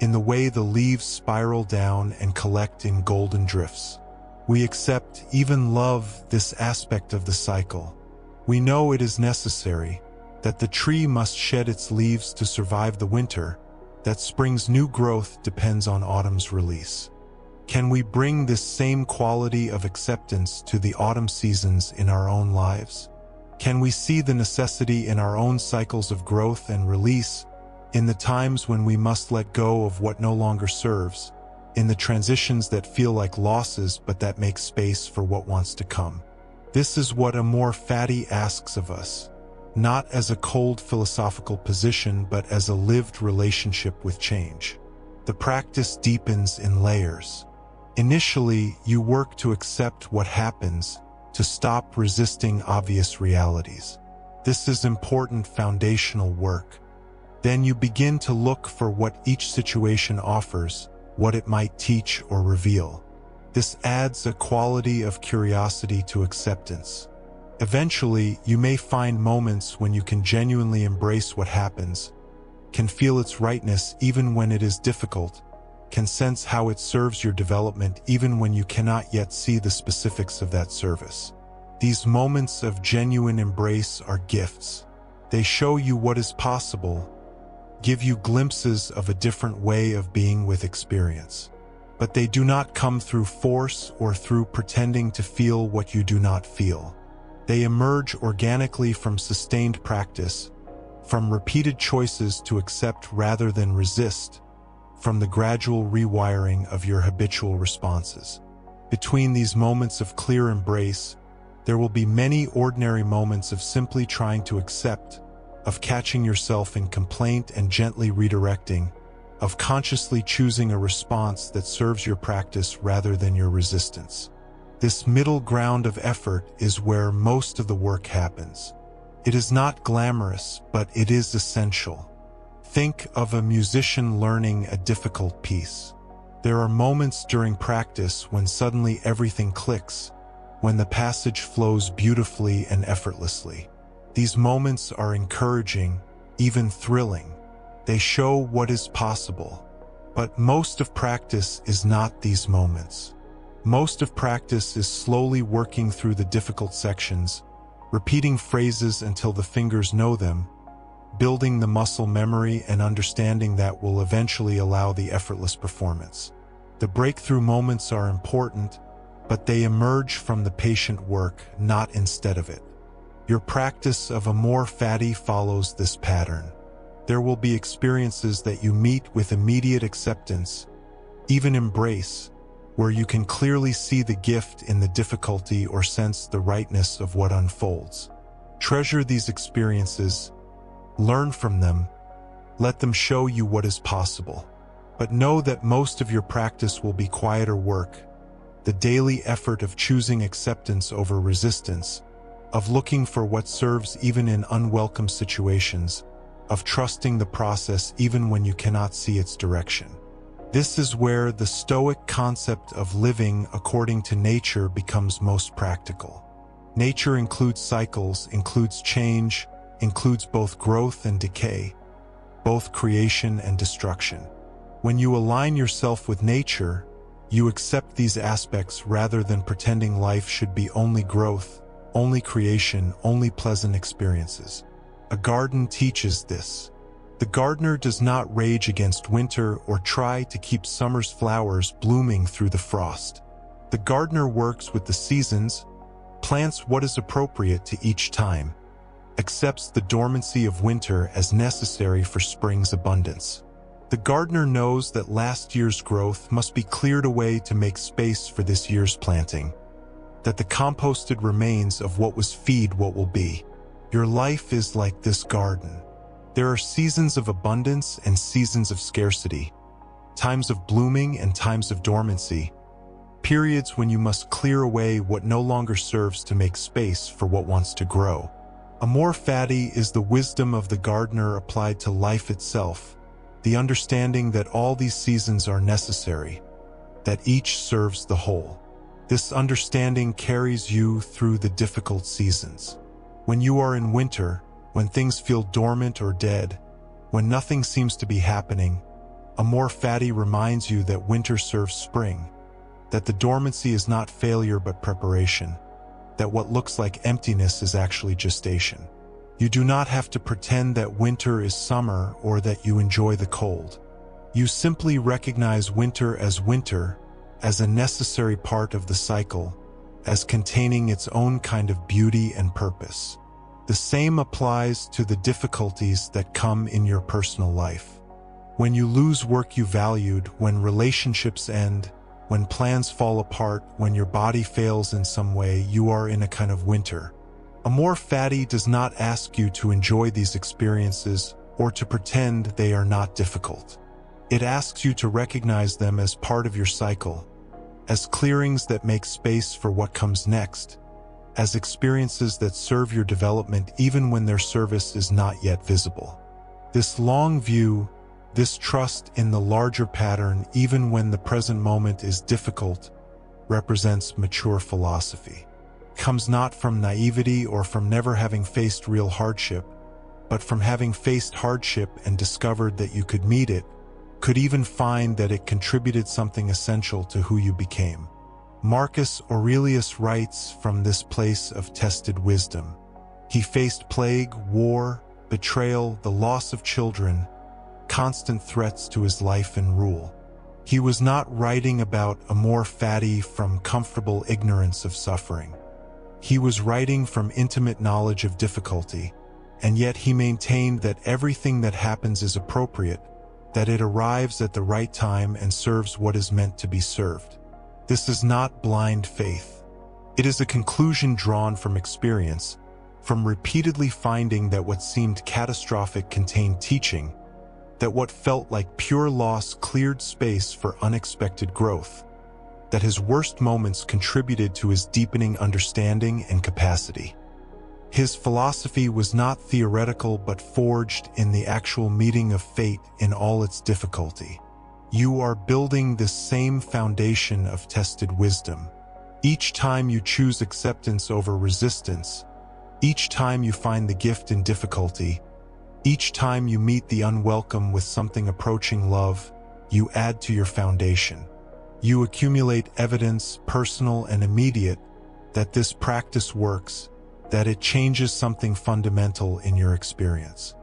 in the way the leaves spiral down and collect in golden drifts. We accept, even love, this aspect of the cycle. We know it is necessary, that the tree must shed its leaves to survive the winter, that spring's new growth depends on autumn's release. Can we bring this same quality of acceptance to the autumn seasons in our own lives? Can we see the necessity in our own cycles of growth and release, in the times when we must let go of what no longer serves, in the transitions that feel like losses but that make space for what wants to come? This is what Amor Fati asks of us, not as a cold philosophical position but as a lived relationship with change. The practice deepens in layers. Initially, you work to accept what happens, to stop resisting obvious realities. This is important foundational work. Then you begin to look for what each situation offers, what it might teach or reveal. This adds a quality of curiosity to acceptance. Eventually, you may find moments when you can genuinely embrace what happens, can feel its rightness even when it is difficult, can sense how it serves your development even when you cannot yet see the specifics of that service. These moments of genuine embrace are gifts. They show you what is possible, give you glimpses of a different way of being with experience. But they do not come through force or through pretending to feel what you do not feel. They emerge organically from sustained practice, from repeated choices to accept rather than resist, from the gradual rewiring of your habitual responses. Between these moments of clear embrace, there will be many ordinary moments of simply trying to accept, of catching yourself in complaint and gently redirecting, of consciously choosing a response that serves your practice rather than your resistance. This middle ground of effort is where most of the work happens. It is not glamorous, but it is essential. Think of a musician learning a difficult piece. There are moments during practice when suddenly everything clicks, when the passage flows beautifully and effortlessly. These moments are encouraging, even thrilling. They show what is possible. But most of practice is not these moments. Most of practice is slowly working through the difficult sections, repeating phrases until the fingers know them, building the muscle memory and understanding that will eventually allow the effortless performance. The breakthrough moments are important, but they emerge from the patient work, not instead of it. Your practice of Amor Fati follows this pattern. There will be experiences that you meet with immediate acceptance, even embrace, where you can clearly see the gift in the difficulty or sense the rightness of what unfolds. Treasure these experiences, learn from them, let them show you what is possible. But know that most of your practice will be quieter work, the daily effort of choosing acceptance over resistance, of looking for what serves even in unwelcome situations, of trusting the process even when you cannot see its direction. This is where the Stoic concept of living according to nature becomes most practical. Nature includes cycles, includes change, includes both growth and decay, both creation and destruction. When you align yourself with nature, you accept these aspects rather than pretending life should be only growth, only creation, only pleasant experiences. A garden teaches this. The gardener does not rage against winter or try to keep summer's flowers blooming through the frost. The gardener works with the seasons, plants what is appropriate to each time, accepts the dormancy of winter as necessary for spring's abundance. The gardener knows that last year's growth must be cleared away to make space for this year's planting, that the composted remains of what was feed what will be. Your life is like this garden. There are seasons of abundance and seasons of scarcity, times of blooming and times of dormancy, periods when you must clear away what no longer serves to make space for what wants to grow. Amor Fati is the wisdom of the gardener applied to life itself, the understanding that all these seasons are necessary, that each serves the whole. This understanding carries you through the difficult seasons. When you are in winter, when things feel dormant or dead, when nothing seems to be happening, Amor Fati reminds you that winter serves spring, that the dormancy is not failure but preparation, that what looks like emptiness is actually gestation. You do not have to pretend that winter is summer or that you enjoy the cold. You simply recognize winter as winter, as a necessary part of the cycle, as containing its own kind of beauty and purpose. The same applies to the difficulties that come in your personal life. When you lose work you valued, when relationships end, when plans fall apart, when your body fails in some way, you are in a kind of winter. Amor Fati does not ask you to enjoy these experiences or to pretend they are not difficult. It asks you to recognize them as part of your cycle, as clearings that make space for what comes next, as experiences that serve your development even when their service is not yet visible. This long view, this trust in the larger pattern even when the present moment is difficult, represents mature philosophy. It comes not from naivety or from never having faced real hardship, but from having faced hardship and discovered that you could meet it, could even find that it contributed something essential to who you became. Marcus Aurelius writes from this place of tested wisdom. He faced plague, war, betrayal, the loss of children, constant threats to his life and rule. He was not writing about Amor Fati from comfortable ignorance of suffering. He was writing from intimate knowledge of difficulty, and yet he maintained that everything that happens is appropriate, that it arrives at the right time and serves what is meant to be served. This is not blind faith. It is a conclusion drawn from experience, from repeatedly finding that what seemed catastrophic contained teaching, that what felt like pure loss cleared space for unexpected growth, that his worst moments contributed to his deepening understanding and capacity. His philosophy was not theoretical but forged in the actual meeting of fate in all its difficulty. You are building this same foundation of tested wisdom. Each time you choose acceptance over resistance, each time you find the gift in difficulty, each time you meet the unwelcome with something approaching love, you add to your foundation. You accumulate evidence, personal and immediate, that this practice works, that it changes something fundamental in your experience.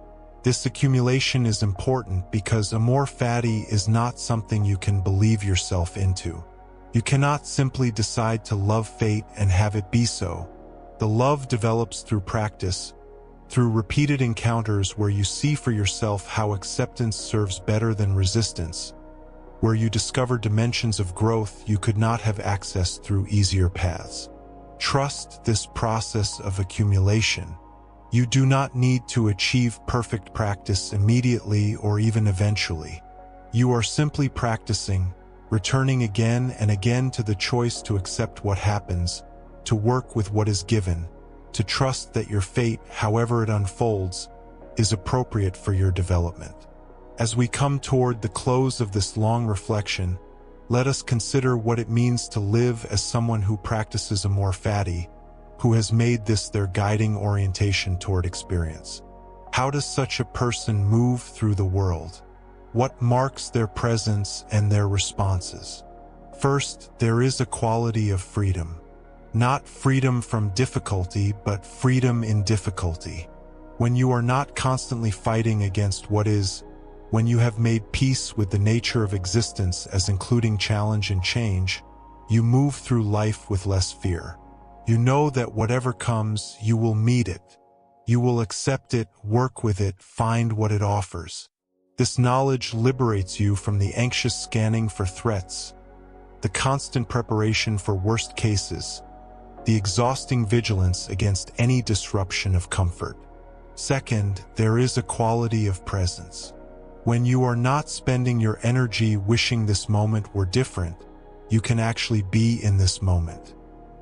This accumulation is important because Amor Fati is not something you can believe yourself into. You cannot simply decide to love fate and have it be so. The love develops through practice, through repeated encounters where you see for yourself how acceptance serves better than resistance, where you discover dimensions of growth you could not have accessed through easier paths. Trust this process of accumulation. You do not need to achieve perfect practice immediately or even eventually. You are simply practicing, returning again and again to the choice to accept what happens, to work with what is given, to trust that your fate, however it unfolds, is appropriate for your development. As we come toward the close of this long reflection, let us consider what it means to live as someone who practices Amor Fati, who has made this their guiding orientation toward experience. How does such a person move through the world? What marks their presence and their responses? First, there is a quality of freedom. Not freedom from difficulty, but freedom in difficulty. When you are not constantly fighting against what is, when you have made peace with the nature of existence as including challenge and change, you move through life with less fear. You know that whatever comes, you will meet it. You will accept it, work with it, find what it offers. This knowledge liberates you from the anxious scanning for threats, the constant preparation for worst cases, the exhausting vigilance against any disruption of comfort. Second, there is a quality of presence. When you are not spending your energy wishing this moment were different, you can actually be in this moment.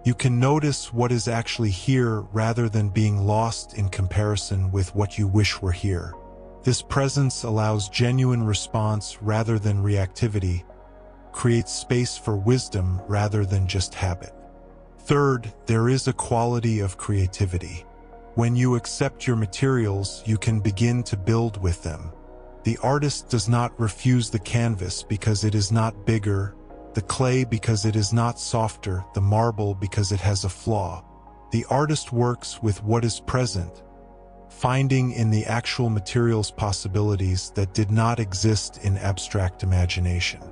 You can notice what is actually here rather than being lost in comparison with what you wish were here. This presence allows genuine response rather than reactivity, creates space for wisdom rather than just habit. Third, there is a quality of creativity. When you accept your materials, you can begin to build with them. The artist does not refuse the canvas because it is not bigger, the clay because it is not softer, the marble because it has a flaw. The artist works with what is present, finding in the actual materials possibilities that did not exist in abstract imagination.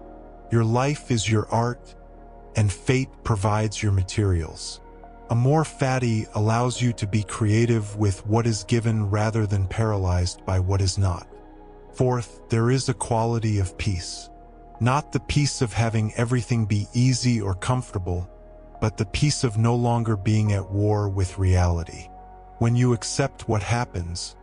Your life is your art, and fate provides your materials. Amor Fati allows you to be creative with what is given rather than paralyzed by what is not. Fourth, there is a quality of peace. Not the peace of having everything be easy or comfortable, but the peace of no longer being at war with reality. When you accept what happens,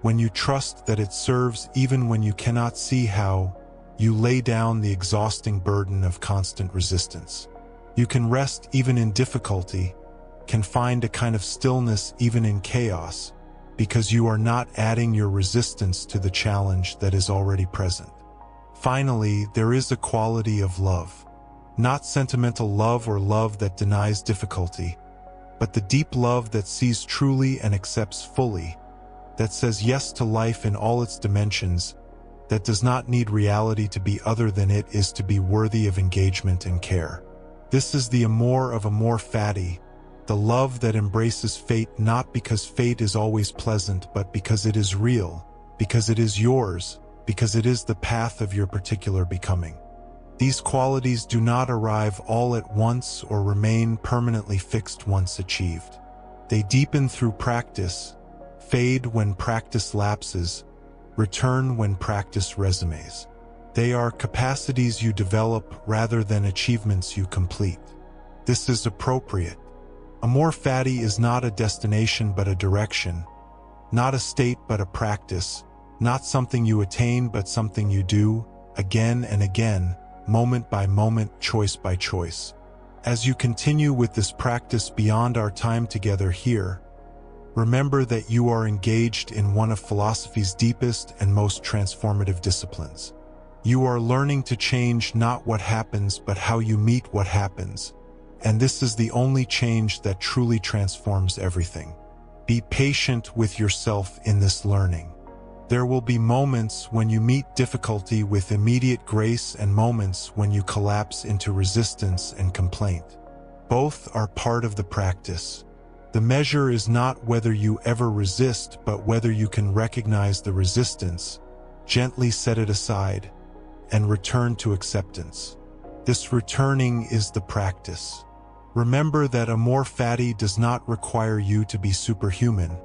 when you trust that it serves even when you cannot see how, you lay down the exhausting burden of constant resistance. You can rest even in difficulty, can find a kind of stillness even in chaos, because you are not adding your resistance to the challenge that is already present. Finally, there is a quality of love. Not sentimental love or love that denies difficulty, but the deep love that sees truly and accepts fully, that says yes to life in all its dimensions, that does not need reality to be other than it is to be worthy of engagement and care. This is the Amor of Amor Fati, the love that embraces fate not because fate is always pleasant, but because it is real, because it is yours, because it is the path of your particular becoming. These qualities do not arrive all at once or remain permanently fixed once achieved. They deepen through practice, fade when practice lapses, return when practice resumes. They are capacities you develop rather than achievements you complete. This is appropriate. Amor Fati is not a destination but a direction, not a state but a practice, not something you attain but something you do, again and again, moment by moment, choice by choice. As you continue with this practice beyond our time together here, remember that you are engaged in one of philosophy's deepest and most transformative disciplines. You are learning to change not what happens but how you meet what happens, and this is the only change that truly transforms everything. Be patient with yourself in this learning. There will be moments when you meet difficulty with immediate grace and moments when you collapse into resistance and complaint. Both are part of the practice. The measure is not whether you ever resist, but whether you can recognize the resistance, gently set it aside, and return to acceptance. This returning is the practice. Remember that Amor Fati does not require you to be superhuman,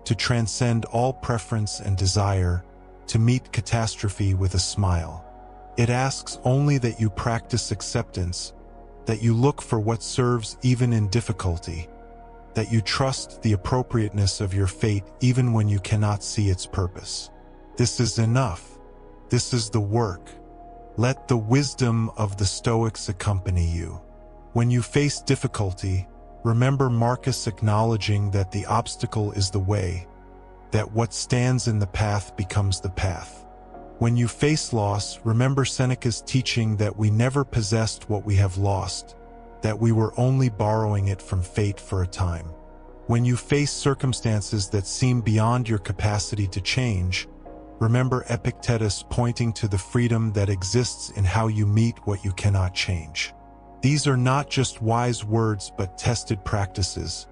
to transcend all preference and desire, to meet catastrophe with a smile. It asks only that you practice acceptance, that you look for what serves even in difficulty, that you trust the appropriateness of your fate even when you cannot see its purpose. This is enough. This is the work. Let the wisdom of the Stoics accompany you. When you face difficulty, remember Marcus acknowledging that the obstacle is the way, that what stands in the path becomes the path. When you face loss, remember Seneca's teaching that we never possessed what we have lost, that we were only borrowing it from fate for a time. When you face circumstances that seem beyond your capacity to change, remember Epictetus pointing to the freedom that exists in how you meet what you cannot change. These are not just wise words but tested practices,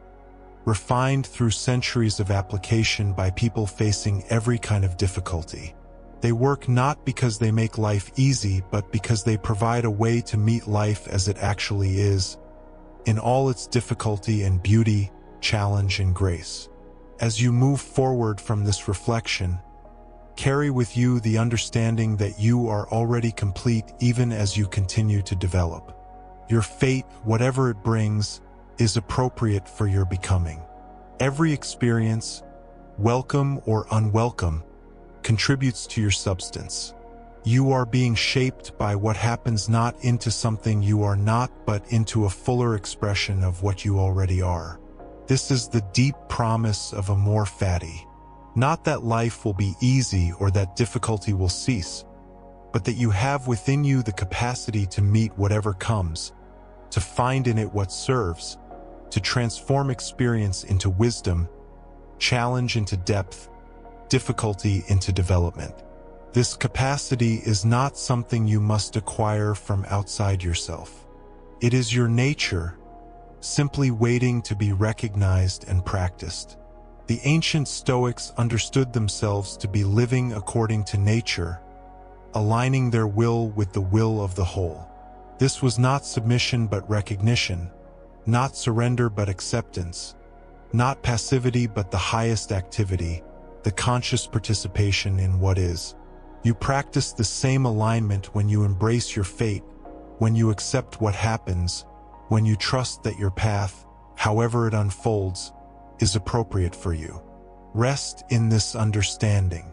refined through centuries of application by people facing every kind of difficulty. They work not because they make life easy, but because they provide a way to meet life as it actually is, in all its difficulty and beauty, challenge and grace. As you move forward from this reflection, carry with you the understanding that you are already complete even as you continue to develop. Your fate, whatever it brings, is appropriate for your becoming. Every experience, welcome or unwelcome, contributes to your substance. You are being shaped by what happens, not into something you are not, but into a fuller expression of what you already are. This is the deep promise of Amor Fati. Not that life will be easy or that difficulty will cease, but that you have within you the capacity to meet whatever comes, to find in it what serves, to transform experience into wisdom, challenge into depth, difficulty into development. This capacity is not something you must acquire from outside yourself. It is your nature, simply waiting to be recognized and practiced. The ancient Stoics understood themselves to be living according to nature, aligning their will with the will of the whole. This was not submission but recognition, not surrender but acceptance, not passivity but the highest activity, the conscious participation in what is. You practice the same alignment when you embrace your fate, when you accept what happens, when you trust that your path, however it unfolds, is appropriate for you. Rest in this understanding.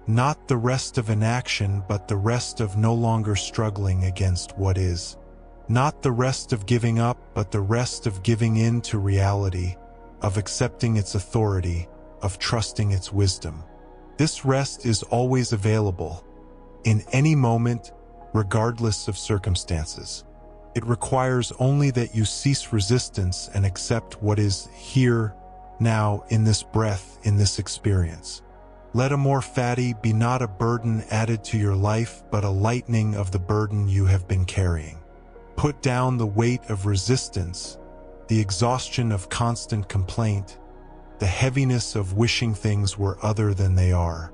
Not the rest of inaction, but the rest of no longer struggling against what is. Not the rest of giving up, but the rest of giving in to reality, of accepting its authority, of trusting its wisdom. This rest is always available, in any moment, regardless of circumstances. It requires only that you cease resistance and accept what is here, now, in this breath, in this experience. Let Amor Fati be not a burden added to your life, but a lightening of the burden you have been carrying. Put down the weight of resistance, the exhaustion of constant complaint, the heaviness of wishing things were other than they are.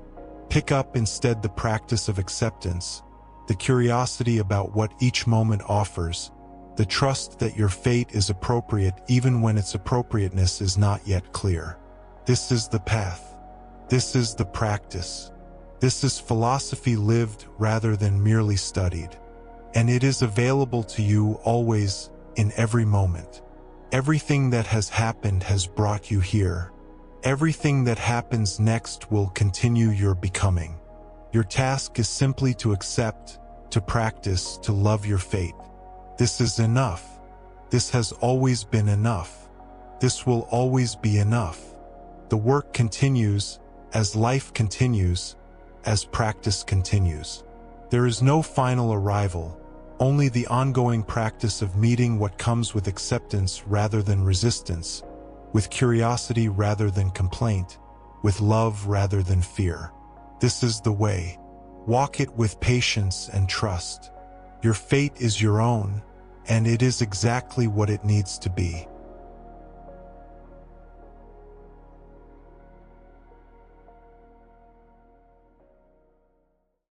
Pick up instead the practice of acceptance, the curiosity about what each moment offers, the trust that your fate is appropriate even when its appropriateness is not yet clear. This is the path. This is the practice. This is philosophy lived rather than merely studied. And it is available to you always, in every moment. Everything that has happened has brought you here. Everything that happens next will continue your becoming. Your task is simply to accept, to practice, to love your fate. This is enough. This has always been enough. This will always be enough. The work continues, as life continues, as practice continues. There is no final arrival, only the ongoing practice of meeting what comes with acceptance rather than resistance, with curiosity rather than complaint, with love rather than fear. This is the way. Walk it with patience and trust. Your fate is your own, and it is exactly what it needs to be.